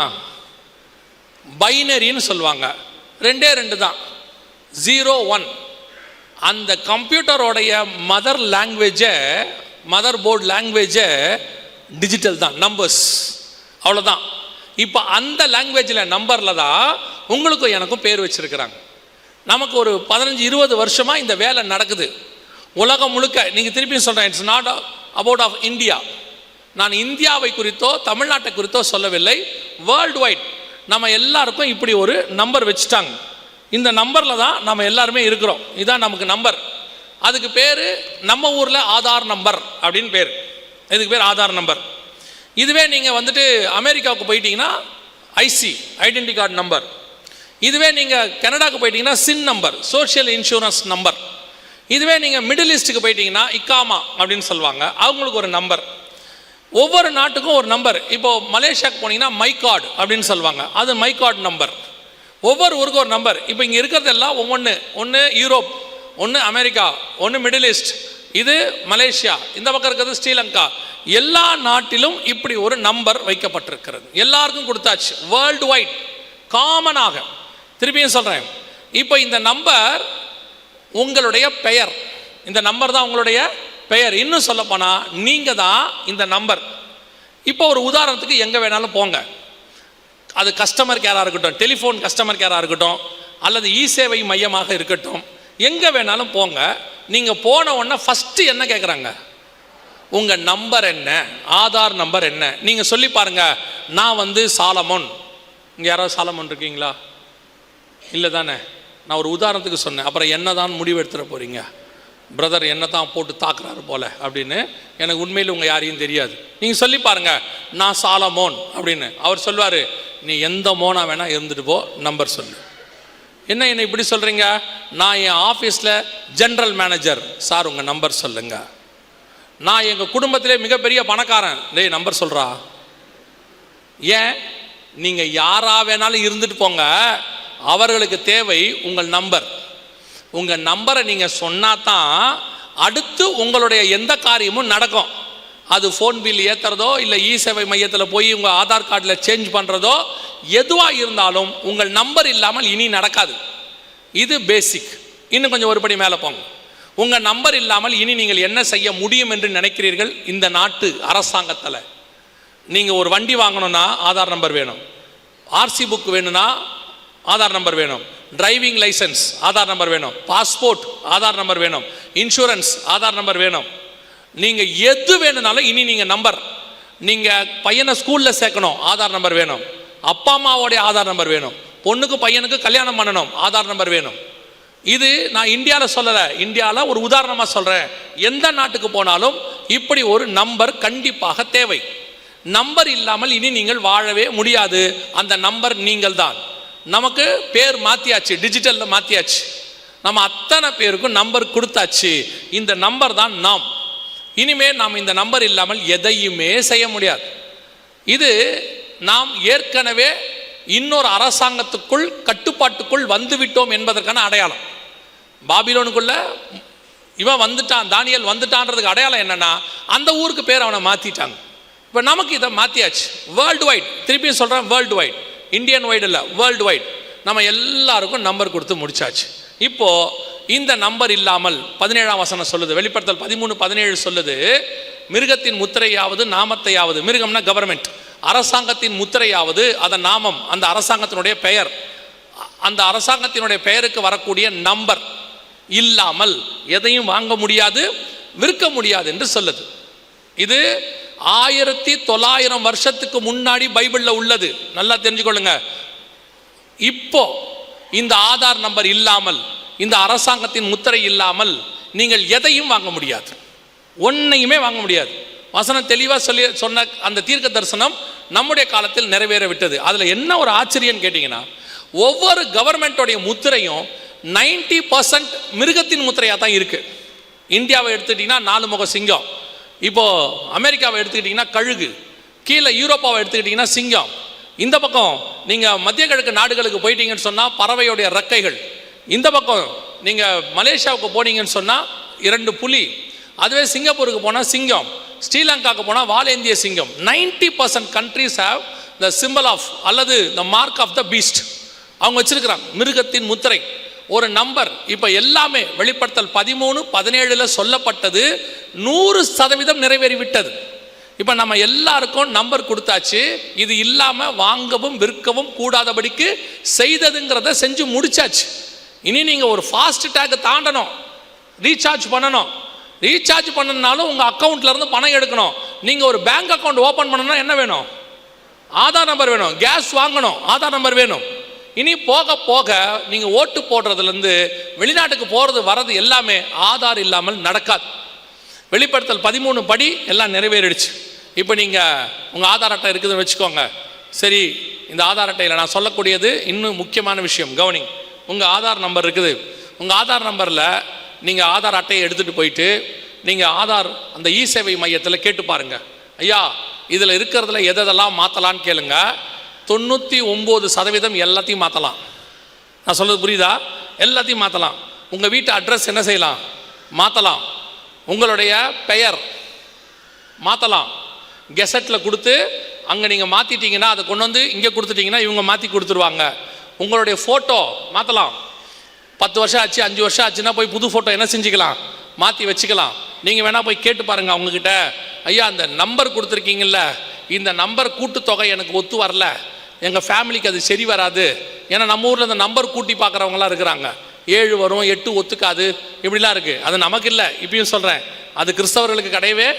Speaker 1: பைனரின்னு சொல்லுவாங்க. 2 தான், 0 1. அந்த கம்ப்யூட்டரோடைய மதர் லாங்குவேஜை, மதர் போர்டு லாங்குவேஜை டிஜிட்டல் தான், நம்பர்ஸ். அவ்வளோதான். இப்போ அந்த லாங்குவேஜில் நம்பரில் தான் உங்களுக்கும் எனக்கும் பேர் வச்சுருக்கிறாங்க. நமக்கு ஒரு 15-20 வருஷமாக இந்த வேலை நடக்குது உலகம் முழுக்க. நீங்கள் திருப்பியும் சொல்கிறேன், it's not about of India. நான் இந்தியாவை குறித்தோ தமிழ்நாட்டை குறித்தோ சொல்லவில்லை. வேர்ல்டு வைட் நம்ம எல்லாருக்கும் இப்படி ஒரு நம்பர் வச்சுட்டாங்க. இந்த நம்பரில் தான் நம்ம எல்லாருமே இருக்கிறோம். இதுதான் நமக்கு நம்பர். அதுக்கு பேர் நம்ம ஊரில் ஆதார் நம்பர் அப்படின்னு பேர். இதுக்கு பேர் ஆதார் நம்பர். இதுவே நீங்கள் அமெரிக்காவுக்கு போயிட்டீங்கன்னா ஐசி, ஐடென்டி கார்டு நம்பர். இதுவே நீங்கள் கனடாவுக்கு போயிட்டீங்கன்னா சின் நம்பர், சோஷியல் இன்சூரன்ஸ் நம்பர். இதுவே நீங்கள் மிடில் ஈஸ்ட்டுக்கு போயிட்டீங்கன்னா இக்காமா அப்படின்னு சொல்லுவாங்க, அவங்களுக்கு ஒரு நம்பர். ஒவ்வொரு நாட்டுக்கும் ஒரு நம்பர். இப்போது மலேசியாவுக்கு போனீங்கன்னா மைகார்டு அப்படின்னு சொல்லுவாங்க, அது மைகார்டு நம்பர். ஒவ்வொரு ஊருக்கும் ஒரு நம்பர். இப்போ இங்கே இருக்கிறதெல்லாம் ஒன்று யூரோப், ஒன்று அமெரிக்கா, ஒன்று மிடில் ஈஸ்ட், இது மலேசியா, இந்த பக்கம் இருக்கிறது ஸ்ரீலங்கா. எல்லா நாட்டிலும் இப்படி ஒரு நம்பர் வைக்கப்பட்டிருக்கிறது, எல்லாருக்கும் கொடுத்தாச்சு, வேர்ல்டு வைட் காமனாக. திருப்பியும் சொல்கிறேன், இப்போ இந்த நம்பர் உங்களுடைய பெயர், இந்த நம்பர் தான் உங்களுடைய பெயர். இன்னும் சொல்லப்போனால் நீங்கள் தான் இந்த நம்பர். இப்போ ஒரு உதாரணத்துக்கு எங்கே வேணாலும் போங்க, அது கஸ்டமர் கேராக இருக்கட்டும், டெலிஃபோன் கஸ்டமர் கேராக இருக்கட்டும், அல்லது இ சேவை மையமாக இருக்கட்டும், எங்கே வேணாலும் போங்க. நீங்கள் போன உடனே ஃபஸ்ட்டு என்ன கேட்குறாங்க? உங்கள் நம்பர் என்ன, ஆதார் நம்பர் என்ன. நீங்கள் சொல்லி பாருங்கள், நான் சாலமோன். இங்கே யாராவது சாலமோன் இருக்கீங்களா? இல்லை தானே? நான் ஒரு உதாரணத்துக்கு சொன்னேன். அப்புறம் என்ன தான் முடிவு எடுத்துகிற போகிறீங்க? பிரதர் என்ன தான் போட்டு தாக்குறாரு போல அப்படின்னு. எனக்கு உண்மையில் உங்கள் யாரையும் தெரியாது. நீங்கள் சொல்லி பாருங்கள், நான் சாலமோன் அப்படின்னு. அவர் சொல்லுவார், நீ எந்த மோனா வேணால் இருந்துட்டு போ, நம்பர் சொல்லு. என்ன இப்படி சொல்கிறீங்க? நான் என் ஆஃபீஸில் ஜென்ரல் மேனேஜர். சார் உங்கள் நம்பர் சொல்லுங்க. நான் எங்கள் குடும்பத்திலே மிகப்பெரிய பணக்காரன். டேய் நம்பர் சொல்கிறா. ஏன்? நீங்கள் யாரா வேணாலும் இருந்துட்டு போங்க, அவர்களுக்கு தேவை உங்கள் நம்பர். உங்கள் நம்பரை நீங்கள் சொன்னால் தான் அடுத்து உங்களுடைய எந்த காரியமும் நடக்கும். அது ஃபோன் பில் ஏற்றுறதோ, இல்லை இ சேவை மையத்தில் போய் உங்கள் ஆதார் கார்டில் சேஞ்ச் பண்ணுறதோ, எதுவாக இருந்தாலும் உங்கள் நம்பர் இல்லாமல் இனி நடக்காது. இது பேசிக். இன்னும் கொஞ்சம் ஒருபடி மேலே போங்க. உங்கள் நம்பர் இல்லாமல் இனி நீங்கள் என்ன செய்ய முடியும் என்று நினைக்கிறீர்கள்? இந்த நாட்டு அரசாங்கத்தில் நீங்கள் ஒரு வண்டி வாங்கணும்னா ஆதார் நம்பர் வேணும், ஆர்சி புக் வேணும்னா ஆதார் நம்பர் வேணும், டிரைவிங் லைசன்ஸ் ஆதார் நம்பர் வேணும், பாஸ்போர்ட் ஆதார் நம்பர் வேணும், இன்சூரன்ஸ் ஆதார் நம்பர் வேணும். நீங்கள் எது வேணும்னாலும் இனி நீங்கள் நம்பர். நீங்கள் பையனை ஸ்கூலில் சேர்க்கணும், ஆதார் நம்பர் வேணும். அப்பா அம்மாவோடைய ஆதார் நம்பர் வேணும். பொண்ணுக்கு பையனுக்கு கல்யாணம் பண்ணணும், ஆதார் நம்பர் வேணும். இது நான் இந்தியாவில் சொல்லலை, இந்தியாவில் ஒரு உதாரணமாக சொல்கிறேன். எந்த நாட்டுக்கு போனாலும் இப்படி ஒரு நம்பர் கண்டிப்பாக தேவை. நம்பர் இல்லாமல் இனி நீங்கள் வாழவே முடியாது. அந்த நம்பர் நீங்கள் தான். நமக்கு பேர் மாற்றியாச்சு, டிஜிட்டலில் மாற்றியாச்சு. நம்ம அத்தனை பேருக்கும் நம்பர் கொடுத்தாச்சு. இந்த நம்பர் தான் நாம். இனிமேல் நாம் இந்த நம்பர் இல்லாமல் எதையுமே செய்ய முடியாது. இது நாம் ஏற்கனவே இன்னொரு அரசாங்கத்துக்குள் கட்டுப்பாட்டுக்குள் வந்துவிட்டோம் என்பதற்கான அடையாளம். பாபிலோனுக்குள்ள இவன் வந்துட்டான், தானியேல் வந்துட்டான்றதுக்கு அடையாளம் என்னன்னா, அந்த ஊருக்கு பேர் அவனை மாற்றிட்டாங்க. இப்போ நமக்கு இதை மாற்றியாச்சு. வேர்ல்டு வைட், திருப்பியும் சொல்கிறேன், வேர்ல்டு வைட், இந்தியன் வைடு இல்லை, வேர்ல்டு வைட். நம்ம எல்லாருக்கும் நம்பர் கொடுத்து முடிச்சாச்சு. இப்போது இந்த நம்பர் இல்லாமல் 17ஆம் வசனம் சொல்லுது, வெளிப்படுத்தல் 13:17 சொல்லுது, மிருகத்தின் முத்திரையாவது நாமத்தையாவது, மிருகம்னா கவர்மெண்ட், அரசாங்கத்தின் முத்திரையாவது அதன் நாமம், அந்த அரசாங்கத்தினுடைய பெயர், அந்த அரசாங்கத்தினுடைய பெயருக்கு வரக்கூடிய நம்பர் இல்லாமல் எதையும் வாங்க முடியாது, விற்க முடியாது என்று சொல்லுது. இது 1900 வருஷத்துக்கு முன்னாடி பைபிளில் உள்ளது. நல்லா தெரிஞ்சுக்கொள்ளுங்க. இப்போ இந்த ஆதார் நம்பர் இல்லாமல், இந்த அரசாங்கத்தின் முத்திரை இல்லாமல் நீங்கள் எதையும் வாங்க முடியாது, ஒன்றையுமே வாங்க முடியாது. வசனம் தெளிவாக சொன்ன அந்த தீர்க்க தரிசனம் நம்முடைய காலத்தில் நிறைவேற விட்டது. அதில் என்ன ஒரு ஆச்சரியம் கேட்டிங்கன்னா, ஒவ்வொரு கவர்மெண்ட்டோடைய முத்திரையும் 90% மிருகத்தின் முத்திரையாக தான் இருக்குது. இந்தியாவை எடுத்துக்கிட்டிங்கன்னா 4 முக சிங்கம், இப்போது அமெரிக்காவை எடுத்துக்கிட்டிங்கன்னா கழுகு, கீழே யூரோப்பாவை எடுத்துக்கிட்டிங்கன்னா சிங்கம், இந்த பக்கம் நீங்கள் மத்திய கிழக்கு நாடுகளுக்கு போயிட்டீங்கன்னு சொன்னால் பறவையுடைய ரெக்கைகள், இந்த பக்கம் நீங்கள் மலேசியாவுக்கு போனீங்கன்னு சொன்னால் 2 புலி, அதுவே சிங்கப்பூருக்கு போனால் சிங்கம், ஸ்ரீலங்காவுக்கு போனால் வாலேந்திய சிங்கம். 90% countries have the symbol of அல்லது the mark of the beast. அவங்க வச்சிருக்கிறாங்க மிருகத்தின் முத்திரை, ஒரு நம்பர். இப்போ எல்லாமே வெளிப்படுத்தல் 13:17 சொல்லப்பட்டது 100% நிறைவேறிவிட்டது. இப்போ நம்ம எல்லாருக்கும் நம்பர் கொடுத்தாச்சு. இது இல்லாமல் வாங்கவும் விற்கவும் கூடாதபடிக்கு செய்ததுங்கிறத செஞ்சு முடிச்சாச்சு. இனி நீங்கள் ஒரு ஃபாஸ்ட் டேக் தாண்டணும், ரீசார்ஜ் பண்ணணும். ரீசார்ஜ் பண்ணணும்னாலும் உங்கள் அக்கௌண்ட்லேருந்து பணம் எடுக்கணும். நீங்கள் ஒரு பேங்க் அக்கௌண்ட் ஓப்பன் பண்ணணும்னா என்ன வேணும்? ஆதார் நம்பர் வேணும். கேஸ் வாங்கணும், ஆதார் நம்பர் வேணும். இனி போக போக நீங்கள் ஓட்டு போடுறதுலேருந்து வெளிநாட்டுக்கு போகிறது வர்றது எல்லாமே ஆதார் இல்லாமல் நடக்காது. வெளிப்படுத்தல் 13 படி எல்லாம் நிறைவேறிடுச்சு. இப்போ நீங்கள் உங்கள் ஆதார் அட்டை இருக்குதுன்னு வச்சுக்கோங்க. சரி, இந்த ஆதார் அட்டையில் நான் சொல்லக்கூடியது இன்னும் முக்கியமான விஷயம் கவனிங்க. உங்கள் ஆதார் நம்பர் இருக்குது. உங்கள் ஆதார் நம்பரில் நீங்கள் ஆதார் அட்டையை எடுத்துகிட்டு போயிட்டு நீங்கள் ஆதார் அந்த இ சேவை மையத்தில் கேட்டு பாருங்கள், ஐயா இதில் இருக்கிறதுல எதெல்லாம் மாற்றலான்னு கேளுங்க. 99% எல்லாத்தையும் மாற்றலாம். நான் சொல்கிறது புரியுதா? எல்லாத்தையும் மாற்றலாம். உங்கள் வீட்டு அட்ரஸ் என்ன செய்யலாம்? மாற்றலாம். உங்களுடைய பெயர் மாற்றலாம். கெசட்டில் கொடுத்து அங்கே நீங்கள் மாற்றிட்டீங்கன்னா அதை கொண்டு வந்து இங்கே கொடுத்துட்டிங்கன்னா இவங்க மாற்றி கொடுத்துருவாங்க. உங்களுடைய ஃபோட்டோ மாற்றலாம். 10 வருஷம் ஆச்சு, 5 வருஷம் ஆச்சுன்னா போய் புது ஃபோட்டோ என்ன செஞ்சுக்கலாம்? மாற்றி வச்சுக்கலாம். நீங்கள் வேணால் போய் கேட்டு பாருங்கள் அவங்கக்கிட்ட, ஐயா அந்த நம்பர் கொடுத்துருக்கீங்கல்ல, இந்த நம்பர் கூட்டுத்தொகை எனக்கு ஒத்து வரல, எங்கள் ஃபேமிலிக்கு அது சரி வராது. ஏன்னா நம்ம ஊரில் இந்த நம்பர் கூட்டி பார்க்குறவங்களாம் இருக்கிறாங்க. 7 வரும், 8 ஒத்துக்காது, இப்படிலாம் இருக்குது. அது நமக்கு இல்லை. இப்பயும் சொல்கிறேன், அது கிறிஸ்தவர்களுக்கு கிடையவே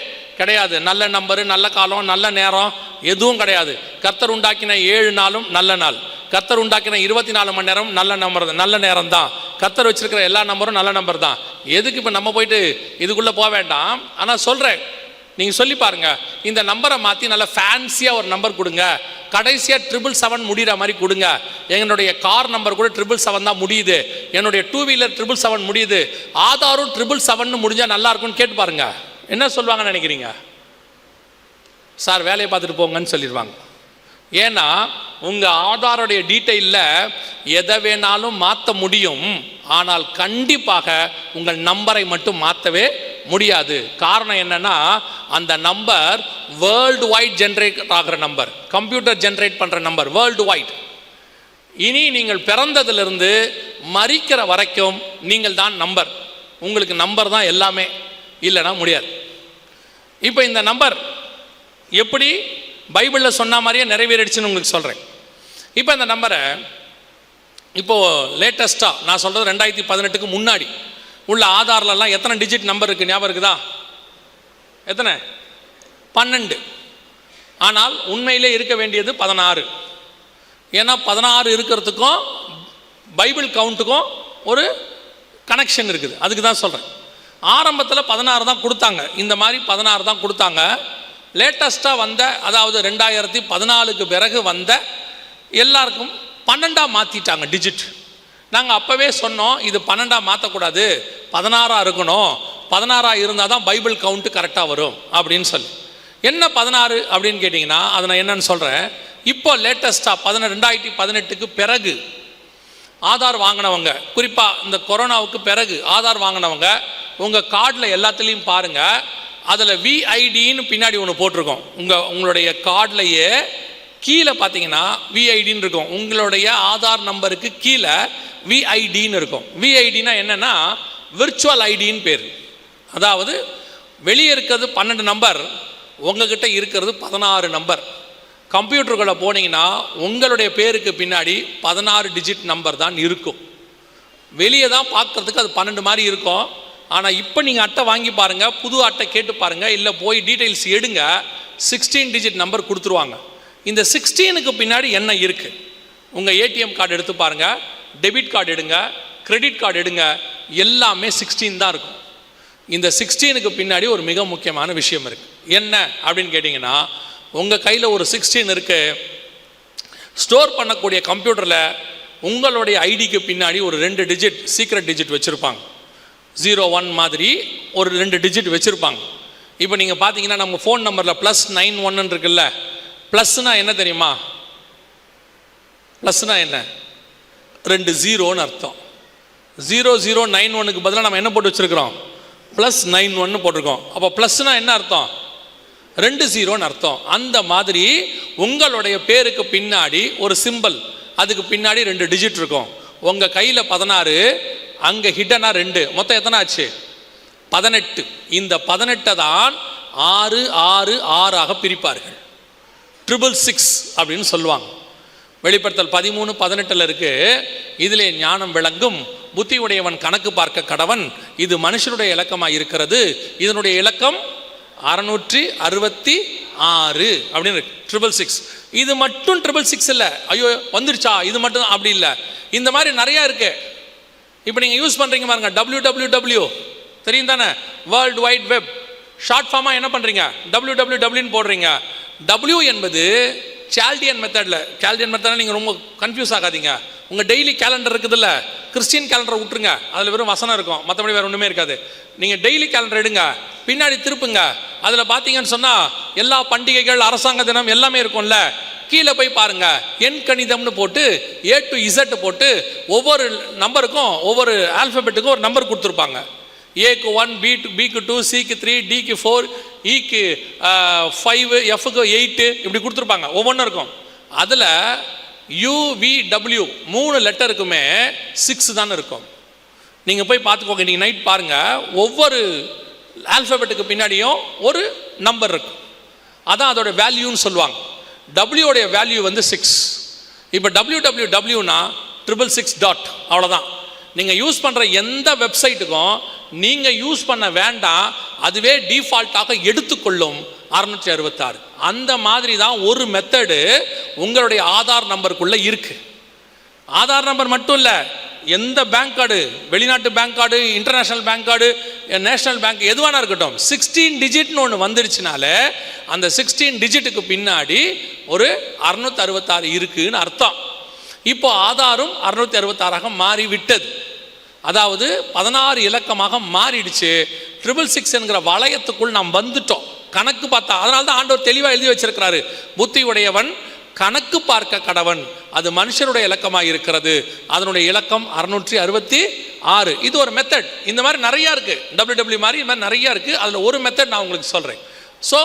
Speaker 1: கிடையாது. நல்ல நம்பரு, நல்ல காலம், நல்ல நேரம் எதுவும் கிடையாது. கர்த்தர் உண்டாக்கின 7 நாளும் நல்ல நாள். கர்த்தர் உண்டாக்கின 24 மணி நேரம் நல்ல நம்பர், நல்ல நேரம் தான். கர்த்தர் வச்சிருக்கிற எல்லா நம்பரும் நல்ல நம்பர் தான். எதுக்கு இப்போ நம்ம போயிட்டு இதுக்குள்ளே போக வேண்டாம். ஆனால் சொல்கிறேன், நீங்கள் சொல்லி பாருங்கள், இந்த நம்பரை மாற்றி நல்லா ஃபேன்சியாக ஒரு நம்பர் கொடுங்க. கடைசியாக 777 முடிகிற மாதிரி கொடுங்க. என்னுடைய கார் நம்பர் கூட 777 தான் முடியுது, என்னுடைய 2 வீலர் 777 முடியுது, ஆதாரும் 777 முடிஞ்சால் நல்லா இருக்கும்னு கேட்டு பாருங்க. என்ன சொல்லுவாங்கன்னு நினைக்கிறீங்க? சார் வேலையை பார்த்துட்டு போங்கன்னு சொல்லிடுவாங்க. ஏன்னா உங்கள் ஆதாரோடைய டீட்டெயிலில் எதை வேணாலும் மாற்ற முடியும், ஆனால் கண்டிப்பாக உங்கள் நம்பரை மட்டும் மாற்றவே முடியாது. காரணம் என்னன்னா, அந்த நம்பர் வேர்ல்டு வைட் ஜென்ரேட் ஆகிற நம்பர், கம்ப்யூட்டர் ஜென்ரேட் பண்ணுற நம்பர் வேர்ல்டு வைட். இனி நீங்கள் பிறந்ததிலிருந்து மரிக்கிற வரைக்கும் நீங்கள் தான் நம்பர். உங்களுக்கு நம்பர் தான் எல்லாமே, இல்லைனா முடியாது. இப்போ இந்த நம்பர் எப்படி பைபிளில் சொன்ன மாதிரியே நிறைவேறிடுச்சுன்னு உங்களுக்கு சொல்கிறேன். இப்போ இந்த நம்பரை இப்போது லேட்டஸ்ட்டாக நான் சொல்கிறது 2018க்கு முன்னாடி உள்ள ஆதார்லலாம் எத்தனை டிஜிட் நம்பர் இருக்குது ஞாபகம் இருக்குதா? எத்தனை? 12. ஆனால் உண்மையிலே இருக்க வேண்டியது 16. ஏன்னா 16 இருக்கிறதுக்கும் பைபிள் கவுண்ட்டுக்கும் ஒரு கனெக்ஷன் இருக்குது. அதுக்கு தான் சொல்கிறேன். ஆரம்பத்தில் 16 தான் கொடுத்தாங்க, இந்த மாதிரி 16 தான் கொடுத்தாங்க. லேட்டஸ்ட்டாக வந்த, அதாவது 2014க்கு பிறகு வந்த எல்லாருக்கும் 12 மாற்றிட்டாங்க டிஜிட். நாங்கள் அப்போவே சொன்னோம், இது 12 மாற்றக்கூடாது, 16 இருக்கணும், 16 இருந்தால் தான் பைபிள் கவுண்ட்டு கரெக்டாக வரும் அப்படின்னு சொல்லி. என்ன 16 அப்படின்னு கேட்டிங்கன்னா, அதை நான் என்னன்னு சொல்கிறேன். இப்போ லேட்டஸ்ட்டாக 2018க்கு பிறகு ஆதார் வாங்கினவங்க, குறிப்பாக இந்த கொரோனாவுக்கு பிறகு ஆதார் வாங்கினவங்க, உங்கள் கார்டில் எல்லாத்துலேயும் பாருங்கள், அதில் விஐடின்னு பின்னாடி ஒன்று போட்டிருக்கோம். உங்களுடைய கார்ட்லையே கீழே பார்த்தீங்கன்னா விஐடின்னு இருக்கும். உங்களுடைய ஆதார் நம்பருக்கு கீழே விஐடின்னு இருக்கும். விஐடினா என்னென்னா விர்ச்சுவல் ஐடின்னு பேர். அதாவது வெளியே இருக்கிறது 12 நம்பர், உங்ககிட்ட இருக்கிறது 16 நம்பர். கம்ப்யூட்டருக்குள்ளே போனீங்கன்னா உங்களுடைய பேருக்கு பின்னாடி 16 டிஜிட் நம்பர் தான் இருக்கும். வெளியே தான் பார்க்குறதுக்கு அது 12 மாதிரி இருக்கும். ஆனால் இப்போ நீங்கள் அட்டை வாங்கி பாருங்கள், புது அட்டை கேட்டு பாருங்கள், இல்லை போய் டீட்டெயில்ஸ் எடுங்க, 16 டிஜிட் நம்பர் கொடுத்துருவாங்க. இந்த 16க்கு பின்னாடி என்ன இருக்குது? உங்கள் ஏடிஎம் கார்டு எடுத்து பாருங்கள், டெபிட் கார்டு எடுங்க, கிரெடிட் கார்டு எடுங்க, எல்லாமே 16 தான் இருக்கும். இந்த 16க்கு பின்னாடி ஒரு மிக முக்கியமான விஷயம் இருக்குது. என்ன அப்படின்னு கேட்டிங்கன்னா, உங்கள் கையில் ஒரு 16 இருக்குது. ஸ்டோர் பண்ணக்கூடிய கம்ப்யூட்டரில் உங்களுடைய ஐடிக்கு பின்னாடி ஒரு 2 டிஜிட் சீக்ரெட் டிஜிட் வச்சுருப்பாங்க. 01 மாதிரி ஒரு 2 டிஜிட் வச்சுருப்பாங்க. இப்போ நீங்கள் பார்த்தீங்கன்னா நம்ம ஃபோன் நம்பரில் +91 இருக்குல்ல, ப்ளஸ்னால் என்ன தெரியுமா? ப்ளஸ்னால் என்ன? 2 0ன்னு அர்த்தம். 0091க்கு பதிலாக நம்ம என்ன போட்டு வச்சுருக்கிறோம்? +91 போட்டிருக்கோம். அப்போ ப்ளஸ்னால் என்ன அர்த்தம்? 2 0ன்னு அர்த்தம். அந்த மாதிரி உங்களுடைய பேருக்கு பின்னாடி ஒரு சிம்பிள், அதுக்கு பின்னாடி 2 டிஜிட் இருக்கும். உங்கள் கையில் 16, அங்கே ஹிட்டனா 2, மொத்தம் எத்தனை ஆச்சு? 18. இந்த 18 தான் 6 6 6ஆக பிரிப்பார்கள். 666 அப்படின்னு சொல்லுவாங்க. வெளிப்படுத்தல் 13:18 இருக்கு. இதிலே ஞானம் விளங்கும், புத்தி உடையவன் கணக்கு பார்க்க கடவன், இது மனுஷனுடைய இலக்கமாக இருக்கிறது, இதனுடைய இலக்கம் 666 அப்படின்னு இருக்கு. 666. இது மட்டும் 666 இல்லை, ஐயோ வந்துருச்சா இது மட்டும் அப்படி இல்லை, இந்த மாதிரி நிறையா இருக்கு. இப்போ நீங்கள் யூஸ் பண்ணுறீங்க பாருங்க, www தெரியும் தானே, வேர்ல்டு வைட் வெப். ஷார்ட் ஃபார்மாக என்ன பண்ணுறீங்க? www போடுறீங்க. W என்பது சால்டியன் மெத்தடில், சால்டியன் மெத்தடில் நீங்கள் ரொம்ப கன்ஃபியூஸ் ஆகாதீங்க. உங்கள் டெய்லி கேலண்டர் இருக்குதுல்ல, கிறிஸ்டியன் கேலண்டரை விட்டுருங்க, அதில் வெறும் வசனம் இருக்கும், மற்றபடி வேறு ஒன்றுமே இருக்காது. நீங்கள் டெய்லி கேலண்டர் எடுங்க, பின்னாடி திருப்புங்க, அதில் பார்த்தீங்கன்னு சொன்னால் எல்லா பண்டிகைகள், அரசாங்க தினம் எல்லாமே இருக்கும்ல. கீழே போய் பாருங்க, எண் கணிதம்னு போட்டு A to Z போட்டு ஒவ்வொரு நம்பருக்கும் ஒவ்வொரு ஆல்ஃபபெட்டுக்கும் ஒரு நம்பர் கொடுத்துருப்பாங்க. ஏக்கு 1, பிக்கு 2, சிக்கு 3, டிக்கு 4, ஈக்கு 5, எஃப்க்கு 8 இப்படி கொடுத்துருப்பாங்க. ஒவ்வொன்றும் இருக்கும். அதில் UVW 3 லெட்டருக்குமே 6 தான் இருக்கும். நீங்கள் போய் பார்த்துக்கோங்க, நீங்கள் நைட் பாருங்கள், ஒவ்வொரு ஆல்ஃபபெட்டுக்கு பின்னாடியும் ஒரு நம்பர் இருக்கும். அதான் அதோட வேல்யூன்னு சொல்லுவாங்க. டபிள்யூடைய வேல்யூ வந்து 6. இப்போ wwwனா 666. அவ்வளோதான். நீங்கள் யூஸ் பண்ணுற எந்த வெப்சைட்டுக்கும் நீங்கள் யூஸ் பண்ண வேண்டாம், அதுவே டிஃபால்ட்டாக எடுத்துக்கொள்ளும் 666. அந்த மாதிரி தான் ஒரு மெத்தடு உங்களுடைய ஆதார் நம்பருக்குள்ளே இருக்குது. ஆதார் நம்பர் மட்டும் இல்லை, எந்த பேங்க் கார்டு, வெளிநாட்டு bank card, international bank card, national bank எதுவானா இருக்கட்டும், 16 டிஜிட்னு ஒன்று வந்துடுச்சுனாலே அந்த 16 டிஜிட்டுக்கு பின்னாடி ஒரு 666 இருக்குன்னு அர்த்தம். இப்போ ஆதாரும் 666ஆக மாறி விட்டது. அதாவது 16 இலக்கமாக மாறிடுச்சு. 666 என்கிற வளையத்துக்குள் நாம் வந்துட்டோம். கணக்கு பார்த்தா, அதனால தான் ஆண்டவர் தெளிவாக எழுதி வச்சிருக்கிறாரு, புத்தி உடையவன் கணக்கு பார்க்க கடவன். அது மனுஷனுடைய இலக்கமாக இருக்கிறது. அதனுடைய இலக்கம் 666. இது ஒரு மெத்தட். இந்த மாதிரி நிறையா இருக்குது. WW மாதிரி இந்த மாதிரி நிறையா இருக்குது. அதில் ஒரு மெத்தட் நான் உங்களுக்கு சொல்கிறேன். ஸோ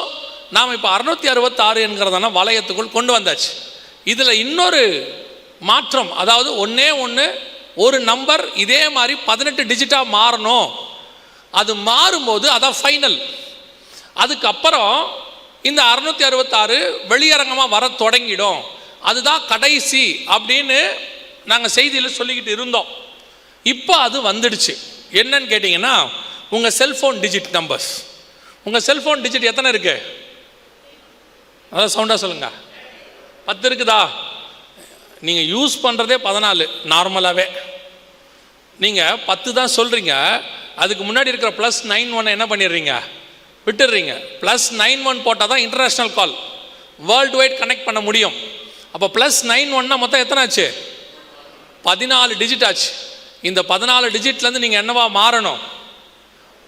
Speaker 1: நாம் இப்போ 666 என்கிறதான வளையத்துக்குள் கொண்டு வந்தாச்சு. இதில் இன்னொரு மாற்றம், அதாவது ஒரு நம்பர் இதே மாதிரி 18 டிஜிட்டாக மாறணும். அது மாறும்போது அதான் ஃபைனல். அதுக்கப்புறம் இந்த 666 வெளியரங்கமாக வர தொடங்கிடும். அதுதான் கடைசி அப்படின்னு நாங்கள் செய்தியில் சொல்லிக்கிட்டு இருந்தோம். இப்போ அது வந்துடுச்சு. என்னன்னு கேட்டிங்கன்னா, உங்கள் செல்ஃபோன் டிஜிட் நம்பர்ஸ். உங்கள் செல்ஃபோன் டிஜிட் எத்தனை இருக்கு? அதான் சவுண்டாக சொல்லுங்கள். 10 இருக்குதா? நீங்கள் யூஸ் பண்ணுறதே 14 நார்மலாகவே. நீங்கள் 10 தான் சொல்கிறீங்க. அதுக்கு முன்னாடி இருக்கிற +91 என்ன பண்ணிடுறீங்க? விட்டுடுறீங்க. +91 போட்டால் தான் இன்டர்நேஷ்னல் கால், வேர்ல்டு வைட் கனெக்ட் பண்ண முடியும். அப்போ +91னா மொத்தம் எத்தனை ஆச்சு? 14 டிஜிட் ஆச்சு. இந்த 14 டிஜிட்லேருந்து நீங்கள் என்னவா மாறணும்?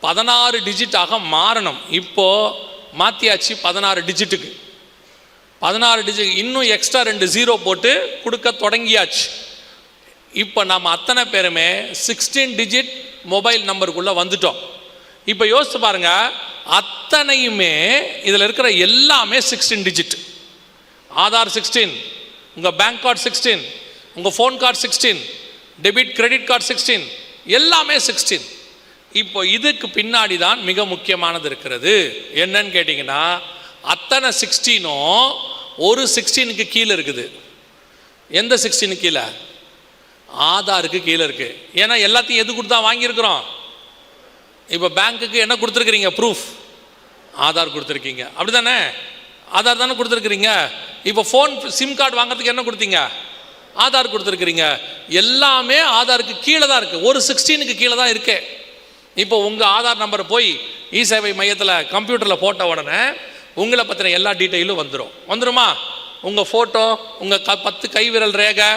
Speaker 1: 16 டிஜிட்டாக மாறணும். இப்போது மாற்றியாச்சு 16 டிஜிட்டுக்கு. 16 டிஜிட் இன்னும் எக்ஸ்ட்ரா 2 0 போட்டு கொடுக்க தொடங்கியாச்சு. இப்போ நம்ம அத்தனை பேருமே 16 டிஜிட் மொபைல் நம்பருக்குள்ளே வந்துட்டோம். இப்போ யோசிச்சு பாருங்க, அத்தனையுமே இதில் இருக்கிற எல்லாமே 16 டிஜிட். ஆதார் 16, உங்கள் பேங்க் கார்டு 16, உங்கள் phone card 16, debit credit card 16, எல்லாமே 16. இப்போ இதுக்கு பின்னாடி தான் மிக முக்கியமானது இருக்கிறது. என்னன்னு கேட்டிங்கன்னா, அத்தனை 16ம் ஒரு 16க்கு கீழே இருக்குது. எந்த 16 கீழே? ஆதாருக்கு கீழே இருக்குது. ஏன்னா எல்லாத்தையும் எது கொடுத்தா வாங்கியிருக்கிறோம்? இப்போ பேங்க்குக்கு என்ன கொடுத்துருக்குறீங்க? ப்ரூஃப். ஆதார் கொடுத்துருக்கீங்க, அப்படி தானே? ஆதார் தானே கொடுத்துருக்குறீங்க. இப்போ ஃபோன் சிம் கார்டு வாங்குறதுக்கு என்ன கொடுத்தீங்க? ஆதார் கொடுத்துருக்குறீங்க. எல்லாமே ஆதாருக்கு கீழே தான் இருக்குது. ஒரு 16க்கு கீழே தான் இருக்கு. இப்போ உங்கள் ஆதார் நம்பரை போய் இ-சேவை மையத்தில் கம்ப்யூட்டரில் போட்ட உடனே உங்களை பற்றின எல்லா டீட்டெயிலும் வந்துருமா? உங்கள் ஃபோட்டோ, உங்கள் 10 கை விரல் ரேகை,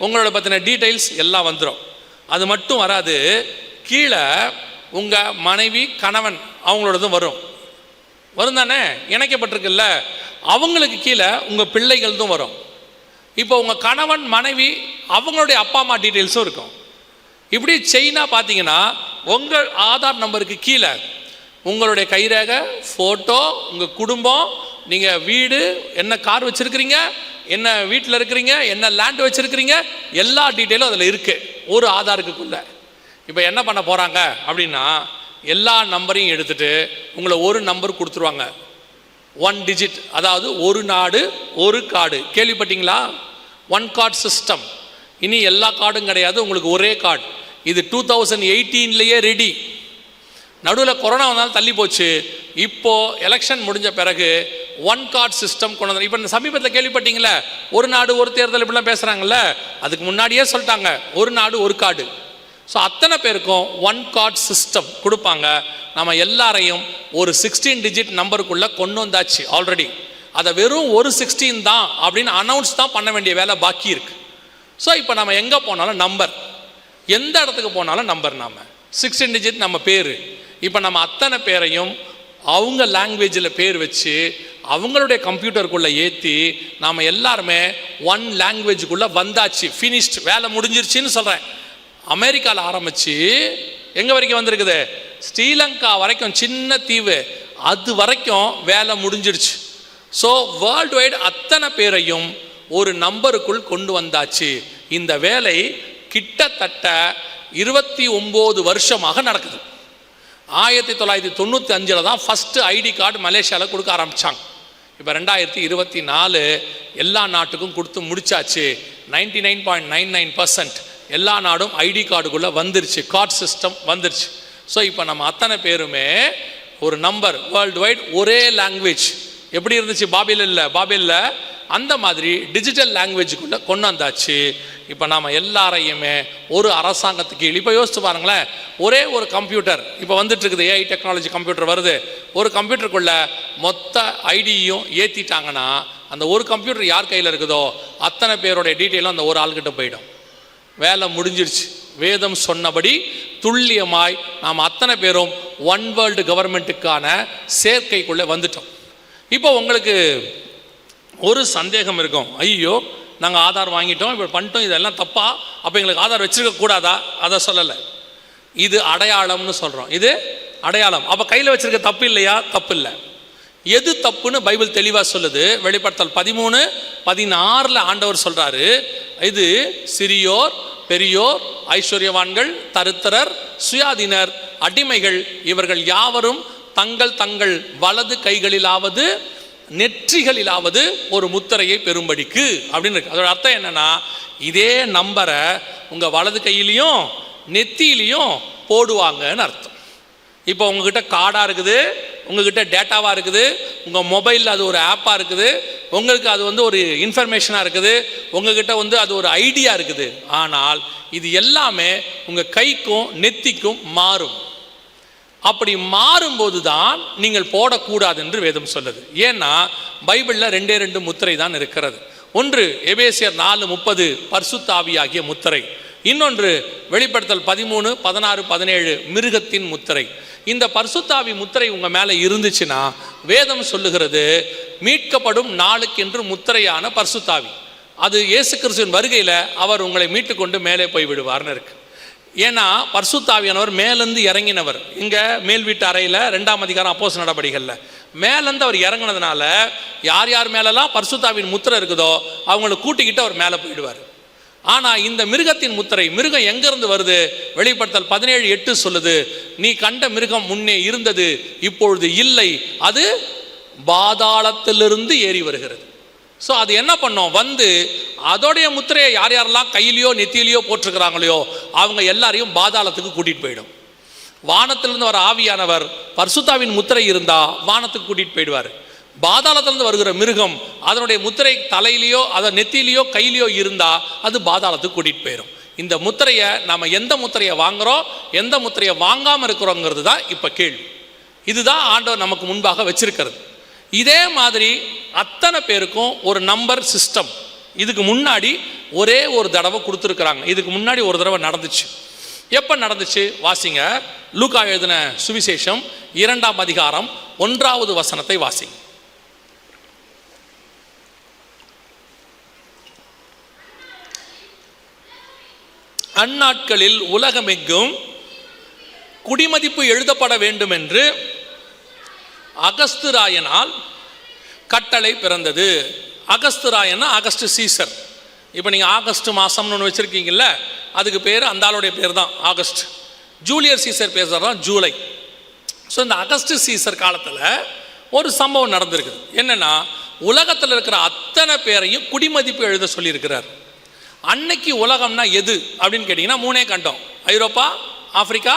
Speaker 1: உங்களோட பற்றின டீட்டெயில்ஸ் எல்லாம் வந்துடும். அது மட்டும் வராது, கீழே உங்கள் மனைவி, கணவன் அவங்களோடதும் வரும் தானே? இணைக்கப்பட்டிருக்குல்ல, அவங்களுக்கு கீழே உங்கள் பிள்ளைகள்தும் வரும். இப்போ உங்கள் கணவன், மனைவி, அவங்களுடைய அப்பா அம்மா டீட்டெயில்ஸும் இருக்கும். இப்படி செயினாக பார்த்தீங்கன்னா உங்கள் ஆதார் நம்பருக்கு கீழே உங்களுடைய கைரேகை, ஃபோட்டோ, உங்கள் குடும்பம், நீங்கள் வீடு, என்ன கார் வச்சுருக்கிறீங்க, என்ன வீட்டில் இருக்கிறீங்க, என்ன லேண்ட் வச்சுருக்கிறீங்க, எல்லா டீட்டெயிலும் அதில் இருக்குது ஒரு ஆதாருக்குள்ளே. இப்போ என்ன பண்ண போகிறாங்க அப்படின்னா, எல்லா நம்பரையும் எடுத்துகிட்டு உங்களை ஒரு நம்பர் கொடுத்துருவாங்க. 1 டிஜிட், அதாவது ஒரு நாடு ஒரு கார்டு. கேள்விப்பட்டீங்களா? 1 கார்டு சிஸ்டம். இனி எல்லா கார்டும் கிடையாது, உங்களுக்கு ஒரே கார்டு. இது 2018லேயே ரெடி. நடுவில் கொரோனா வந்தாலும் தள்ளி போச்சு. இப்போது எலெக்ஷன் முடிஞ்ச பிறகு 1 கார்டு சிஸ்டம் கொண்டு வந்து, இப்போ சமீபத்தில் கேள்விப்பட்டீங்களே, ஒரு நாடு ஒரு தேர்தல் இப்படிலாம் பேசுகிறாங்கல்ல, அதுக்கு முன்னாடியே சொல்லிட்டாங்க ஒரு நாடு ஒரு கார்டு. ஸோ அத்தனை பேருக்கும் 1 கார்டு சிஸ்டம் கொடுப்பாங்க. நம்ம எல்லாரையும் ஒரு 16 டிஜிட் நம்பருக்குள்ளே கொண்டு வந்தாச்சு ஆல்ரெடி. அதை வெறும் ஒரு 16 தான் அப்படின்னு அனௌன்ஸ் தான் பண்ண வேண்டிய வேலை பாக்கி இருக்குது. ஸோ இப்போ நம்ம எங்கே போனாலும் நம்பர், எந்த இடத்துக்கு போனாலும் நம்பர். நாம் 16 டிஜிட் நம்ம பேர். இப்போ நம்ம அத்தனை பேரையும் அவங்க லாங்குவேஜில் பேர் வச்சு அவங்களுடைய கம்ப்யூட்டருக்குள்ளே ஏற்றி நாம் எல்லாருமே ஒன் லாங்குவேஜுக்குள்ளே வந்தாச்சு. ஃபினிஷ்ட், வேலை முடிஞ்சிருச்சின்னு சொல்கிறேன். அமெரிக்காவில் ஆரம்பித்து எங்கே வரைக்கும் வந்திருக்குது? ஸ்ரீலங்கா வரைக்கும், சின்ன தீவு, அது வரைக்கும் வேலை முடிஞ்சிருச்சு. ஸோ வேர்ல்டு வைடு அத்தனை பேரையும் ஒரு நம்பருக்குள் கொண்டு வந்தாச்சு. இந்த வேலை கிட்டத்தட்ட 29 வருஷமாக நடக்குது. 1995 தான் ஃபஸ்ட்டு ஐடி கார்டு மலேசியாவில் கொடுக்க ஆரம்பித்தாங்க. இப்போ 2024 எல்லா நாட்டுக்கும் கொடுத்து முடிச்சாச்சு. 99.99% எல்லா நாடும் ஐடி கார்டுக்குள்ளே வந்துருச்சு, கார்டு சிஸ்டம் வந்துருச்சு. ஸோ இப்போ நம்ம அத்தனை பேருமே ஒரு நம்பர், வேர்ல்டு வைட் ஒரே லாங்குவேஜ். எப்படி இருந்துச்சு பாபிலில் அந்த மாதிரி டிஜிட்டல் லாங்குவேஜுக்குள்ளே கொண்டு வந்தாச்சு. இப்போ நாம் எல்லாரையுமே ஒரு அரசாங்கத்துக்கு கீழ், இப்போ யோசிச்சு பாருங்களேன், ஒரே ஒரு கம்ப்யூட்டர் இப்போ வந்துட்டு இருக்குது, ஏஐ டெக்னாலஜி கம்ப்யூட்டர் வருது. ஒரு கம்ப்யூட்டருக்குள்ளே மொத்த ஐடியும் ஏற்றிட்டாங்கன்னா அந்த ஒரு கம்ப்யூட்டர் யார் கையில் இருக்குதோ அத்தனை பேருடைய டீட்டெயிலும் அந்த ஒரு ஆள்கிட்ட போயிடும். வேலை முடிஞ்சிருச்சு. வேதம் சொன்னபடி துல்லியமாய் நாம் அத்தனை பேரும் ஒன் வேர்ல்டு கவர்மெண்ட்டுக்கான சேர்க்கைக்குள்ளே வந்துட்டோம். இப்போ உங்களுக்கு ஒரு சந்தேகம் இருக்கும், ஐயோ நாங்கள் ஆதார் வாங்கிட்டோம், இப்போ பண்ணிட்டோம், இதெல்லாம் தப்பா, அப்போ எங்களுக்கு ஆதார் வச்சுருக்க கூடாதா? அதை சொல்லலை. இது அடையாளம்னு சொல்கிறோம். இது அடையாளம். அப்போ கையில் வச்சுருக்க தப்பு இல்லையா? தப்பு இல்லை. எது தப்புன்னு பைபிள் தெளிவாக சொல்லுது. வெளிப்படுத்தல் 13:16 ஆண்டவர் சொல்கிறாரு, இது சிறியோர், பெரியோர், ஐஸ்வர்யவான்கள், தரித்திரர், சுயாதீனர், அடிமைகள், இவர்கள் யாவரும் தங்கள் தங்கள் வலது கைகளிலாவது நெற்றிகளிலாவது ஒரு முத்திரையை பெறும்படிக்கு அப்படின்னு இருக்கு. அதோட அர்த்தம் என்னன்னா, இதே நம்பரை உங்கள் வலது கையிலையும் நெத்தியிலையும் போடுவாங்கன்னு அர்த்தம். இப்போ உங்ககிட்ட கார்டாக இருக்குது, உங்ககிட்ட டேட்டாவாக இருக்குது, உங்கள் மொபைலில் அது ஒரு ஆப்பாக இருக்குது, உங்களுக்கு அது ஒரு இன்ஃபர்மேஷனாக இருக்குது, உங்ககிட்ட அது ஒரு ஐடியா இருக்குது. ஆனால் இது எல்லாமே உங்கள் கைக்கும் நெத்திக்கும் மாறும். அப்படி மாறும்போது தான் நீங்கள் போடக்கூடாது என்று வேதம் சொல்லுது. ஏன்னா பைபிளில் 2 முத்திரை தான் இருக்கிறது. ஒன்று எபேசியர் 4:30 பரிசுத்த ஆவியாகிய முத்திரை, இன்னொன்று வெளிப்படுத்தல் 13, 16, 17 மிருகத்தின் முத்திரை. இந்த பரிசுத்தாவி முத்திரை உங்க மேல இருந்துச்சுன்னா வேதம் சொல்லுகிறது மீட்கப்படும் நாளுக்கென்று முத்திரையான பரிசுத்தாவி, அது இயேசு கிறிஸ்துவின் வருகையில் அவர் உங்களை மீட்டு கொண்டு மேலே போய் விடுவார்னு இருக்கு. ஏன்னா பரிசுத்தாவியானவர் மேலேருந்து இறங்கினவர். இங்கே மேல் வீட்டு அறையில் 2ஆம் அதிகாரம் அப்போஸ்தலர் நடபடிகளில் மேலேருந்து அவர் இறங்கினதுனால யார் யார் மேலெல்லாம் பரிசுத்தாவின் முத்திரை இருக்குதோ அவங்களை கூட்டிக்கிட்டு அவர் மேலே போயிடுவார். ஆனால் இந்த மிருகத்தின் முத்திரை, மிருகம் எங்கேருந்து வருது? வெளிப்படுத்தல் 17:8 சொல்லுது, நீ கண்ட மிருகம் முன்னே இருந்தது, இப்பொழுது இல்லை, அது பாதாளத்திலிருந்து ஏறி வருகிறது. ஸோ அது என்ன பண்ணோம்? அதோடைய முத்திரையை யார் யாரெல்லாம் கையிலையோ நெத்தியிலையோ போட்டிருக்கிறாங்களோ அவங்க எல்லாரையும் பாதாளத்துக்கு கூட்டிகிட்டு போயிடும். வானத்திலிருந்து வர ஆவியானவர் பரிசுத்தாவின் முத்திரை இருந்தால் வானத்துக்கு கூட்டிகிட்டு போயிடுவார். பாதாளத்திலிருந்து வருகிற மிருகம் அதனுடைய முத்திரை தலையிலையோ அதை நெத்தியிலையோ கையிலையோ இருந்தால் அது பாதாளத்துக்கு கூட்டிகிட்டு போயிடும். இந்த முத்திரையை நம்ம எந்த முத்திரையை வாங்குகிறோம், எந்த முத்திரையை வாங்காமல் இருக்கிறோங்கிறது தான் இப்போ கேள்வி. இதுதான் ஆண்டவர் நமக்கு முன்பாக வச்சிருக்கிறது. இதே மாதிரி அத்தனை பேருக்கும் ஒரு நம்பர் சிஸ்டம் இதுக்கு முன்னாடி ஒரே ஒரு தடவை கொடுத்துருக்குறாங்க. இதுக்கு முன்னாடி ஒரு தடவை நடந்துச்சு. எப்போ நடந்துச்சு? வாசிங்க. லூக்கா எழுதின சுவிசேஷம் 2ஆம் அதிகாரம் 1வது வசனத்தை வாசிங்க. அந்நாட்களில் உலகமெங்கும் குடிமதிப்பு எழுதப்பட வேண்டும் என்று அகஸ்துராயனால் கட்டளை பிறந்தது. அகஸ்துராயன்னா அகஸ்ட் சீசர். இப்போ நீங்கள் ஆகஸ்ட் மாதம்னு ஒன்று வச்சுருக்கீங்கல்ல, அதுக்கு பேர் அந்த ஆளுடைய பேர் தான் ஆகஸ்ட். ஜூலியர் சீசர் பேர் தான் ஜூலை. ஸோ இந்த அகஸ்ட் சீசர் காலத்தில் ஒரு சம்பவம் நடந்திருக்குது. என்னென்னா, உலகத்தில் இருக்கிற அத்தனை பேரையும் குடிமதிப்பு எழுத சொல்லியிருக்கிறார். அன்னைக்கு உலகம்னா எது அப்படின்னு கேட்டிங்கன்னா 3 கண்டம், ஐரோப்பா, ஆப்பிரிக்கா,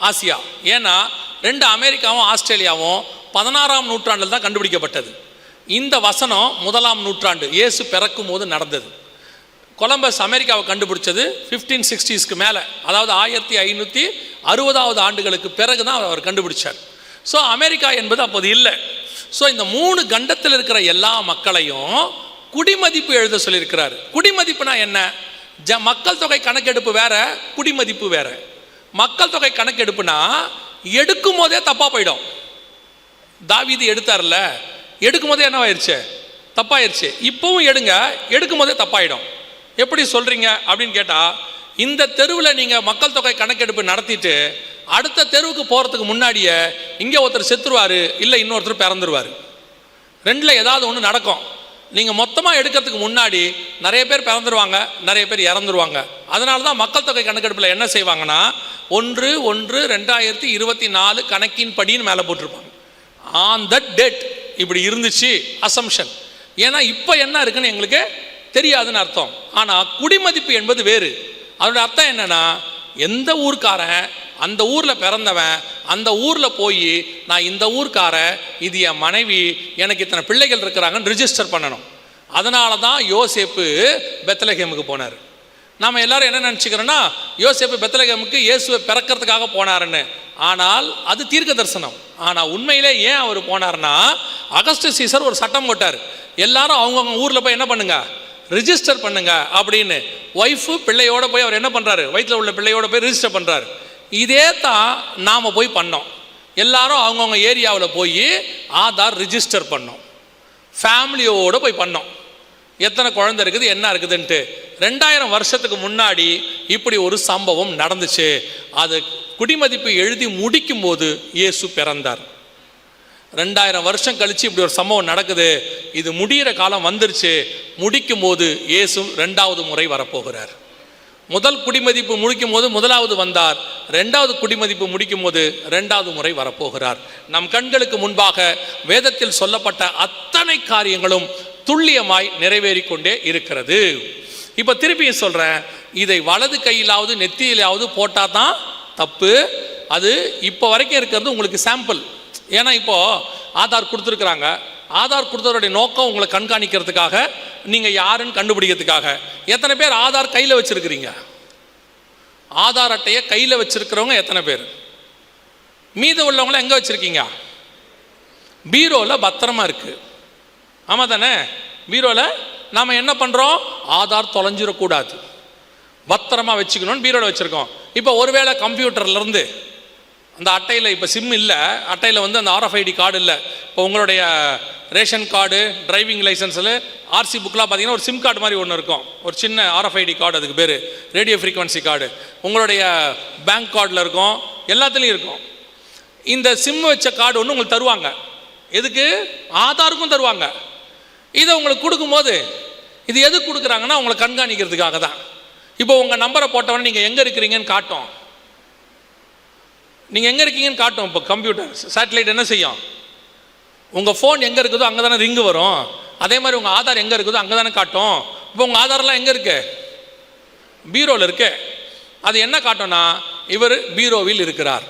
Speaker 1: ஆசியா. ஏன்னா 2 அமெரிக்காவும் ஆஸ்திரேலியாவும் 16ஆம் நூற்றாண்டில் தான் கண்டுபிடிக்கப்பட்டது. இந்த வசனம் 1ஆம் நூற்றாண்டு இயேசு பிறக்கும் போது நடந்தது. கொலம்பஸ் அமெரிக்காவை கண்டுபிடிச்சது 1560s மேலே, அதாவது 1560வது ஆண்டுகளுக்கு பிறகு தான் அவர் கண்டுபிடிச்சார். ஸோ அமெரிக்கா என்பது அப்போது இல்லை. ஸோ இந்த 3 கண்டத்தில் இருக்கிற எல்லா மக்களையும் குடிமதிப்பு எழுத சொல்லியிருக்கிறார். குடிமதிப்புனா என்ன? மக்கள் தொகை கணக்கெடுப்பு வேற, குடிமதிப்பு வேற. மக்கள் தொகை கணக்கெடுப்புனா எடுக்கும் போதே தப்பா போயிடும். தாவீது எடுத்தார்ல, எடுக்கும் போதே என்னவாயிருச்சு? தப்பாயிருச்சு. இப்பவும் எடுக்கும் போதே தப்பாயிடும். எப்படி சொல்றீங்க அப்படின்னு கேட்டா, இந்த தெருவில் நீங்க மக்கள் தொகை கணக்கெடுப்பு நடத்திட்டு அடுத்த தெருவுக்கு போறதுக்கு முன்னாடியே இங்கே ஒருத்தர் செத்துருவாரு, இல்லை இன்னொருத்தர் பிறந்துருவாரு. ரெண்டில் ஏதாவது ஒன்று நடக்கும். நீங்கள் மொத்தமாக எடுக்கிறதுக்கு முன்னாடி நிறைய பேர் பிறந்துருவாங்க, நிறைய பேர் இறந்துருவாங்க. அதனால தான் மக்கள் தொகை கணக்கெடுப்பில் என்ன செய்வாங்கன்னா 1/1/2024 கணக்கின் படின்னு மேலே போட்டிருப்பாங்க. ஆன் தட் டேட் இப்படி இருந்துச்சு அசம்ஷன். ஏன்னா இப்போ என்ன இருக்குன்னு எங்களுக்கு தெரியாதுன்னு அர்த்தம். ஆனால் குடிமதிப்பு என்பது வேறு. அதோட அர்த்தம் என்னன்னா, எந்த ஊர்க்காரன் அந்த ஊரில் பிறந்தவன் அந்த ஊரில் போய் நான் இந்த ஊர்க்காரன், இது என் மனைவி, எனக்கு இத்தனை பிள்ளைகள் இருக்கிறாங்கன்னு ரிஜிஸ்டர் பண்ணணும். அதனால தான் யோசேப்பு பெத்லகேமுக்கு போனார். நாம் எல்லாரும் என்ன நினச்சிக்கிறோன்னா, யோசேப்பு பெத்லகேமுக்கு இயேசுவை பிறக்கிறதுக்காக போனாருன்னு. ஆனால் அது தீர்க்க தரிசனம். ஆனால் உண்மையிலே ஏன் அவர் போனார்னா, அகஸ்டஸ் சீசர் ஒரு சட்டம் போட்டார், எல்லாரும் அவங்கவுங்க ஊரில் போய் என்ன பண்ணுங்க, ரிஜிஸ்டர் பண்ணுங்க அப்படின்னு. ஒய்ஃபு பிள்ளையோட போய் அவர் என்ன பண்ணுறாரு, வயிற்றில் உள்ள பிள்ளையோட போய் ரிஜிஸ்டர் பண்ணுறாரு. இதே தான் நாம் போய் பண்ணோம். எல்லாரும் அவங்கவுங்க ஏரியாவில் போய் ஆதார் ரிஜிஸ்டர் பண்ணோம், ஃபேமிலியோடு போய் பண்ணோம். எத்தனை குழந்தை இருக்குது, என்ன இருக்குதுன்ட்டு. 2000 வருஷத்துக்கு முன்னாடி இப்படி ஒரு சம்பவம் நடந்துச்சு. அது குடிமதிப்பு எழுதி முடிக்கும் போது இயேசு பிறந்தார். 2000 வருஷம் கழிச்சு இப்படி ஒரு சம்பவம் நடக்குது. இது முடிகிற காலம் வந்துருச்சு. முடிக்கும் போது இயேசு 2வது முறை வரப்போகிறார். முதல் குடிமதிப்பு முடிக்கும் போது முதலாவது வந்தார், 2வது குடிமதிப்பு முடிக்கும் போது 2வது முறை வரப்போகிறார். நம் கண்களுக்கு முன்பாக வேதத்தில் சொல்லப்பட்ட அத்தனை காரியங்களும் துல்லியமாய் நிறைவேறி கொண்டே இருக்கிறது. இப்போ திருப்பியும் சொல்கிறேன், இதை வலது கையிலாவது நெத்தியிலாவது போட்டால் தான் தப்பு. அது இப்போ வரைக்கும் இருக்கிறது உங்களுக்கு சாம்பிள். ஏன்னா இப்போது ஆதார் கொடுத்துருக்குறாங்க. ஆதார் கொடுத்தவருடைய நோக்கம் உங்களை கண்காணிக்கிறதுக்காக, நீங்கள் யாருன்னு கண்டுபிடிக்கிறதுக்காக. எத்தனை பேர் ஆதார் கையில் வச்சுருக்கிறீங்க? ஆதார் அட்டையை கையில் வச்சுருக்கிறவங்க எத்தனை பேர்? மீதம் உள்ளவங்கள எங்கே வச்சுருக்கீங்க? பீரோவில் பத்திரமா இருக்குது. ஆமாம் தானே? பீரோவில் நாம் என்ன பண்ணுறோம், ஆதார் தொலைஞ்சிடக்கூடாது, பத்திரமா வச்சுக்கணும்னு பீரோவில் வச்சுருக்கோம். இப்போ ஒருவேளை கம்ப்யூட்டர்லேருந்து அந்த அட்டையில், இப்போ சிம் இல்லை, அட்டையில் வந்து அந்த RFID கார்டு இல்லை. இப்போ உங்களுடைய ரேஷன் கார்டு, டிரைவிங் லைசன்ஸில், RC புக்கெலாம் பார்த்தீங்கன்னா ஒரு சிம் கார்டு மாதிரி ஒன்று இருக்கும், ஒரு சின்ன RFID கார்டு, அதுக்கு பேர் ரேடியோ ஃப்ரீக்வன்சி கார்டு. உங்களுடைய பேங்க் கார்டில் இருக்கும், எல்லாத்துலேயும் இருக்கும். இந்த சிம் வச்ச கார்டு ஒன்று உங்களுக்கு தருவாங்க. எதுக்கு? ஆதாருக்கும் தருவாங்க. இதை உங்களுக்கு கொடுக்கும்போது இது எதுக்கு கொடுக்குறாங்கன்னா, உங்களை கண்காணிக்கிறதுக்காக தான். இப்போ உங்கள் நம்பரை போட்டவொடனே நீங்கள் எங்கே இருக்கிறீங்கன்னு காட்டும். நீங்கள் எங்கே இருக்கீங்கன்னு காட்டும். இப்போ கம்ப்யூட்டர் சேட்டலைட் என்ன செய்யும், உங்கள் ஃபோன் எங்கே இருக்குதோ அங்கே தானே ரிங்கு வரும். அதே மாதிரி உங்கள் ஆதார் எங்கே இருக்குதோ அங்கே தானே காட்டும். இப்போ உங்கள் ஆதார்லாம் எங்கே இருக்கு? பீரோவில் இருக்கு. அது என்ன காட்டும்னா, இவர் பீரோவில் இருக்கிறார்,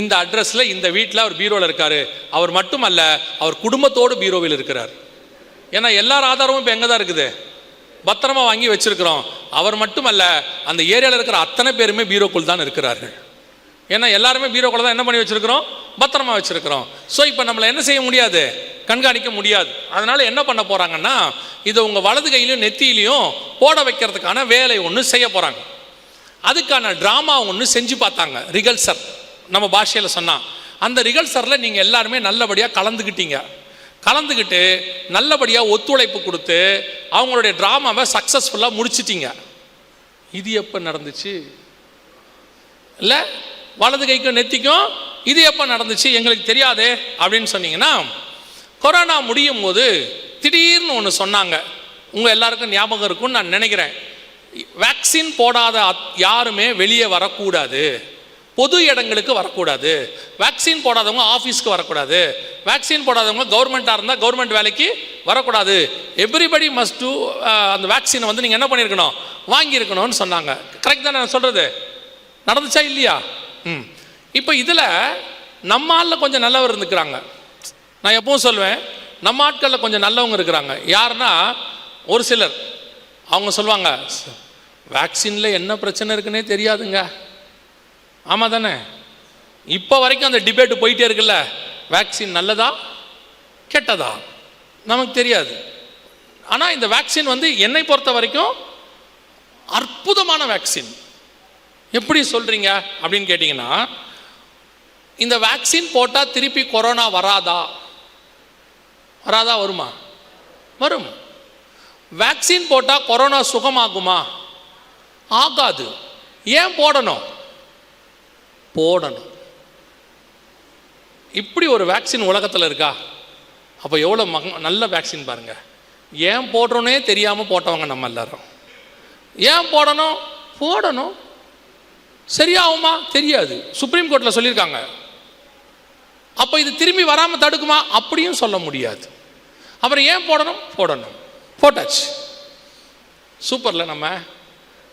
Speaker 1: இந்த அட்ரஸில் இந்த வீட்டில் அவர் பீரோவில் இருக்கார். அவர் மட்டுமல்ல, அவர் குடும்பத்தோடு பீரோவில் இருக்கிறார். ஏன்னா எல்லார் ஆதாரமும் இப்போ எங்கே தான் இருக்குது, பத்திரமா வாங்கி வச்சிருக்கிறோம். அவர் மட்டுமல்ல, அந்த ஏரியாவில் இருக்கிற அத்தனை பேருமே பீரோக்குள் தான் இருக்கிறார்கள். ஏன்னா எல்லாருமே பீரோக்குள்ள தான் என்ன பண்ணி வச்சிருக்கிறோம், பத்திரமா வச்சிருக்கிறோம். ஸோ இப்போ நம்மளை என்ன செய்ய முடியாது, கண்காணிக்க முடியாது. அதனால என்ன பண்ண போறாங்கன்னா, இதை உங்கள் வலது கையிலையும் நெத்தியிலையும் போட வைக்கிறதுக்கான வேலை ஒன்று செய்ய போகிறாங்க. அதுக்கான ட்ராமா ஒன்று செஞ்சு பார்த்தாங்க, ரிகல்சர் நம்ம பாஷையில் சொன்னால். அந்த ரிகல்சரில் நீங்கள் எல்லாருமே நல்லபடியாக கலந்துக்கிட்டு நல்லபடியாக ஒத்துழைப்பு கொடுத்து அவங்களுடைய ட்ராமாவை சக்ஸஸ்ஃபுல்லாக முடிச்சிட்டிங்க. இது எப்போ நடந்துச்சு? இல்லை, வலது கைக்கும் நெத்திக்கும் இது எப்போ நடந்துச்சு எங்களுக்கு தெரியாதே அப்படின்னு சொன்னீங்கன்னா, கொரோனா முடியும் போது திடீர்னு ஒன்று சொன்னாங்க. உங்கள் எல்லாருக்கும் ஞாபகம் இருக்கும்னு நான் நினைக்கிறேன். வேக்சின் போடாத யாருமே வெளியே வரக்கூடாது, பொது இடங்களுக்கு வரக்கூடாது, வேக்சின் போடாதவங்க ஆஃபீஸ்க்கு வரக்கூடாது, வேக்சின் போடாதவங்க கவர்மெண்ட்டாக இருந்தால் கவர்மெண்ட் வேலைக்கு வரக்கூடாது, எவ்ரிபடி மஸ்ட் டூ அந்த வேக்சினை வந்து நீங்கள் என்ன பண்ணியிருக்கணும், வாங்கியிருக்கணும்னு சொன்னாங்க. கரெக்ட் தானே நான் சொல்கிறது? நடந்துச்சா இல்லையா? இப்போ இதில் நம்ம ஆளில் கொஞ்சம் நல்லவர் இருந்துக்கிறாங்க. நான் எப்பவும் சொல்லுவேன், நம்ம ஆட்களில் கொஞ்சம் நல்லவங்க இருக்கிறாங்க. யாருன்னா, ஒரு சிலர் அவங்க சொல்லுவாங்க, வேக்சினில் என்ன பிரச்சனை இருக்குன்னே தெரியாதுங்க. ஆமாம் தானே? இப்போ வரைக்கும் அந்த டிபேட்டு போயிட்டே இருக்குல்ல, வேக்சின் நல்லதா கெட்டதா நமக்கு தெரியாது. ஆனால் இந்த வேக்சின் வந்து என்னை பொறுத்த வரைக்கும் அற்புதமான வேக்சின். எப்படி சொல்கிறீங்க அப்படின்னு கேட்டிங்கன்னா, இந்த வேக்சின் போட்டால் திருப்பி கொரோனா வராதா? வருமா? வரும். வேக்சின் போட்டால் கொரோனா சுகமாகுமா? ஆகாது. ஏன் போடணும்? இப்படி ஒரு வேக்சின் உலகத்தில் இருக்கா? அப்போ எவ்வளோ நல்ல வேக்சின் பாருங்க. ஏன் போடுறோன்னே தெரியாமல் போட்டவங்க நம்ம எல்லாரும். ஏன் போடணும். சரியாகுமா? தெரியாது. சுப்ரீம் கோர்ட்டில் சொல்லியிருக்காங்க. அப்போ இது திரும்பி வராமல் தடுக்குமா? அப்படியும் சொல்ல முடியாது. அப்புறம் ஏன் போடணும். போட்டாச்சு. சூப்பர்ல நம்ம.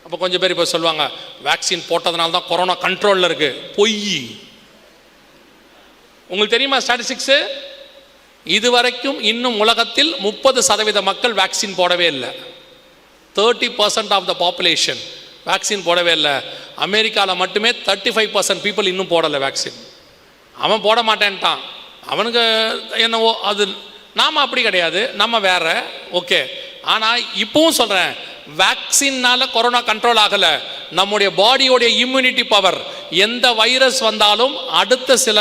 Speaker 1: அப்போ கொஞ்சம் பேர் இப்போ சொல்லுவாங்க, வேக்சின் போட்டதுனால தான் கொரோனா கண்ட்ரோலில் இருக்கு. பொய். உங்களுக்கு தெரியுமா ஸ்டாட்டிஸ்டிக்ஸு? இதுவரைக்கும் இன்னும் உலகத்தில் 30% மக்கள் வேக்சின் போடவே இல்லை. 30% ஆஃப் த பாப்புலேஷன் வேக்சின் போடவே இல்லை. அமெரிக்காவில் மட்டுமே 35% பீப்புள் இன்னும் போடலை வேக்சின். அவன் போட மாட்டேன்ட்டான். அவனுக்கு என்னவோ அது. நாம் அப்படி கிடையாது, நம்ம வேற. ஓகே. ஆனால் இப்பவும் சொல்கிறேன், வேக்சின்னால கொரோனா கண்ட்ரோல் ஆகலை. நம்முடைய பாடியோடைய இம்யூனிட்டி பவர், எந்த வைரஸ் வந்தாலும் அடுத்த சில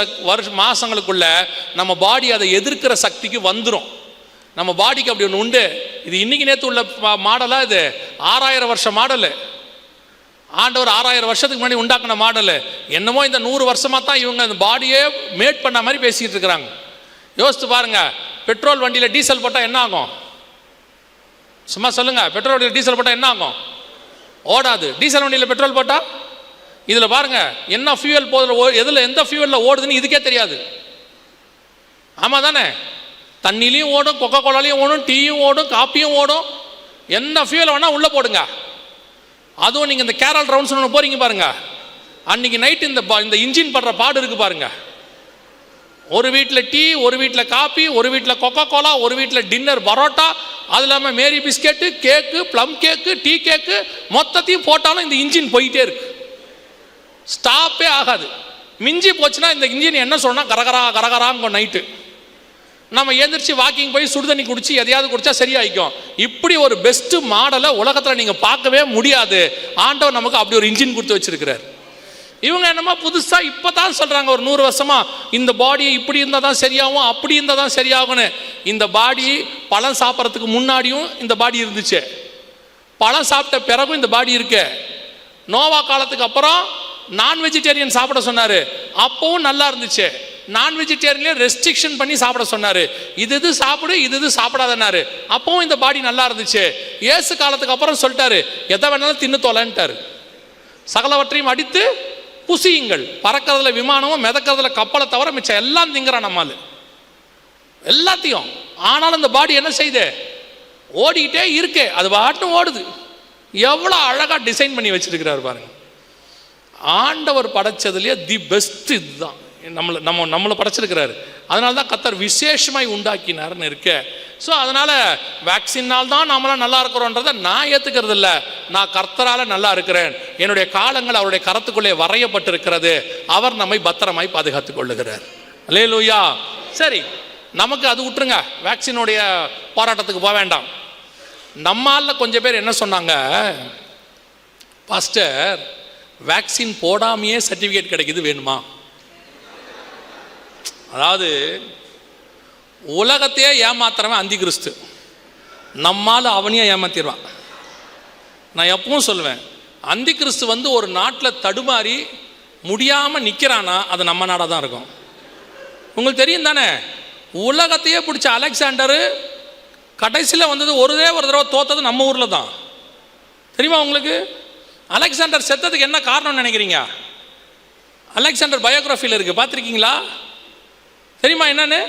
Speaker 1: மாதங்களுக்குள்ள நம்ம பாடி அதை எதிர்க்கிற சக்திக்கு வந்துடும். நம்ம பாடிக்கு அப்படி ஒன்று உண்டு. இது இன்னைக்கு நேற்று உள்ள மாடலா? இது 6000 வருஷம் மாடலு. ஆண்டவர் 6000 வருஷத்துக்கு முன்னாடி உண்டாக்குன மாடலு. என்னமோ இந்த 100 வருஷமாக தான் இவங்க அந்த பாடியே மேட் பண்ண மாதிரி பேசிக்கிட்டு இருக்கிறாங்க. யோசித்து பாருங்க, பெட்ரோல் வண்டியில் டீசல் போட்டால் என்ன ஆகும்? சும்மா சொல்லுங்க. பெட்ரோல் வண்டியில் டீசல் போட்டால் என்ன ஆகும்? ஓடாது. டீசல் வண்டியில் பெட்ரோல் போட்டால் இதில் பாருங்க என்ன ஃபியூவல் போதில், எதில் எந்த ஃபியூவலில் ஓடுதுன்னு இதுக்கே தெரியாது. ஆமாம் தானே? தண்ணிலையும் ஓடும், கொக்கோ கோலாலையும் ஓடும், டீயும் ஓடும், காப்பியும் ஓடும். என்ன ஃபியூவல் வேணால் உள்ளே போடுங்க. அதுவும் நீங்கள் இந்த கேரல் ரவுண்ட்ஸ் ஒன்று போகிறீங்க பாருங்க, அன்றைக்கி நைட்டு இந்த இன்ஜின் படுற பாடு இருக்குது பாருங்க. ஒரு வீட்டில் டீ, ஒரு வீட்டில் காப்பி, ஒரு வீட்டில் கொக்கோ கோலா, ஒரு வீட்டில் டின்னர் பரோட்டா, அது இல்லாமல் மேரி பிஸ்கெட்டு, கேக்கு, ப்ளம் கேக்கு, டீ கேக்கு, மொத்தத்தையும் போட்டாலும் இந்த இன்ஜின் போயிட்டே இருக்கு. ஸ்டாப்பே ஆகாது. மிஞ்சி போச்சுன்னா இந்த இன்ஜின் என்ன சொன்னால் கரகராங்க நைட்டு. நம்ம எழுந்திரிச்சு வாக்கிங் போய் சுடுதண்ணி குடிச்சு எதையாவது குடிச்சா சரியாயிக்கும். இப்படி ஒரு பெஸ்ட் மாடலை உலகத்தில் நீங்கள் பார்க்கவே முடியாது. ஆண்டவர் நமக்கு அப்படி ஒரு இன்ஜின் கொடுத்து வச்சிருக்கிறார். இவங்க என்னமோ புதுசாக இப்போ தான் சொல்கிறாங்க, ஒரு 100 வருஷமா இந்த பாடி இப்படி இருந்தால் தான் சரியாகும், அப்படி இருந்தால் தான் சரியாகும்னு. இந்த பாடி பழம் சாப்பிட்றதுக்கு முன்னாடியும் இந்த பாடி இருந்துச்சு, பழம் சாப்பிட்ட பிறகும் இந்த பாடி இருக்கு. நோவா காலத்துக்கு அப்புறம் நான் வெஜிடேரியன் சாப்பிட சொன்னார், அப்பவும் நல்லா இருந்துச்சு. நான் வெஜிடேரியன்லேயே ரெஸ்ட்ரிக்ஷன் பண்ணி சாப்பிட சொன்னார், இது சாப்பிடு இது சாப்பிடாதனாரு, அப்பவும் இந்த பாடி நல்லா இருந்துச்சு. இயேசு காலத்துக்கு அப்புறம் சொல்லிட்டாரு, எதை வேணாலும் தின்னு தொலைன்ட்டாரு. சகலவற்றையும் அடித்து புசியுங்கள். பறக்கிறதுல விமானமும் மிதக்கிறதுல கப்பலை தவிர மிச்சம் எல்லாம் திங்கிறான் நம்மால் எல்லாத்தையும். ஆனாலும் இந்த பாடி என்ன செய்யுது? ஓடிக்கிட்டே இருக்கு. அது பாட்டும் ஓடுது. எவ்வளோ அழகாக டிசைன் பண்ணி வச்சிருக்கிறார் பாருங்க. ஆண்டவர் படைச்சதுலேயே தி பெஸ்ட் இதுதான். நம்மளை படைச்சிருக்கிறாரு. அதனால தான் கர்த்தர் விசேஷமாய் உண்டாக்கினார்னு இருக்க. ஸோ அதனால் வேக்சினால் தான் நாமெல்லாம் நல்லா இருக்கிறோன்றதை நான் ஏற்றுக்கிறது இல்லை. நான் கர்த்தரால் நல்லா இருக்கிறேன். என்னுடைய காலங்கள் அவருடைய கரத்துக்குள்ளே வரையப்பட்டிருக்கிறது. அவர் நம்மை பத்திரமாய் பாதுகாத்துக் கொள்ளுகிறார். அல்லேலூயா. சரி, நமக்கு அது விட்டுருங்க, வேக்சினுடைய போராட்டத்துக்கு போக வேண்டாம். நம்மால் கொஞ்சம் பேர் என்ன சொன்னாங்க, பாஸ்டர் வேக்சின் போடாமையே சர்டிஃபிகேட் கிடைக்குது வேணுமா? அதாவது உலகத்தையே ஏமாத்துறவன் அந்தி கிறிஸ்து, நம்மால் அவனையும் ஏமாத்திடுவான். நான் எப்பவும் சொல்லுவேன், அந்தி கிறிஸ்து ஒரு நாட்டில் தடுமாறி முடியாமல் நிற்கிறானா அது நம்ம நாடாக தான் இருக்கும். உங்களுக்கு தெரியும் தானே, உலகத்தையே பிடிச்ச அலெக்சாண்டரு கடைசியில் ஒரு தடவை தோத்தது நம்ம ஊரில் தான். தெரியுமா உங்களுக்கு? அலெக்சாண்டர் செத்ததுக்கு என்ன காரணம்னு நினைக்கிறீங்க? அலெக்சாண்டர் பயோகிராஃபியில் இருக்குது, பார்த்துருக்கீங்களா? தெரியுமா என்னன்னு?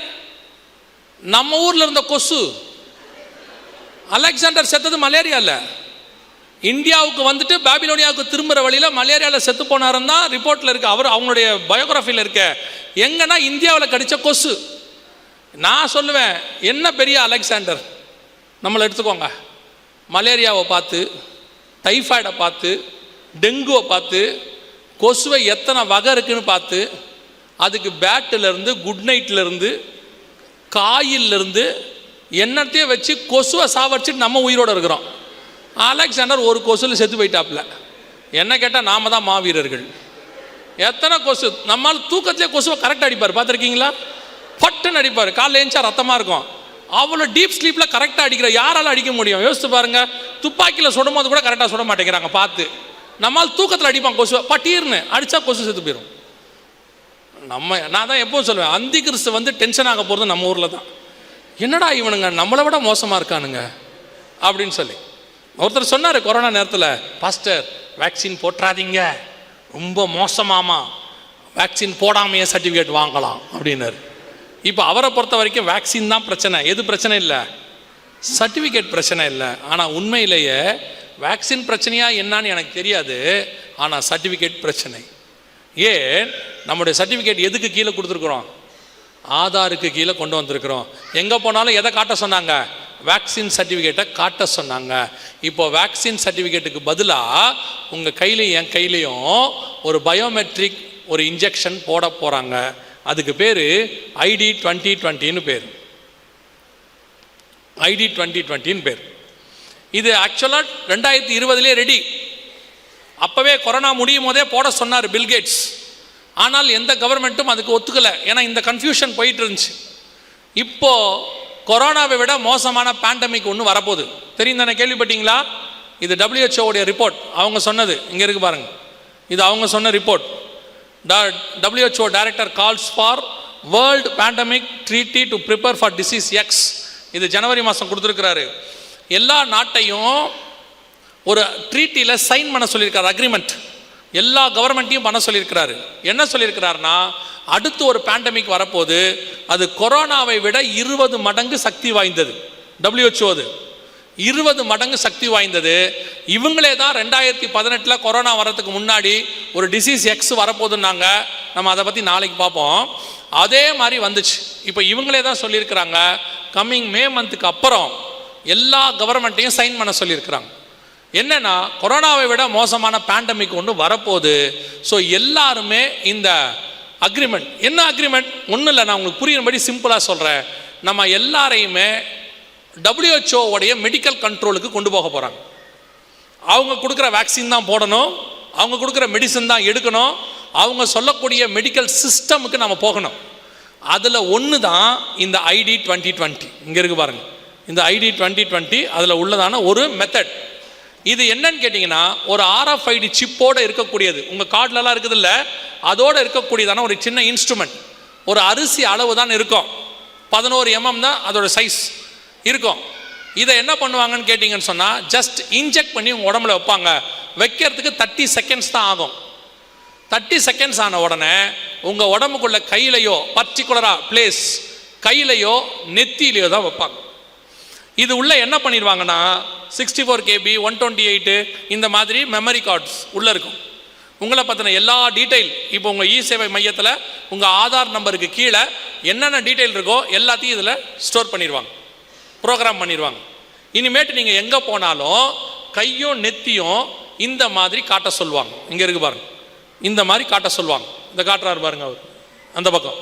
Speaker 1: நம்ம ஊரில் இருந்த கொசு. அலெக்சாண்டர் செத்தது மலேரியாவில். இந்தியாவுக்கு வந்துட்டு பாபிலோனியாவுக்கு திரும்புகிற வழியில் மலேரியாவில் செத்து போனாருன்னு தான் ரிப்போர்ட்டில் இருக்குது. அவங்களுடைய பயோகிராஃபியில் இருக்க. எங்கன்னா இந்தியாவில் கடித்த கொசு. நான் சொல்லுவேன், என்ன பெரிய அலெக்சாண்டர். நம்மளை எடுத்துக்கோங்க, மலேரியாவை பார்த்து, டைஃபாய்டை பார்த்து, டெங்குவை பார்த்து, கொசுவை எத்தனை வகை இருக்குன்னு பார்த்து, அதுக்கு பேட்டிலேருந்து குட் நைட்லேருந்து காயிலிருந்து என்னத்தையும் வச்சு கொசுவை சாவடிச்சுட்டு நம்ம உயிரோடு இருக்கிறோம். அலெக்சாண்டர் ஒரு கொசுவில் செத்து போயிட்டாப்புல. என்ன கேட்டால் நாம தான் மாவீரர்கள். எத்தனை கொசு நம்மால் தூக்கத்திலே கொசுவை கரெக்டாக அடிப்பார், பார்த்துருக்கீங்களா? பட்டுன்னு அடிப்பார், காலைல ஏஞ்சா ரத்தமாக இருக்கும். அவ்வளோ டீப் ஸ்லீப்பில் கரெக்டாக அடிக்கிற யாரால் அடிக்க முடியும்? யோசித்து பாருங்க. துப்பாக்கியில் சுடும் போது கூட கரெக்டாக சுட மாட்டேங்கிறாங்க பார்த்து. நம்மால் தூக்கத்தில் அடிப்பான் கொசுவை, பட்டீர்னு அடித்தா கொசு செத்து போயிடும். நான் தான் எப்பவும் சொல்லுவேன், அந்தி கிறிஸ்து வந்து டென்ஷன் ஆக போகிறது நம்ம ஊரில் தான். என்னடா இவனுங்க நம்மளை விட மோசமாக இருக்கானுங்க அப்படின்னு சொல்லி ஒருத்தர் சொன்னார் கொரோனா நேரத்தில், பாஸ்டர் வேக்சின் போட்டுறாதீங்க, ரொம்ப மோசமாமா, வேக்சின் போடாமையே சர்டிஃபிகேட் வாங்கலாம் அப்படின்னாரு. இப்போ அவரை பொறுத்த வரைக்கும் வேக்சின் தான் பிரச்சனை, எது பிரச்சனை இல்லை, சர்டிஃபிகேட் பிரச்சனை இல்லை. ஆனால் உண்மையிலேயே வேக்சின் பிரச்சனையா என்னன்னு எனக்கு தெரியாது, ஆனால் சர்டிஃபிகேட் பிரச்சனை. ஏன் நம்முடைய சர்டிஃபிகேட் எதுக்கு கீழே கொடுத்துருக்குறோம்? ஆதாருக்கு கீழே கொண்டு வந்திருக்கிறோம். எங்கே போனாலும் எதை காட்ட சொன்னாங்க? வேக்சின் சர்டிஃபிகேட்டை காட்ட சொன்னாங்க. இப்போ வேக்சின் சர்டிஃபிகேட்டுக்கு பதிலாக உங்கள் கையிலையும் என் கையிலையும் ஒரு பயோமெட்ரிக் ஒரு இன்ஜெக்ஷன் போட போகிறாங்க. அதுக்கு பேர் ID 2020 பேர். ID 2020 பேர். இது ஆக்சுவலாக 2020 ரெடி. அப்போவே கொரோனா முடியும் போதே போட சொன்னார் பில்கேட்ஸ். ஆனால் எந்த கவர்மெண்ட்டும் அதுக்கு ஒத்துக்கலை. ஏன்னா இந்த கன்ஃபியூஷன் போயிட்டு இருந்துச்சு. இப்போது கொரோனாவை விட மோசமான பேண்டமிக் ஒன்று வரப்போகுது. தெரியும் தானே, கேள்விப்பட்டீங்களா? இது WHO ரிப்போர்ட், அவங்க சொன்னது. இங்கே இருக்கு பாருங்கள், இது அவங்க சொன்ன report. WHO director calls for world pandemic treaty to prepare for disease X. இது ஜனவரி மாதம் கொடுத்துருக்கிறாரு. எல்லா நாட்டையும் ஒரு ட்ரீட்டியில் சைன் பண்ண சொல்லியிருக்காரு, அக்ரிமெண்ட். எல்லா கவர்மெண்ட்டையும் பண்ண சொல்லியிருக்கிறாரு. என்ன சொல்லியிருக்கிறாருன்னா, அடுத்து ஒரு பேண்டமிக் வரப்போது, அது கொரோனாவை விட 20 மடங்கு சக்தி வாய்ந்தது. WHO அது 20 மடங்கு சக்தி வாய்ந்தது. இவங்களே தான் 2018 கொரோனா வரதுக்கு முன்னாடி ஒரு டிசீஸ் எக்ஸ் வரப்போகுதுன்னாங்க. நம்ம அதை பற்றி நாளைக்கு பார்ப்போம். அதே மாதிரி வந்துச்சு. இப்போ இவங்களே தான் சொல்லியிருக்கிறாங்க, கம்மிங் மே மந்த்துக்கு அப்புறம் எல்லா கவர்மெண்ட்டையும் சைன் பண்ண சொல்லியிருக்கிறாங்க. என்னன்னா, கொரோனாவை விட மோசமான பேண்டமிக் ஒன்று வரப்போகுது. ஸோ எல்லாருமே இந்த அக்ரிமெண்ட், என்ன அக்ரிமெண்ட்? ஒன்றும் இல்லை, நான் உங்களுக்கு புரியும்படி சிம்பிளாக சொல்கிறேன். நம்ம எல்லாரையுமே WHO உடைய மெடிக்கல் கண்ட்ரோலுக்கு கொண்டு போக போகிறாங்க. அவங்க கொடுக்குற வேக்சின் தான் போடணும், அவங்க கொடுக்குற மெடிசன் தான் எடுக்கணும், அவங்க சொல்லக்கூடிய மெடிக்கல் சிஸ்டமுக்கு நம்ம போகணும். அதில் ஒன்று தான் இந்த ID 2020. இங்கே இருக்கு பாருங்கள், இந்த ID 2020 அதில் உள்ளதான ஒரு மெத்தட். இது என்னன்னு கேட்டிங்கன்னா, ஒரு RFID சிப்போடு இருக்கக்கூடியது. உங்கள் கார்டிலலாம் இருக்குது இல்லை, அதோடு இருக்கக்கூடியதான ஒரு சின்ன இன்ஸ்ட்ருமெண்ட். ஒரு அரிசி அளவு தான் இருக்கும், 11 mm தான் அதோட சைஸ் இருக்கும். இதை என்ன பண்ணுவாங்கன்னு கேட்டிங்கன்னு சொன்னால், ஜஸ்ட் இன்ஜெக்ட் பண்ணி உங்கள் உடம்புல வைப்பாங்க. வைக்கிறதுக்கு 30 செகண்ட்ஸ் தான் ஆகும். 30 செகண்ட்ஸ் ஆன உடனே உங்கள் உடம்புக்குள்ள கையிலையோ, பர்டிகுலராக பிளேஸ் கையிலையோ நெத்தியிலையோ தான் வைப்பாங்க. இது உள்ள என்ன பண்ணிடுவாங்கன்னா, 64 KB 128 இந்த மாதிரி மெமரி கார்ட்ஸ் உள்ளே இருக்கும். உங்களை பற்றின எல்லா டீட்டெயில், இப்போ உங்கள் சேவை மையத்தில் உங்கள் ஆதார் நம்பருக்கு கீழே என்னென்ன டீட்டெயில் இருக்கோ எல்லாத்தையும் இதில் ஸ்டோர் பண்ணிடுவாங்க, ப்ரோக்ராம் பண்ணிடுவாங்க. இனிமேட்டு நீங்கள் எங்கே போனாலும் கையும் நெத்தியும் இந்த மாதிரி காட்ட சொல்லுவாங்க. இங்கே இருக்கு பாருங்க, இந்த மாதிரி காட்ட சொல்லுவாங்க. இந்த காட்டுறாரு பாருங்க அவர் அந்த பக்கம்,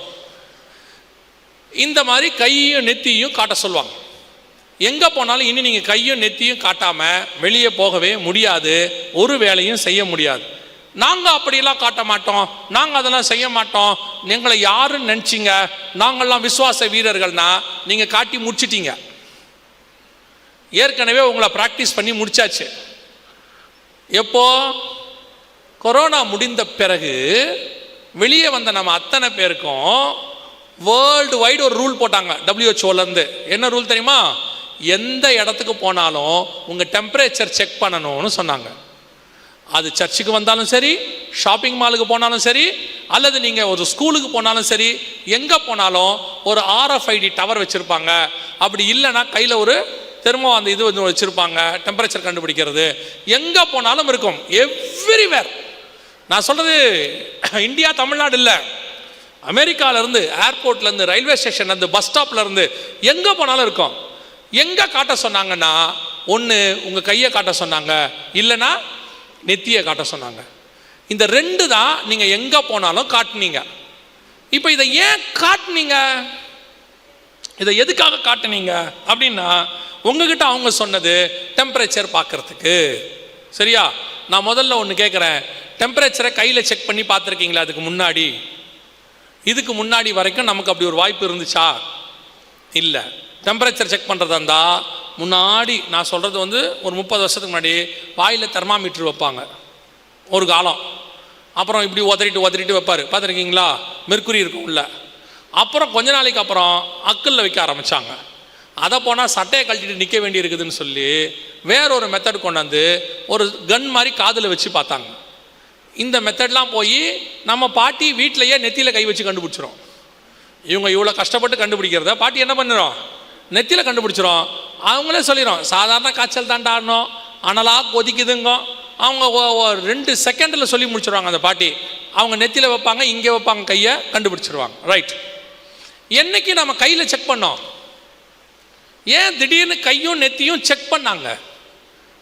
Speaker 1: இந்த மாதிரி கையும் நெத்தியும் காட்ட சொல்லுவாங்க. எங்கே போனாலும் இனி நீங்கள் கையும் நெத்தியும் காட்டாமல் வெளியே போகவே முடியாது, ஒரு வேலையும் செய்ய முடியாது. நாங்கள் அப்படியெல்லாம் காட்ட மாட்டோம், நாங்கள் அதெல்லாம் செய்ய மாட்டோம், எங்களை யாருன்னு நினச்சிங்க, நாங்கள்லாம் விசுவாச வீரர்கள்னா நீங்கள் காட்டி முடிச்சிட்டீங்க. ஏற்கனவே உங்களை ப்ராக்டிஸ் பண்ணி முடிச்சாச்சு. எப்போ? கொரோனா முடிந்த பிறகு வெளியே வந்த நம்ம அத்தனை பேருக்கும் வேர்ல்டு வைடு ஒரு ரூல் போட்டாங்க WHO. என்ன ரூல் தெரியுமா? எந்த இடத்துக்கு போனாலும் உங்கள் டெம்பரேச்சர் செக் பண்ணணும்னு சொன்னாங்க. அது சர்ச்சுக்கு வந்தாலும் சரி, ஷாப்பிங் மாலுக்கு போனாலும் சரி, அல்லது நீங்கள் ஒரு ஸ்கூலுக்கு போனாலும் சரி, எங்கே போனாலும் ஒரு RFID டவர் வச்சுருப்பாங்க. அப்படி இல்லைன்னா கையில் ஒரு தெர்மோ அந்த இது வந்து வச்சுருப்பாங்க, டெம்பரேச்சர் கண்டுபிடிக்கிறது. எங்கே போனாலும் இருக்கும், எவ்ரிவேர். நான் சொல்கிறது இந்தியா தமிழ்நாடு இல்லை, அமெரிக்காவிலேருந்து, ஏர்போர்ட்லேருந்து, ரயில்வே ஸ்டேஷன்லேருந்து, பஸ் ஸ்டாப்லேருந்து எங்கே போனாலும் இருக்கும். எங்கே காட்ட சொன்னாங்கன்னா, ஒன்று உங்கள் கையை காட்ட சொன்னாங்க, இல்லைன்னா நெத்தியை காட்ட சொன்னாங்க. இந்த 2 தான் நீங்கள் எங்கே போனாலும் காட்டினீங்க. இப்போ இதை ஏன் காட்டினீங்க? இதை எதுக்காக காட்டினீங்க அப்படின்னா, உங்ககிட்ட அவங்க சொன்னது டெம்பரேச்சர் பார்க்கறதுக்கு. சரியா? நான் முதல்ல ஒன்று கேட்குறேன், டெம்பரேச்சரை கையில் செக் பண்ணி பார்த்துருக்கீங்களா? இதுக்கு முன்னாடி வரைக்கும் நமக்கு அப்படி ஒரு வாய்ப்பு இருந்துச்சா? இல்லை. டெம்பரேச்சர் செக் பண்ணுறதா இருந்தால் முன்னாடி நான் சொல்கிறது ஒரு 30 வருஷத்துக்கு முன்னாடி வாயில் தெர்மாமீட்டர் வைப்பாங்க ஒரு காலம். அப்புறம் இப்படி உதறிட்டு வைப்பார், பார்த்துருக்கீங்களா? மெர்க்குரி இருக்கும் உள்ள. அப்புறம் கொஞ்ச நாளைக்கு அப்புறம் அக்கல்ல வைக்க ஆரம்பித்தாங்க. அதை போனால் சட்டையை கழட்டிட்டு நிற்க வேண்டி இருக்குதுன்னு சொல்லி வேறொரு மெத்தட் கொண்டாந்து ஒரு கன் மாதிரி காதில் வச்சு பார்த்தாங்க. இந்த மெத்தட்லாம் போய் நம்ம பாட்டி வீட்டிலையே நெத்தியில் கை வச்சு கண்டுபிடிச்சிரும். இவங்க இவ்வளோ கஷ்டப்பட்டு கண்டுபிடிக்கிறத பாட்டி என்ன பண்ணுறோம்? நெத்தியில் கண்டுபிடிச்சிரும். அவங்களே சொல்லிடும், சாதாரண காய்ச்சல் தாண்டாடணும், அனலாக கொதிக்குதுங்க. அவங்க 2 செகண்டில் சொல்லி முடிச்சிடுவாங்க. அந்த பாட்டி அவங்க நெத்தியில் வைப்பாங்க, இங்கே வைப்பாங்க, கையை கண்டுபிடிச்சிருவாங்க. ரைட். என்னைக்கு நம்ம கையில் செக் பண்ணோம்? ஏன் திடீர்னு கையும் நெத்தியும் செக் பண்ணாங்க?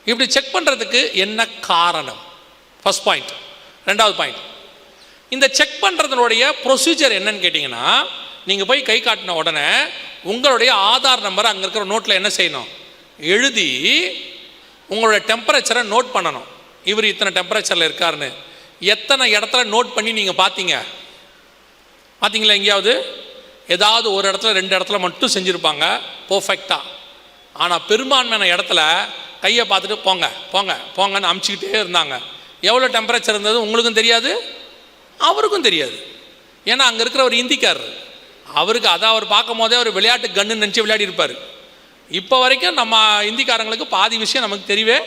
Speaker 1: இப்படி செக் பண்ணுறதுக்கு என்ன காரணம்? First point. ரெண்டாவது பாயிண்ட், இந்த செக் பண்ணுறதுனுடைய ப்ரொசீஜர் என்னன்னு கேட்டிங்கன்னா, நீங்கள் போய் கை காட்டின உடனே உங்களுடைய ஆதார் நம்பர் அங்கே இருக்கிற நோட்டில் என்ன செய்யணும்? எழுதி உங்களுடைய டெம்பரேச்சரை நோட் பண்ணணும். இவர் இத்தனை டெம்பரேச்சரில் இருக்காருன்னு. எத்தனை இடத்துல நோட் பண்ணி நீங்கள் பார்த்தீங்களா? எங்கேயாவது ஏதாவது ஒரு இடத்துல 2 இடத்துல மட்டும் செஞ்சுருப்பாங்க பர்ஃபெக்டாக. ஆனால் பெரும்பான்மையான இடத்துல கையை பார்த்துட்டு போங்க போங்க போங்கன்னு அமுச்சிக்கிட்டே இருந்தாங்க. எவ்வளோ டெம்பரேச்சர் இருந்தது உங்களுக்கும் தெரியாது, அவருக்கும் தெரியாது. ஏன்னா அங்கே இருக்கிற ஒரு இந்திக்காரர், அவருக்கு அதை அவர் பார்க்கும் போதே ஒரு விளையாட்டு கன்னு நினச்சி விளையாடி இருப்பார். இப்போ வரைக்கும் நம்ம இந்திக்காரங்களுக்கு பாதி விஷயம் நமக்கு தெரியவே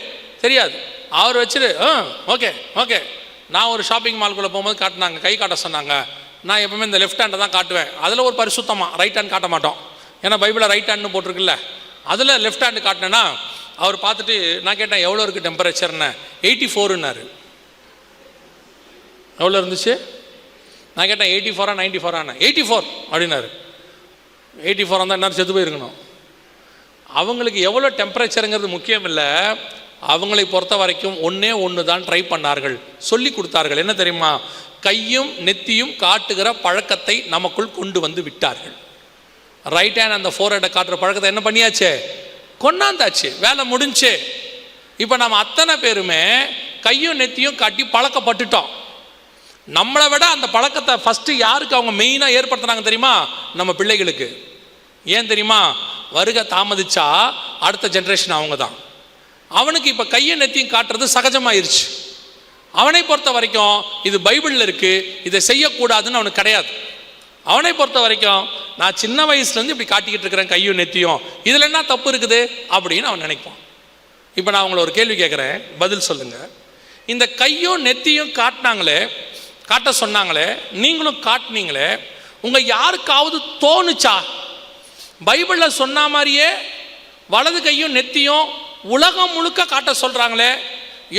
Speaker 1: தெரியாது. அவர் வச்சுட்டு ஓகே ஓகே. நான் ஒரு ஷாப்பிங் மால்குள்ளே போகும்போது காட்டினாங்க, கை காட்ட சொன்னாங்க. நான் எப்பவுமே இந்த லெஃப்ட் ஹேண்டை தான் காட்டுவேன். அதில் ஒரு பரிசுத்தமாக ரைட் ஹேண்ட் காட்ட மாட்டோம். ஏன்னா பைபிளில் ரைட் ஹேண்ட்னு போட்டிருக்குல்ல, அதில் லெஃப்ட் ஹேண்டு காட்டினேன்னா அவர் பார்த்துட்டு நான் கேட்டேன், எவ்வளோ இருக்குது டெம்பரேச்சர்னு? 84ன்னாரு. எவ்வளோ இருந்துச்சு? நான் கேட்டேன் 84 94 84 அப்படின்னாரு. 84 இருந்தால் என்ன செத்து போயிருக்கணும். அவங்களுக்கு எவ்வளோ டெம்பரேச்சருங்கிறது முக்கியம் இல்லை. அவங்களை பொறுத்த வரைக்கும் ஒன்று தான் ட்ரை பண்ணார்கள், சொல்லி கொடுத்தார்கள். என்ன தெரியுமா? கையும் நெத்தியும் காட்டுகிற பழக்கத்தை நமக்குள் கொண்டு வந்து விட்டார்கள். ரைட் ஹேண்ட் அந்த ஃபோர் ஹேண்டை காட்டுற பழக்கத்தை என்ன பண்ணியாச்சு? கொண்டாந்தாச்சு. வேலை முடிஞ்சு. இப்போ நம்ம அத்தனை பேருமே கையும் நெத்தியும் காட்டி பழக்கப்பட்டுட்டோம். நம்மளை விட அந்த பழக்கத்தை ஃபஸ்ட்டு யாருக்கு அவங்க மெயினாக ஏற்படுத்தினாங்க தெரியுமா? நம்ம பிள்ளைகளுக்கு. ஏன் தெரியுமா? வருகை தாமதிச்சா அடுத்த ஜென்ரேஷன் அவங்க தான். அவனுக்கு இப்போ கையை நெத்தியும் காட்டுறது சகஜமாயிருச்சு. அவனை பொறுத்த வரைக்கும் இது பைபிளில் இருக்குது, இதை செய்யக்கூடாதுன்னு அவனுக்கு கிடையாது. அவனை பொறுத்த வரைக்கும் நான் சின்ன வயசுலேருந்து இப்படி காட்டிக்கிட்டு இருக்கிறேன் கையும் நெத்தியும், இதில் என்ன தப்பு இருக்குது அப்படின்னு அவன் நினைப்பான். இப்போ நான் உங்களை ஒரு கேள்வி கேட்குறேன், பதில் சொல்லுங்கள். இந்த கையும் நெத்தியும் காட்ட சொன்னாங்களே, நீங்களும் காட்டினீங்களே, உங்கள் யாருக்காவது தோணுச்சா? பைபிளில் சொன்ன மாதிரியே வலது கையும் நெத்தியும் உலகம் முழுக்க காட்ட சொல்கிறாங்களே,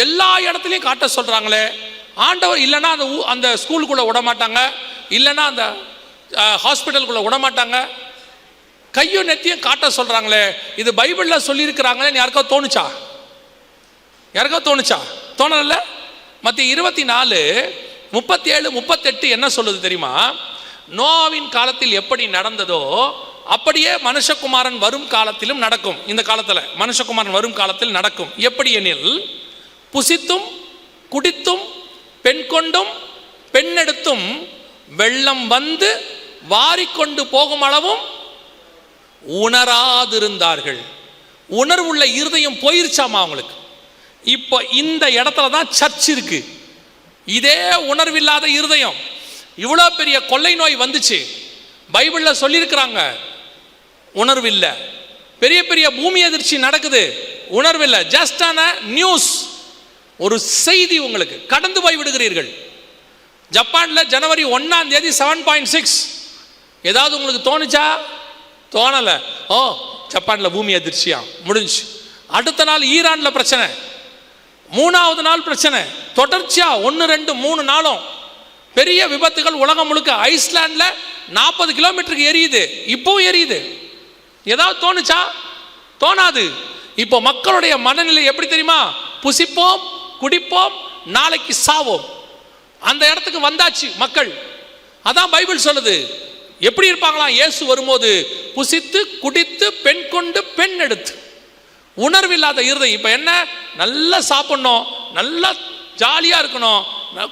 Speaker 1: எல்லா இடத்துலையும் காட்ட சொல்கிறாங்களே, ஆண்டவர் இல்லைன்னா அந்த ஸ்கூலுக்குள்ளே விட மாட்டாங்க, இல்லைன்னா அந்த ஹாஸ்பிட்டலுக்குள்ளே விட மாட்டாங்க, கையும் நெத்தியும் காட்ட சொல்கிறாங்களே, இது பைபிளில் சொல்லியிருக்கிறாங்களேன்னு யாருக்காவது தோணுச்சா? தோணல. மத்திய 24 37 38 என்ன சொல்லுது தெரியுமா? நோவாவின் காலத்தில் எப்படி நடந்ததோ அப்படியே மனுஷகுமாரன் வரும் காலத்திலும் நடக்கும். இந்த காலத்தில் மனுஷகுமாரன் வரும் காலத்தில் நடக்கும். எப்படி எனில், புசித்தும் குடித்தும் பெண் கொண்டும் பெண்ணெடுத்தும் வெள்ளம் வந்து வாரிக்கொண்டு போகும் அளவும் உணராதிருந்தார்கள். உணர்வுள்ள இருதயம் போயிருச்சாமா அவங்களுக்கு. இப்போ இந்த இடத்துல தான் சர்ச் இருக்கு. இதே உணர்வில்லாத இருதயம், இவ்வளோ பெரிய கொள்ளை நோய் வந்துச்சு, பைபிளில் சொல்லியிருக்கிறாங்க, உணர்வில்லை. பெரிய பெரிய பூமி அதிர்ச்சி நடக்குது, உணர்வில்லை. ஜஸ்ட் ஆன நியூஸ், ஒரு செய்தி உங்களுக்கு கடந்து போய் விடுகிறீர்கள். ஜப்பானில் ஜனவரி 1ஆம் தேதி 7.6 ஏதாவது உங்களுக்கு தோணுச்சா? தோணலை. ஓ, ஜப்பானில் பூமி அதிர்ச்சியா, முடிஞ்சு. அடுத்த நாள் ஈரானில் பிரச்சனை, 3ஆவது நாள் பிரச்சனை, தொடர்ச்சியா 1 2 3 நாளும் பெரிய விபத்துகள் உலகம் முழுக்க. ஐஸ்லாண்டில் 40 கிலோமீட்டருக்கு எரியுது, இப்பவும் எரியுது. ஏதாவது தோணுச்சா? தோணாது. இப்போ மக்களுடைய மனநிலை எப்படி தெரியுமா? புசிப்போம் குடிப்போம் நாளைக்கு சாவோம், அந்த இடத்துக்கு வந்தாச்சு மக்கள். அதான் பைபிள் சொல்லுது. எப்படி இருப்பாங்களாம் இயேசு வரும்போது? புசித்து குடித்து பெண் கொண்டு பெண் எடுத்து. உணர்வில்லாத இருதயம். இப்போ என்ன, நல்லா சாப்பிடணும், நல்லா ஜாலியாக இருக்கணும்,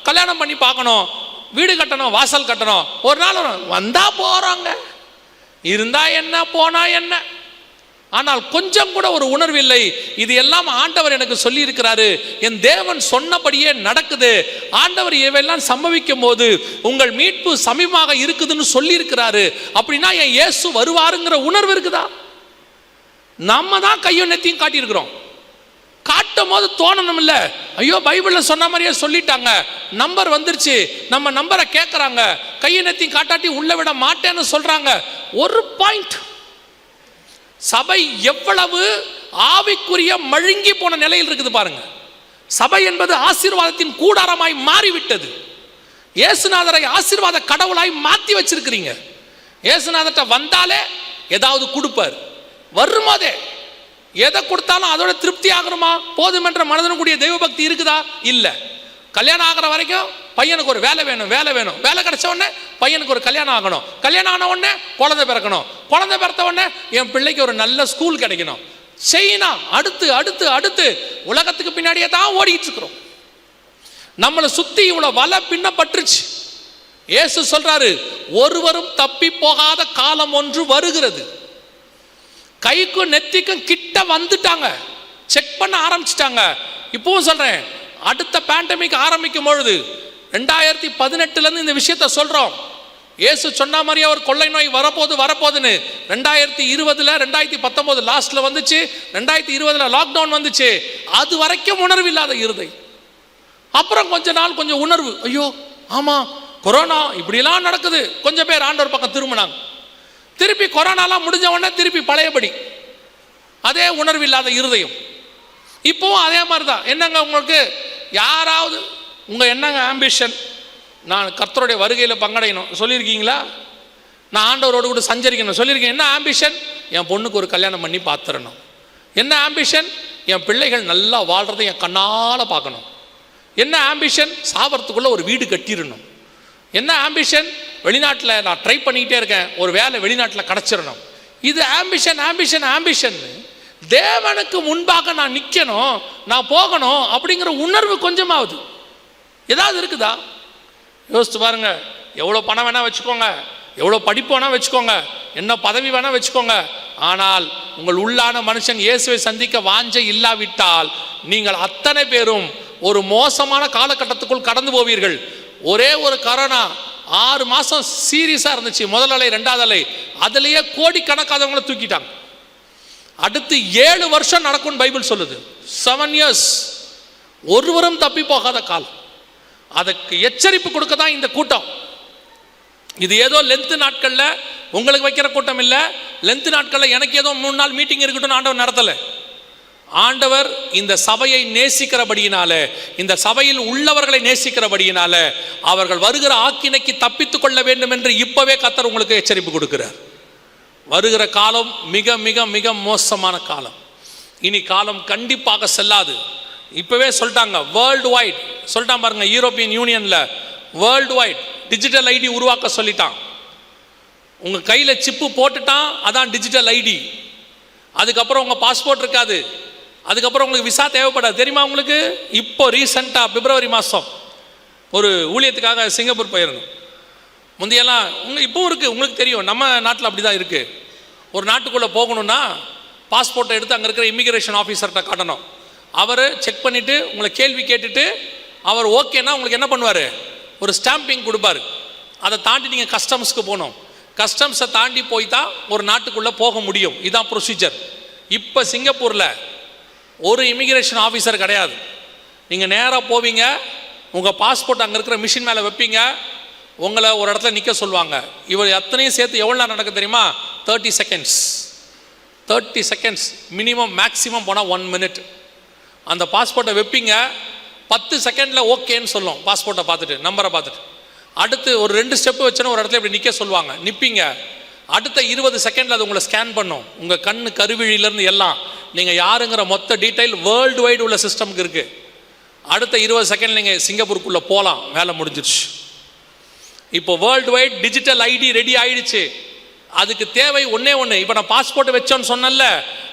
Speaker 1: கல்யாணம் பண்ணி பார்க்கணும், வீடு கட்டணும், வாசல் கட்டணும், ஒரு நாள் வந்தா போகிறாங்க, இருந்தா என்ன போனா என்ன, ஆனால் கொஞ்சம் கூட ஒரு உணர்வில்லை. இது எல்லாம் ஆண்டவர் எனக்கு சொல்லி இருக்கிறாரு, என் தேவன் சொன்னபடியே நடக்குது, ஆண்டவர் இவையெல்லாம் சம்பவிக்கும் போது உங்கள் மீட்பு சமீபமாக இருக்குதுன்னு சொல்லி இருக்கிறாரு. அப்படின்னா என் இயேசு வருவாருங்கிற உணர்வு இருக்குதா? நம்ம தான் கையும் நெத்தியும் காட்டியிருக்கிறோம். காட்டும் போது தோணணும் இல்லை, ஐயோ பைபிளில் சொன்ன மாதிரியே சொல்லிட்டாங்க, நம்பர் வந்துருச்சு, நம்ம நம்பரை கேட்குறாங்க, கையை நெத்தியும் காட்டாட்டி உள்ள விட மாட்டேன்னு சொல்றாங்க. ஒரு பாயிண்ட், சபை எவ்வளவு ஆவிக்குரிய மழுங்கி போன நிலையில் இருக்குது பாருங்க. சபை என்பது ஆசீர்வாதத்தின் கூடாரமாய் மாறிவிட்டது. இயேசுநாதரை ஆசீர்வாத கடவுளாய் மாற்றி வச்சிருக்கிறீங்க. இயேசுநாதர்கிட்ட வந்தாலே ஏதாவது கொடுப்பார், வரும்போதே எதை கொடுத்தாலும் அதோட திருப்தி ஆகணுமா, போதுமென்ற மனதனும் கூடிய தெய்வ பக்தி இருக்குதா? இல்லை. கல்யாணம் ஆகிற வரைக்கும் பையனுக்கு ஒரு வேலை வேணும், வேலை வேணும், வேலை கிடைச்ச உடனே பையனுக்கு ஒரு கல்யாணம் ஆகணும், கல்யாணம் ஆன உடனே குழந்தை பிறக்கணும், குழந்தை பிறந்த உடனே என் பிள்ளைக்கு ஒரு நல்ல ஸ்கூல் கிடைக்கணும், செய்யணும், அடுத்து அடுத்து அடுத்து உலகத்துக்கு பின்னாடியே தான் ஓடிட்டு இருக்கிறோம். நம்மளை சுத்தி இவ்வளவு வலை பின்னப்பட்டுருச்சு. இயேசு சொல்றாரு, ஒருவரும் தப்பி போகாத காலம் ஒன்று வருகிறது. கைக்கும் நெத்திக்கும் கிட்ட வந்துட்டாங்க, செக் பண்ண ஆரம்பிச்சிட்டாங்க. இப்பவும் சொல்றேன், அடுத்த பேண்டமிக் ஆரம்பிக்கும் பொழுது 2018 இந்த விஷயத்தை சொல்றோம். இயேசு சொன்ன மாதிரி அவர் கொள்ளை நோய் வரப்போகுதுன்னு 2020 2019 லாஸ்ட்ல வந்துச்சு, 2020 லாக்டவுன் வந்துச்சு. அது வரைக்கும் உணர்வு இல்லாத இருதை. அப்புறம் கொஞ்ச நாள் கொஞ்சம் உணர்வு, ஐயோ ஆமா கொரோனா இப்படிலாம் நடக்குது, கொஞ்சம் பேர் ஆண்டவர் பக்கம் திரும்பினாங்க. திருப்பி கொரோனாலாம் முடிஞ்ச உடனே திருப்பி பழையபடி அதே உணர்வு இல்லாத இருதயம். இப்போவும் அதே மாதிரி தான். என்னங்க உங்களுக்கு யாராவது உங்க என்னங்க ஆம்பிஷன், நான் கர்த்தருடைய வருகையில் பங்கடையணும் சொல்லியிருக்கீங்களா? நான் ஆண்டவரோடு கூட சஞ்சரிக்கணும் சொல்லியிருக்கேன். என்ன ஆம்பிஷன்? என் பொண்ணுக்கு ஒரு கல்யாணம் பண்ணி பார்த்துடணும். என்ன ஆம்பிஷன்? என் பிள்ளைகள் நல்லா வாழ்றதை என் கண்ணால் பார்க்கணும். என்ன ஆம்பிஷன்? சாவறதுக்குள்ள ஒரு வீடு கட்டிடணும். என்ன ஆம்பிஷன்? வெளிநாட்டில் நான் ட்ரை பண்ணிக்கிட்டே இருக்கேன், ஒரு வேலை வெளிநாட்டில் கிடச்சிடணும். இது ஆம்பிஷன் ஆம்பிஷன் ஆம்பிஷன். தேவனுக்கு முன்பாக நான் நிற்கணும், நான் போகணும் அப்படிங்கிற உணர்வு கொஞ்சமாவது ஏதாவது இருக்குதா? யோசித்து பாருங்க. எவ்வளோ பணம் வேணால் வச்சுக்கோங்க, எவ்வளோ படிப்பு வேணால் வச்சுக்கோங்க, என்ன பதவி வேணால் வச்சுக்கோங்க, ஆனால் உங்கள் உள்ளான மனுஷன் இயேசுவை சந்திக்க வாஞ்சை இல்லாவிட்டால் நீங்கள் அத்தனை பேரும் ஒரு மோசமான காலகட்டத்துக்குள் கடந்து போவீர்கள். ஒரே ஒரு கொரோனா 6 மாதம் சீரியஸாக இருந்துச்சு, முதல் அலை 2வது அலை, அதுலேயே கோடிக்கணக்காதவங்களை தூக்கிட்டாங்க. அடுத்து 7 வருஷம் நடக்கும்னு பைபிள் சொல்லுது. 7 years. ஒருவரும் தப்பி போகாத காலம். அதுக்கு எச்சரிப்பு கொடுக்க தான் இந்த கூட்டம். இது ஏதோ லென்த் நாட்களில் உங்களுக்கு வைக்கிற கூட்டம் இல்லை. லென்த் நாட்களில் எனக்கு ஏதோ 3 நாள் மீட்டிங் இருக்கட்டும் ஆண்டவர் நடத்தலை. ஆண்டவர் இந்த சபையை நேசிக்கிறபடியினால, இந்த சபையில் உள்ளவர்களை நேசிக்கிறபடியினால அவர்கள் வருகிற ஆக்கினைக்கு தப்பித்துக் கொள்ள வேண்டும் என்று இப்பவே கர்த்தர் உங்களுக்கு எச்சரிப்பு கொடுக்கிறார். வருகிற காலம் மிக மிக மிக மோசமான காலம். இனி காலம் கண்டிப்பாக செல்லாது. இப்பவே சொல்லிட்டாங்க, வேர்ல்டு வைட் சொல்லிட்டான் பாருங்க. யூரோப்பியன் யூனியன்ல வேர்ல்டு வைட் டிஜிட்டல் ஐடி உருவாக்க சொல்லிட்டான். உங்க கையில சிப்பு போட்டுட்டான், அதான் டிஜிட்டல் ஐடி. அதுக்கப்புறம் உங்க பாஸ்போர்ட் இருக்காது, அதுக்கப்புறம் உங்களுக்கு விசா தேவைப்படாது. தெரியுமா உங்களுக்கு? இப்போ ரீசெண்டாக பிப்ரவரி மாதம் ஒரு ஊழியத்துக்காக சிங்கப்பூர் போயிருந்தோம். முந்தையெல்லாம் இப்பவும் இருக்குது, உங்களுக்கு தெரியும், நம்ம நாட்டில் அப்படி தான் இருக்குது. ஒரு நாட்டுக்குள்ளே போகணுன்னா பாஸ்போர்ட்டை எடுத்து அங்கே இருக்கிற இமிக்ரேஷன் ஆஃபீஸர்கிட்ட காட்டணும். அவர் செக் பண்ணிவிட்டு உங்களை கேள்வி கேட்டுட்டு அவர் ஓகேன்னா உங்களுக்கு என்ன பண்ணுவார், ஒரு ஸ்டாம்பிங் கொடுப்பார். அதை தாண்டி நீங்கள் கஸ்டம்ஸ்க்கு போகணும். கஸ்டம்ஸை தாண்டி போய் தான் ஒரு நாட்டுக்குள்ளே போக முடியும். இதுதான் ப்ரொசீஜர். இப்போ சிங்கப்பூரில் ஒரு இமிக்ரேஷன் ஆஃபீஸர் கிடையாது. நீங்கள் நேராக போவீங்க, உங்கள் பாஸ்போர்ட் அங்கே இருக்கிற மிஷின் மேலே வைப்பீங்க, உங்களை ஒரு இடத்துல நிற்க சொல்லுவாங்க. இவர் எத்தனையும் சேர்த்து எவ்வளோ நேரம் நடக்க தெரியுமா? 30 seconds. 30 seconds மினிமம், மேக்ஸிமம் போனால் 1 minute. அந்த பாஸ்போர்ட்டை வைப்பீங்க, 10 செகண்டில் ஓகேன்னு சொல்லும். பாஸ்போர்ட்டை பார்த்துட்டு, நம்பரை பார்த்துட்டு, அடுத்து ஒரு 2 ஸ்டெப்பு வச்சோன்னா ஒரு இடத்துல இப்படி நிற்க சொல்லுவாங்க. நிற்பீங்க, அடுத்த 20 செகண்டில் அது உங்களை ஸ்கேன் பண்ணும். உங்கள் கண்ணு கருவிழிலேருந்து எல்லாம் நீங்கள் யாருங்கிற மொத்த டீட்டெயில் வேர்ல்டு வைடு உள்ள சிஸ்டமுக்கு இருக்குது. அடுத்த 20 செகண்ட் நீங்கள் சிங்கப்பூருக்குள்ளே போகலாம், வேலை முடிஞ்சிருச்சு. இப்போ world wide digital ID ready ஆயிடுச்சு. அதுக்கு தேவை ஒன்றே ஒன்று. இப்போ நான் பாஸ்போர்ட்டை வச்சோன்னு சொன்னல,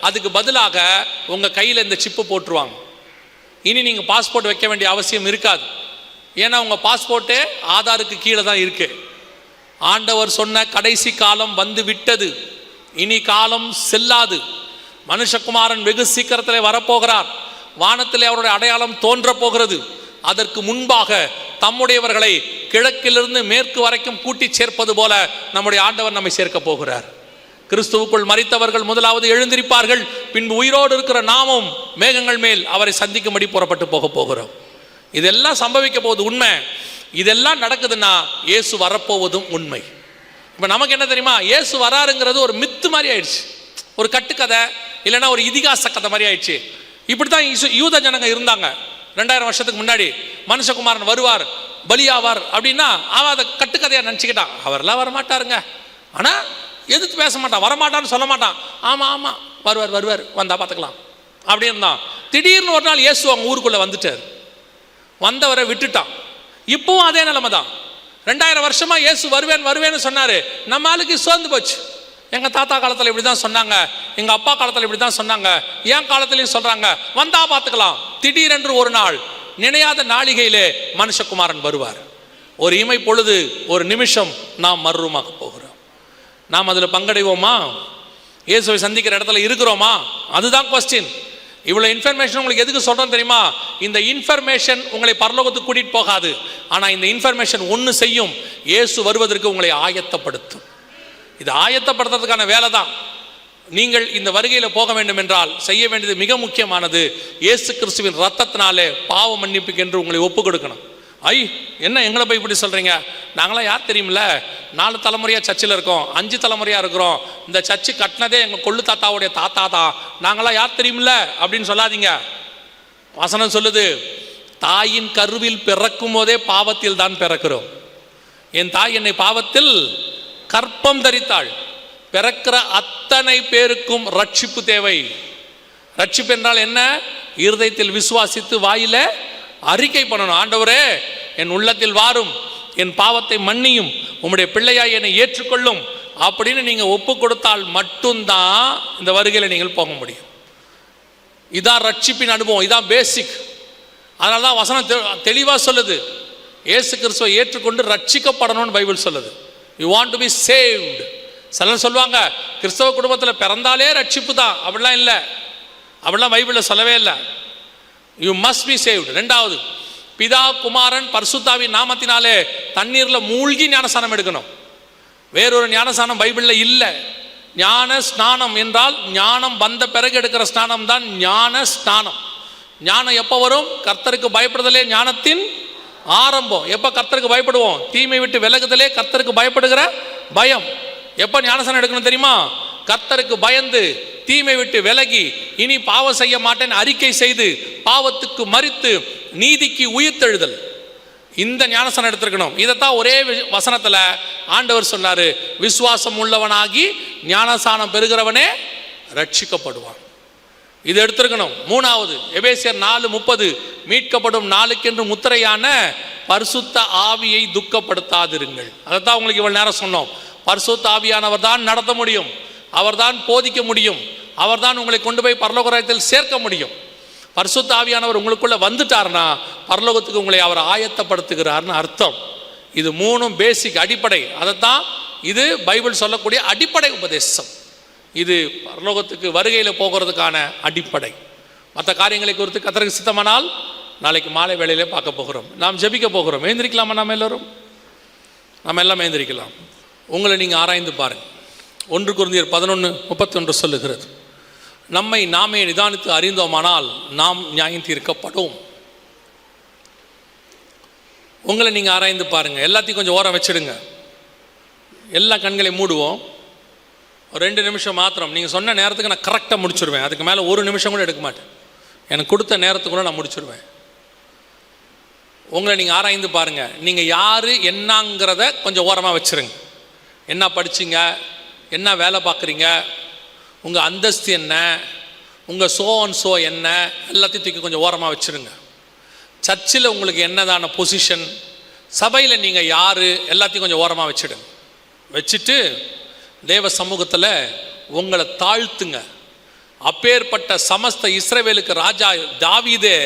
Speaker 1: அதுக்கு பதிலாக உங்கள் கையில் இந்த சிப்பு போட்டுருவாங்க. இனி நீங்கள் பாஸ்போர்ட் வைக்க வேண்டிய அவசியம் இருக்காது. ஏன்னா உங்கள் பாஸ்போர்ட்டே ஆதாருக்கு கீழே தான் இருக்கு. ஆண்டவர் சொன்ன கடைசி காலம் வந்து விட்டது, இனி காலம் செல்லாது. மனுஷகுமாரன் வெகு சீக்கிரத்தில் வரப்போகிறார். வானத்திலே அவருடைய அடையாளம் தோன்ற போகிறது. அதற்கு முன்பாக தம்முடையவர்களை கிழக்கிலிருந்து மேற்கு வரைக்கும் கூட்டி சேர்ப்பது போல நம்முடைய ஆண்டவர் நம்மை சேர்க்க போகிறார். கிறிஸ்துவுக்குள் மரித்தவர்கள் முதலாவது எழுந்திருப்பார்கள், பின்பு உயிரோடு இருக்கிற நாமும் மேகங்கள் மேல் அவரை சந்திக்கும்படி புறப்பட்டு போக போகிறோம். இதெல்லாம் சம்பவிக்க போவது உண்மை. இதெல்லாம் நடக்குதுன்னா இயேசு வரப்போவதும் உண்மை. இப்போ நமக்கு என்ன தெரியுமா, இயேசு வராருங்கிறது ஒரு மித்து மாதிரி ஆயிடுச்சு, ஒரு கட்டுக்கதை, இல்லைன்னா ஒரு இதிகாச கதை மாதிரி ஆயிடுச்சு. இப்படி தான் யூத ஜனங்க இருந்தாங்க 2000 வருஷத்துக்கு முன்னாடி. மனுஷகுமாரன் வருவார், பலியாவார் அப்படின்னா அவன் அதை கட்டுக்கதையாக நினச்சிக்கிட்டான். அவரெல்லாம் வரமாட்டாருங்க, ஆனால் எதிர்த்து பேச மாட்டான், வரமாட்டான்னு சொல்ல மாட்டான். ஆமாம் ஆமாம் வருவார் வருவார், வந்தால் பார்த்துக்கலாம் அப்படி இருந்தான். திடீர்னு ஒரு நாள் இயேசு அவங்க ஊருக்குள்ளே வந்துட்டார். வந்தவரை விட்டுட்டான். இப்பவும் அதே நிலைமை தான். 2000 வருஷமாக இயேசு வருவேன்னு சொன்னார். நம்ம ஆளுக்கு சோர்ந்து போச்சு. எங்கள் தாத்தா காலத்தில் இப்படி தான் சொன்னாங்க, எங்கள் அப்பா காலத்தில் இப்படி தான் சொன்னாங்க, என் காலத்திலையும் சொல்கிறாங்க, வந்தா பார்த்துக்கலாம். திடீரென்று ஒரு நாள், நினையாத நாளிகையிலே மனுஷகுமாரன் வருவார். ஒரு இமை பொழுது, ஒரு நிமிஷம் நாம் மறுரூமாக போகிறோம். நாம் அதில் பங்கடைவோமா? இயேசுவை சந்திக்கிற இடத்துல இருக்கிறோமா? அதுதான் கொஸ்டின். இவ்வளோ இன்ஃபர்மேஷன் உங்களுக்கு எதுக்கு சொல்கிறோம் தெரியுமா? இந்த இன்ஃபர்மேஷன் உங்களை பரலோகத்துக்கு கூட்டிகிட்டு போகாது. ஆனால் இந்த இன்ஃபர்மேஷன் ஒன்று செய்யும், இயேசு வருவதற்கு உங்களை ஆயத்தப்படுத்தும். இது ஆயத்தப்படுத்துறதுக்கான வேலை தான். நீங்கள் இந்த வருகையில் போக வேண்டும் என்றால் செய்ய வேண்டியது மிக முக்கியமானது, இயேசு கிறிஸ்துவின் ரத்தத்தினாலே பாவ மன்னிப்புக்கு என்று உங்களை ஒப்பு கொடுக்கணும். என்ன எங்களை போய் இப்படி சொல்கிறீங்க? நாங்களாம் யார் தெரியுமில்ல, 4 தலைமுறையாக சர்ச்சில் இருக்கோம், 5 தலைமுறையாக இருக்கிறோம், இந்த சர்ச்சு கட்டினதே எங்கள் கொள்ளு தாத்தாவுடைய தாத்தா தான், நாங்களாம் யார் தெரியுமில்ல அப்படின்னு சொல்லாதீங்க. வசனம் சொல்லுது, தாயின் கருவில் பிறக்கும் போதே பாவத்தில் தான் பிறக்கிறோம். என் தாய் என்னை பாவத்தில் கற்பம் தரித்தாள். பிறக்கிற அத்தனை பேருக்கும் ரட்சிப்பு தேவை. ரட்சிப்பு என்றால் என்ன? இருதயத்தில் விசுவாசித்து வாயில அறிக்கை பண்ணணும். ஆண்டவரே, என் உள்ளத்தில் வாரும், என் பாவத்தை மன்னியும், உம்முடைய பிள்ளையாய் என்னை ஏற்றுக்கொள்ளும் அப்படின்னு நீங்கள் ஒப்பு கொடுத்தால் மட்டும்தான் இந்த வருகையில் நீங்கள் போக முடியும். இதான் ரட்சிப்பின் அனுபவம், இதான் பேசிக். அதனால தான் வசனம் தெளிவாக சொல்லுது, இயேசு கிறிஸ்துவை ஏற்றுக்கொண்டு ரட்சிக்கப்படணும்னு பைபிள் சொல்லுது. You want to be saved. சிலர் சொல்லுவாங்க, கிறிஸ்தவ குடும்பத்தில் பிறந்தாலே ரட்சிப்பு தான். அப்படிலாம் இல்லை, அப்படிலாம் பைபிளில் சொல்லவே இல்லை. You must be saved. 2வது, பிதா குமாரன் பரிசுத்தாவின் நாமத்தினாலே தண்ணீரில் மூழ்கி ஞானஸ்நானம் எடுக்கணும். வேறொரு ஞானஸ்நானம் பைபிளில் இல்லை. ஞான ஸ்நானம் என்றால் ஞானம் வந்த பிறகு எடுக்கிற ஸ்நானம் தான் ஞான ஸ்நானம். ஞானம் எப்போ வரும்? கர்த்தருக்கு பயப்படுதலே ஞானத்தின் ஆரம்பம். எப்போ கர்த்தருக்கு பயப்படுவோம்? தீமை விட்டு விலகுதலே கர்த்தருக்கு பயப்படுகிற பயம். எப்போ ஞானஸ்நானம் எடுக்கணும் தெரியுமா? கர்த்தருக்கு பயந்து தீமை விட்டு விலகி இனி பாவம் செய்ய மாட்டேன்னு அறிக்கை செய்து பாவத்துக்கு மரித்து நீதிக்கு உயிர்த்தெழுதல். இந்த ஞானஸ்நானம் எடுத்திருக்கணும். இதைத்தான் ஒரே வசனத்தில் ஆண்டவர் சொன்னார், விசுவாசம் உள்ளவனாகி ஞானஸ்நானம் பெறுகிறவனே ரட்சிக்கப்படுவான். இது எடுத்திருக்கணும். 3வது, எபேசியர் 4:30, மீட்கப்படும் நாளுக்கென்று முத்திரையான பரிசுத்த ஆவியை துக்கப்படுத்தாதிருங்கள். அதைத்தான் உங்களுக்கு இவ்வளவு நேரம் சொன்னோம். பரிசுத்த ஆவியானவர் தான் நடத்த முடியும், அவர் தான் போதிக்க முடியும், அவர் தான் உங்களை கொண்டு போய் பரலோக ராஜ்யத்தில் சேர்க்க முடியும். பரிசுத்த ஆவியானவர் உங்களுக்குள்ள வந்துட்டார்னா பரலோகத்துக்கு உங்களை அவர் ஆயத்தப்படுத்துகிறார்னு அர்த்தம். இது 3ம் பேசிக், அடிப்படை. அதைத்தான் இது பைபிள் சொல்லக்கூடிய அடிப்படை உபதேசம். இது பரலோகத்துக்கு வருகையில் போகிறதுக்கான அடிப்படை. மற்ற காரியங்களை குறித்து கர்த்தருக்கு சித்தமானால் நாளைக்கு மாலை வேளையிலே பார்க்க போகிறோம். நாம் ஜெபிக்க போகிறோம். எழுந்திரிக்கலாமா? நம்ம எல்லாம் எழுந்திரிக்கலாம். உங்களை நீங்கள் ஆராய்ந்து பாருங்கள். 1 கொரிந்தியர் 11:31 சொல்லுகிறது, நம்மை நாமே நிதானித்து அறிந்தோமானால் நாம் நியாயம் தீர்க்கப்படும். உங்களை நீங்கள் ஆராய்ந்து பாருங்கள். எல்லாத்தையும் கொஞ்சம் ஓரம் வச்சிடுங்க. எல்லா கண்களையும் மூடுவோம். ஒரு 2 நிமிஷம் மாத்திரம். நீங்கள் சொன்ன நேரத்துக்கு நான் கரெக்டாக முடிச்சுடுவேன். அதுக்கு மேலே 1 நிமிஷம் கூட எடுக்க மாட்டேன். எனக்கு கொடுத்த நேரத்துக்குள்ள நான் முடிச்சுடுவேன். உங்களை நீங்கள் ஆராய்ந்து பாருங்கள். நீங்கள் யார் என்னங்கிறத கொஞ்சம் ஓரமாக வச்சுருங்க. என்ன படிச்சிங்க, என்ன வேலை பார்க்குறீங்க, உங்கள் அந்தஸ்து என்ன, உங்கள் சோ என்ன, எல்லாத்தையும் தூக்கி கொஞ்சம் ஓரமாக வச்சுருங்க. சர்ச்சில் உங்களுக்கு என்னதான பொசிஷன், சபையில் நீங்கள் யார், எல்லாத்தையும் கொஞ்சம் ஓரமாக வச்சுடுங்க. வச்சுட்டு தேவ சமூகத்தில் உங்களை தாழ்த்துங்க. அப்பேற்பட்ட சமஸ்த இஸ்ரவேலுக்கு ராஜா தாவீதே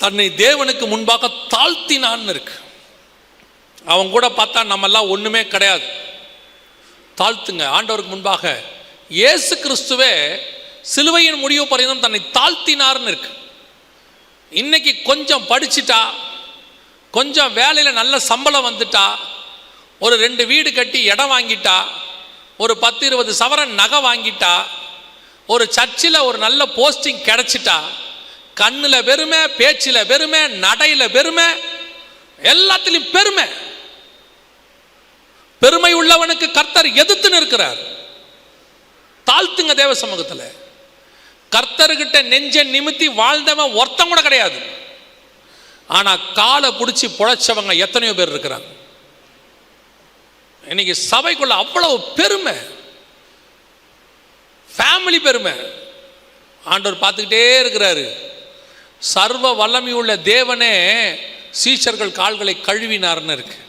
Speaker 1: தன்னை தேவனுக்கு முன்பாக தாழ்த்தினான்னு இருக்கு. அவன் கூட பார்த்தா நம்மெல்லாம் ஒன்றுமே கிடையாது. தாழ்த்துங்க ஆண்டவருக்கு முன்பாக. இயேசு கிறிஸ்துவே சிலுவையின் முடிவு பரியந்தம் தன்னை தாழ்த்தினார்னு இருக்கு. இன்னைக்கு கொஞ்சம் படிச்சுட்டா, கொஞ்சம் வேலையில் நல்ல சம்பளம் வந்துட்டா, ஒரு 2 வீடு கட்டி இடம் வாங்கிட்டா, ஒரு 10-20 சவரன் நகை வாங்கிட்டா, ஒரு சர்ச்சில் ஒரு நல்ல போஸ்டிங் கிடைச்சிட்டா, கண்ணில் பெருமை, பேச்சில் பெருமை, நடையில் பெருமை, எல்லாத்திலையும் பெருமை. பெருமை உள்ளவனுக்கு கர்த்தர் எதிர்த்து நிற்கிறார். தாழ்த்துங்க தேவ சமூகத்தில். கர்த்தர்கிட்ட நெஞ்ச நிமித்தி வாழ்ந்தவன் ஒருத்தன் கூட கிடையாது. ஆனா காலை பிடிச்சி பொழைச்சவங்க எத்தனையோ பேர் இருக்கிறாங்க. இன்னைக்கு சபைக்குள்ள அவ்வளவு பெருமை, ஃபேமிலி பெருமை. ஆண்டவர் பார்த்துக்கிட்டே இருக்கிறாரு. சர்வ வல்லமை உள்ள தேவனே சீஷர்கள் கால்களை கழுவினார்னு இருக்கு.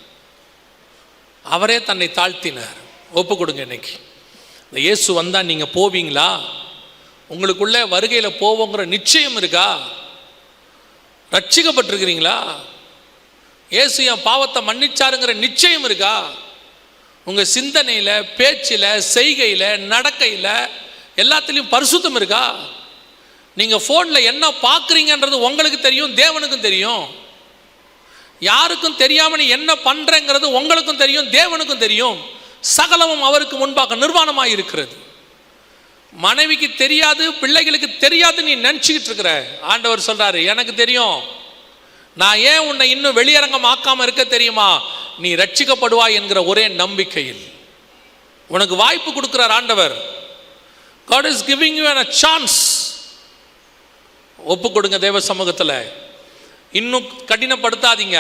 Speaker 1: அவரே தன்னை தாழ்த்தினார். ஒப்பு கொடுங்க. இன்னைக்கு இந்த இயேசு வந்தா நீங்க போவீங்களா? உங்களுக்குள்ள வருகையில் போவோங்கிற நிச்சயம் இருக்கா? ரட்சிக்கப்பட்டிருக்கிறீங்களா? இயேசு என் பாவத்தை மன்னிச்சாருங்கிற நிச்சயம் இருக்கா? உங்க சிந்தனையில, பேச்சில, செய்கையில, நடக்கையில எல்லாத்திலையும் பரிசுத்தம் இருக்கா? நீங்க போன்ல என்ன பார்க்குறீங்கன்றது உங்களுக்கு தெரியும், தேவனுக்கும் தெரியும். யாருக்கும் தெரியாம நீ என்ன பண்றங்கிறது உங்களுக்கும் தெரியும், தேவனுக்கும் தெரியும். சகலமும் அவருக்கு முன்பாக நிர்வாணமாய் இருக்கிறது. மனைவிக்கு தெரியாது, பிள்ளைகளுக்கு தெரியாது நீ நினைச்சுக்கிட்டு இருக்கிற. ஆண்டவர் சொல்றாரு, எனக்கு தெரியும். நான் ஏன் உன்னை இன்னும் வெளியரங்கம் ஆக்காம இருக்க தெரியுமா? நீ ரட்சிக்கப்படுவாய் என்கிற ஒரே நம்பிக்கையில் உனக்கு வாய்ப்பு கொடுக்கிறார் ஆண்டவர். God is giving you a chance. ஒப்பு கொடுங்க தேவ சமூகத்தில். இன்னும் கடினப்படுத்தாதீங்க,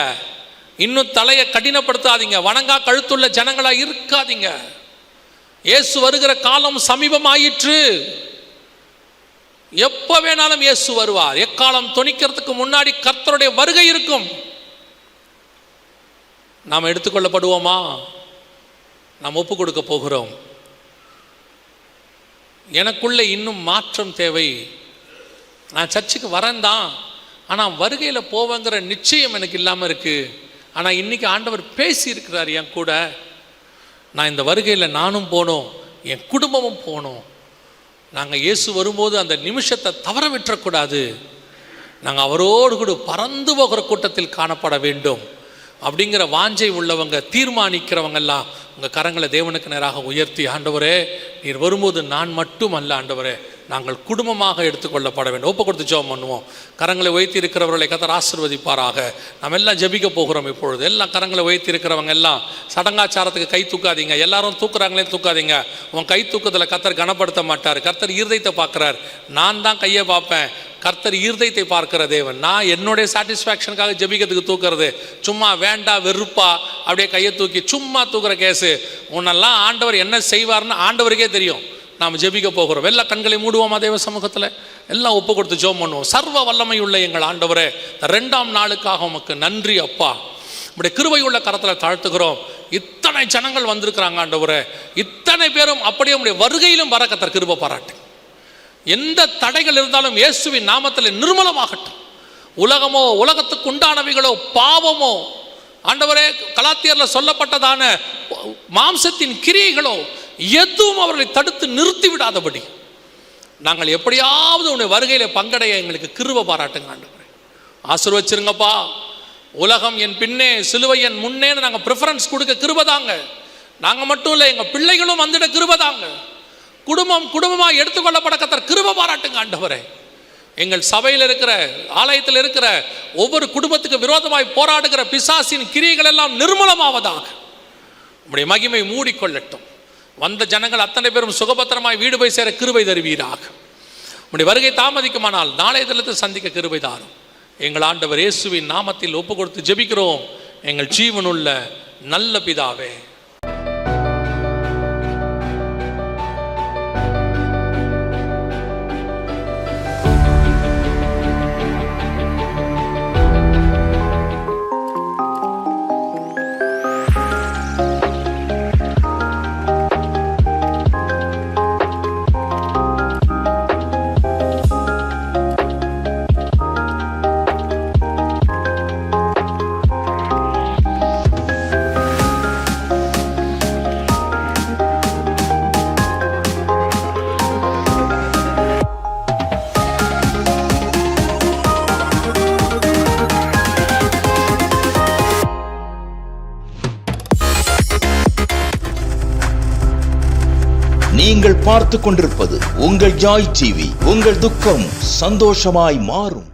Speaker 1: இன்னும் தலையை கடினப்படுத்தாதீங்க, வணங்கா கழுத்துள்ள ஜனங்களா இருக்காதீங்க. இயேசு வருகிற காலம் சமீபமாயிற்று. எப்ப வேணாலும் இயேசு வருவார். எக்காலம் தொனிக்கிறதுக்கு முன்னாடி கர்த்தருடைய வருகை இருக்கும். நாம் எடுத்துக்கொள்ளப்படுவோமா? நாம் ஒப்பு கொடுக்க போகிறோம். எனக்குள்ள இன்னும் மாற்றம் தேவை. நான் சர்ச்சுக்கு வரேன் தான், ஆனால் வருகையில் போவேங்கிற நிச்சயம் எனக்கு இல்லாமல் இருக்கு. ஆனால் இன்னைக்கு ஆண்டவர் பேசி இருக்கிறார் என் கூட. நான் இந்த வருகையில் நானும் போனோம், என் குடும்பமும் போனோம். நாங்கள் இயேசு வரும்போது அந்த நிமிஷத்தை தவற விட்டுறக்கூடாது. நாங்கள் அவரோடு கூட பறந்து போகிற கூட்டத்தில் காணப்பட வேண்டும் அப்படிங்கிற வாஞ்சை உள்ளவங்க, தீர்மானிக்கிறவங்கெல்லாம் உங்கள் கரங்களை தேவனுக்கு நேராக உயர்த்தி, ஆண்டவரே நீர் வரும்போது நான் மட்டும் அல்ல ஆண்டவரே, நாங்கள் குடும்பமாக எடுத்துக்கொள்ளப்பட வேண்டும். ஒப்பு கொடுத்து ஜெபம் பண்ணுவோம். கரங்களை வைத்து இருக்கிறவர்களை கர்த்தர் ஆசீர்வதிப்பாராக. நம்ம எல்லாம் ஜெபிக்க போகிறோம். இப்பொழுது எல்லாம் கரங்களை வைத்து இருக்கிறவங்க எல்லாம் சடங்காச்சாரத்துக்கு கை தூக்காதீங்க. எல்லாரும் தூக்குறாங்களே தூக்காதீங்க. உன் கை தூக்கத்தில் கர்த்தர் கனப்படுத்த மாட்டார். கர்த்தர் இருதயத்தை பார்க்குறார். நான் தான் கையை பார்ப்பேன், கர்த்தர் இருதயத்தை பார்க்கிற தேவன். நான் என்னுடைய சாட்டிஸ்ஃபேக்ஷனுக்காக ஜெபிக்கிறதுக்கு தூக்குறது சும்மா வேண்டா வெறுப்பா அப்படியே கையை தூக்கி சும்மா தூக்குற கேஸு. உன்னெல்லாம் ஆண்டவர் என்ன செய்வார்னு ஆண்டவருக்கே தெரியும். நாம் ஜெபிக்க போகிறோம். எல்லா கண்களை மூடுவோமா தேவ சமூகத்தில்? எல்லாம் ஒப்பு கொடுத்து ஜெபம் பண்ணுவோம். சர்வ வல்லமை உள்ள எங்கள் ஆண்டவரே, 2ஆம் நாளுக்காக உமக்கு நன்றி அப்பா. இப்படி கிருபையுள்ள கரத்தில் தாழ்த்துகிறோம். இத்தனை ஜனங்கள் வந்திருக்கிறாங்க ஆண்டவரே. இத்தனை பேரும் அப்படியே உடைய வருகையிலும் வர கர்த்தர் கிருபை பாராட்டு. எந்த தடைகள் இருந்தாலும் இயேசுவின் நாமத்தில் நிர்மலமாகட்டும். உலகமோ, உலகத்துக்கு உண்டானவைகளோ, பாவமோ, ஆண்டவரே கலாத்தியர்ல சொல்லப்பட்டதான மாம்சத்தின் கிரியைகளோ எதுவும் அவர்களை தடுத்து நிறுத்தி விடாதபடி நாங்கள் எப்படியாவது உன்னுடைய வருகையில பங்கடைய எங்களுக்கு கிருபை பாராட்டுங்க ஆண்டவரே. ஆசீர்வச்சிருங்கப்பா. உலகம் என் பின்னே, சிலுவை என் முன்னேன்னு நாங்கள் ப்ரிஃபரன்ஸ் கொடுக்க கிருபை தாங்க. நாங்கள் மட்டும் இல்லை, எங்கள் பிள்ளைகளும் வந்துட கிருபை தாங்க. குடும்பமாக எடுத்துக்கொள்ளப்பட கர்த்தர் கிருபை பாராட்டுங்க ஆண்டவரே. எங்கள் சபையில் இருக்கிற, ஆலயத்தில் இருக்கிற ஒவ்வொரு குடும்பத்துக்கு விரோதமாய் போராடுகிற பிசாசின் கிரியைகள் எல்லாம் நிர்மூலமாவதாக உம்முடைய மகிமை மூடிக்கொள்ளட்டும். வந்த ஜனங்கள் அத்தனை பேரும் சுகபத்திரமாய் வீடு போய் சேர கிருபை தருவீராக. உம்முடைய வருகை தாமதிக்குமானால் நாளைய தினத்தில் சந்திக்க கிருபை தாரும். எங்கள் ஆண்டவர் இயேசுவின் நாமத்தில் ஒப்பு கொடுத்து ஜெபிக்கிறோம் எங்கள் ஜீவனுள்ள நல்ல பிதாவே.
Speaker 2: நீங்கள் பார்த்து கொண்டிருப்பது உங்கள் ஜாய் டிவி. உங்கள் துக்கம் சந்தோஷமாய் மாறும்.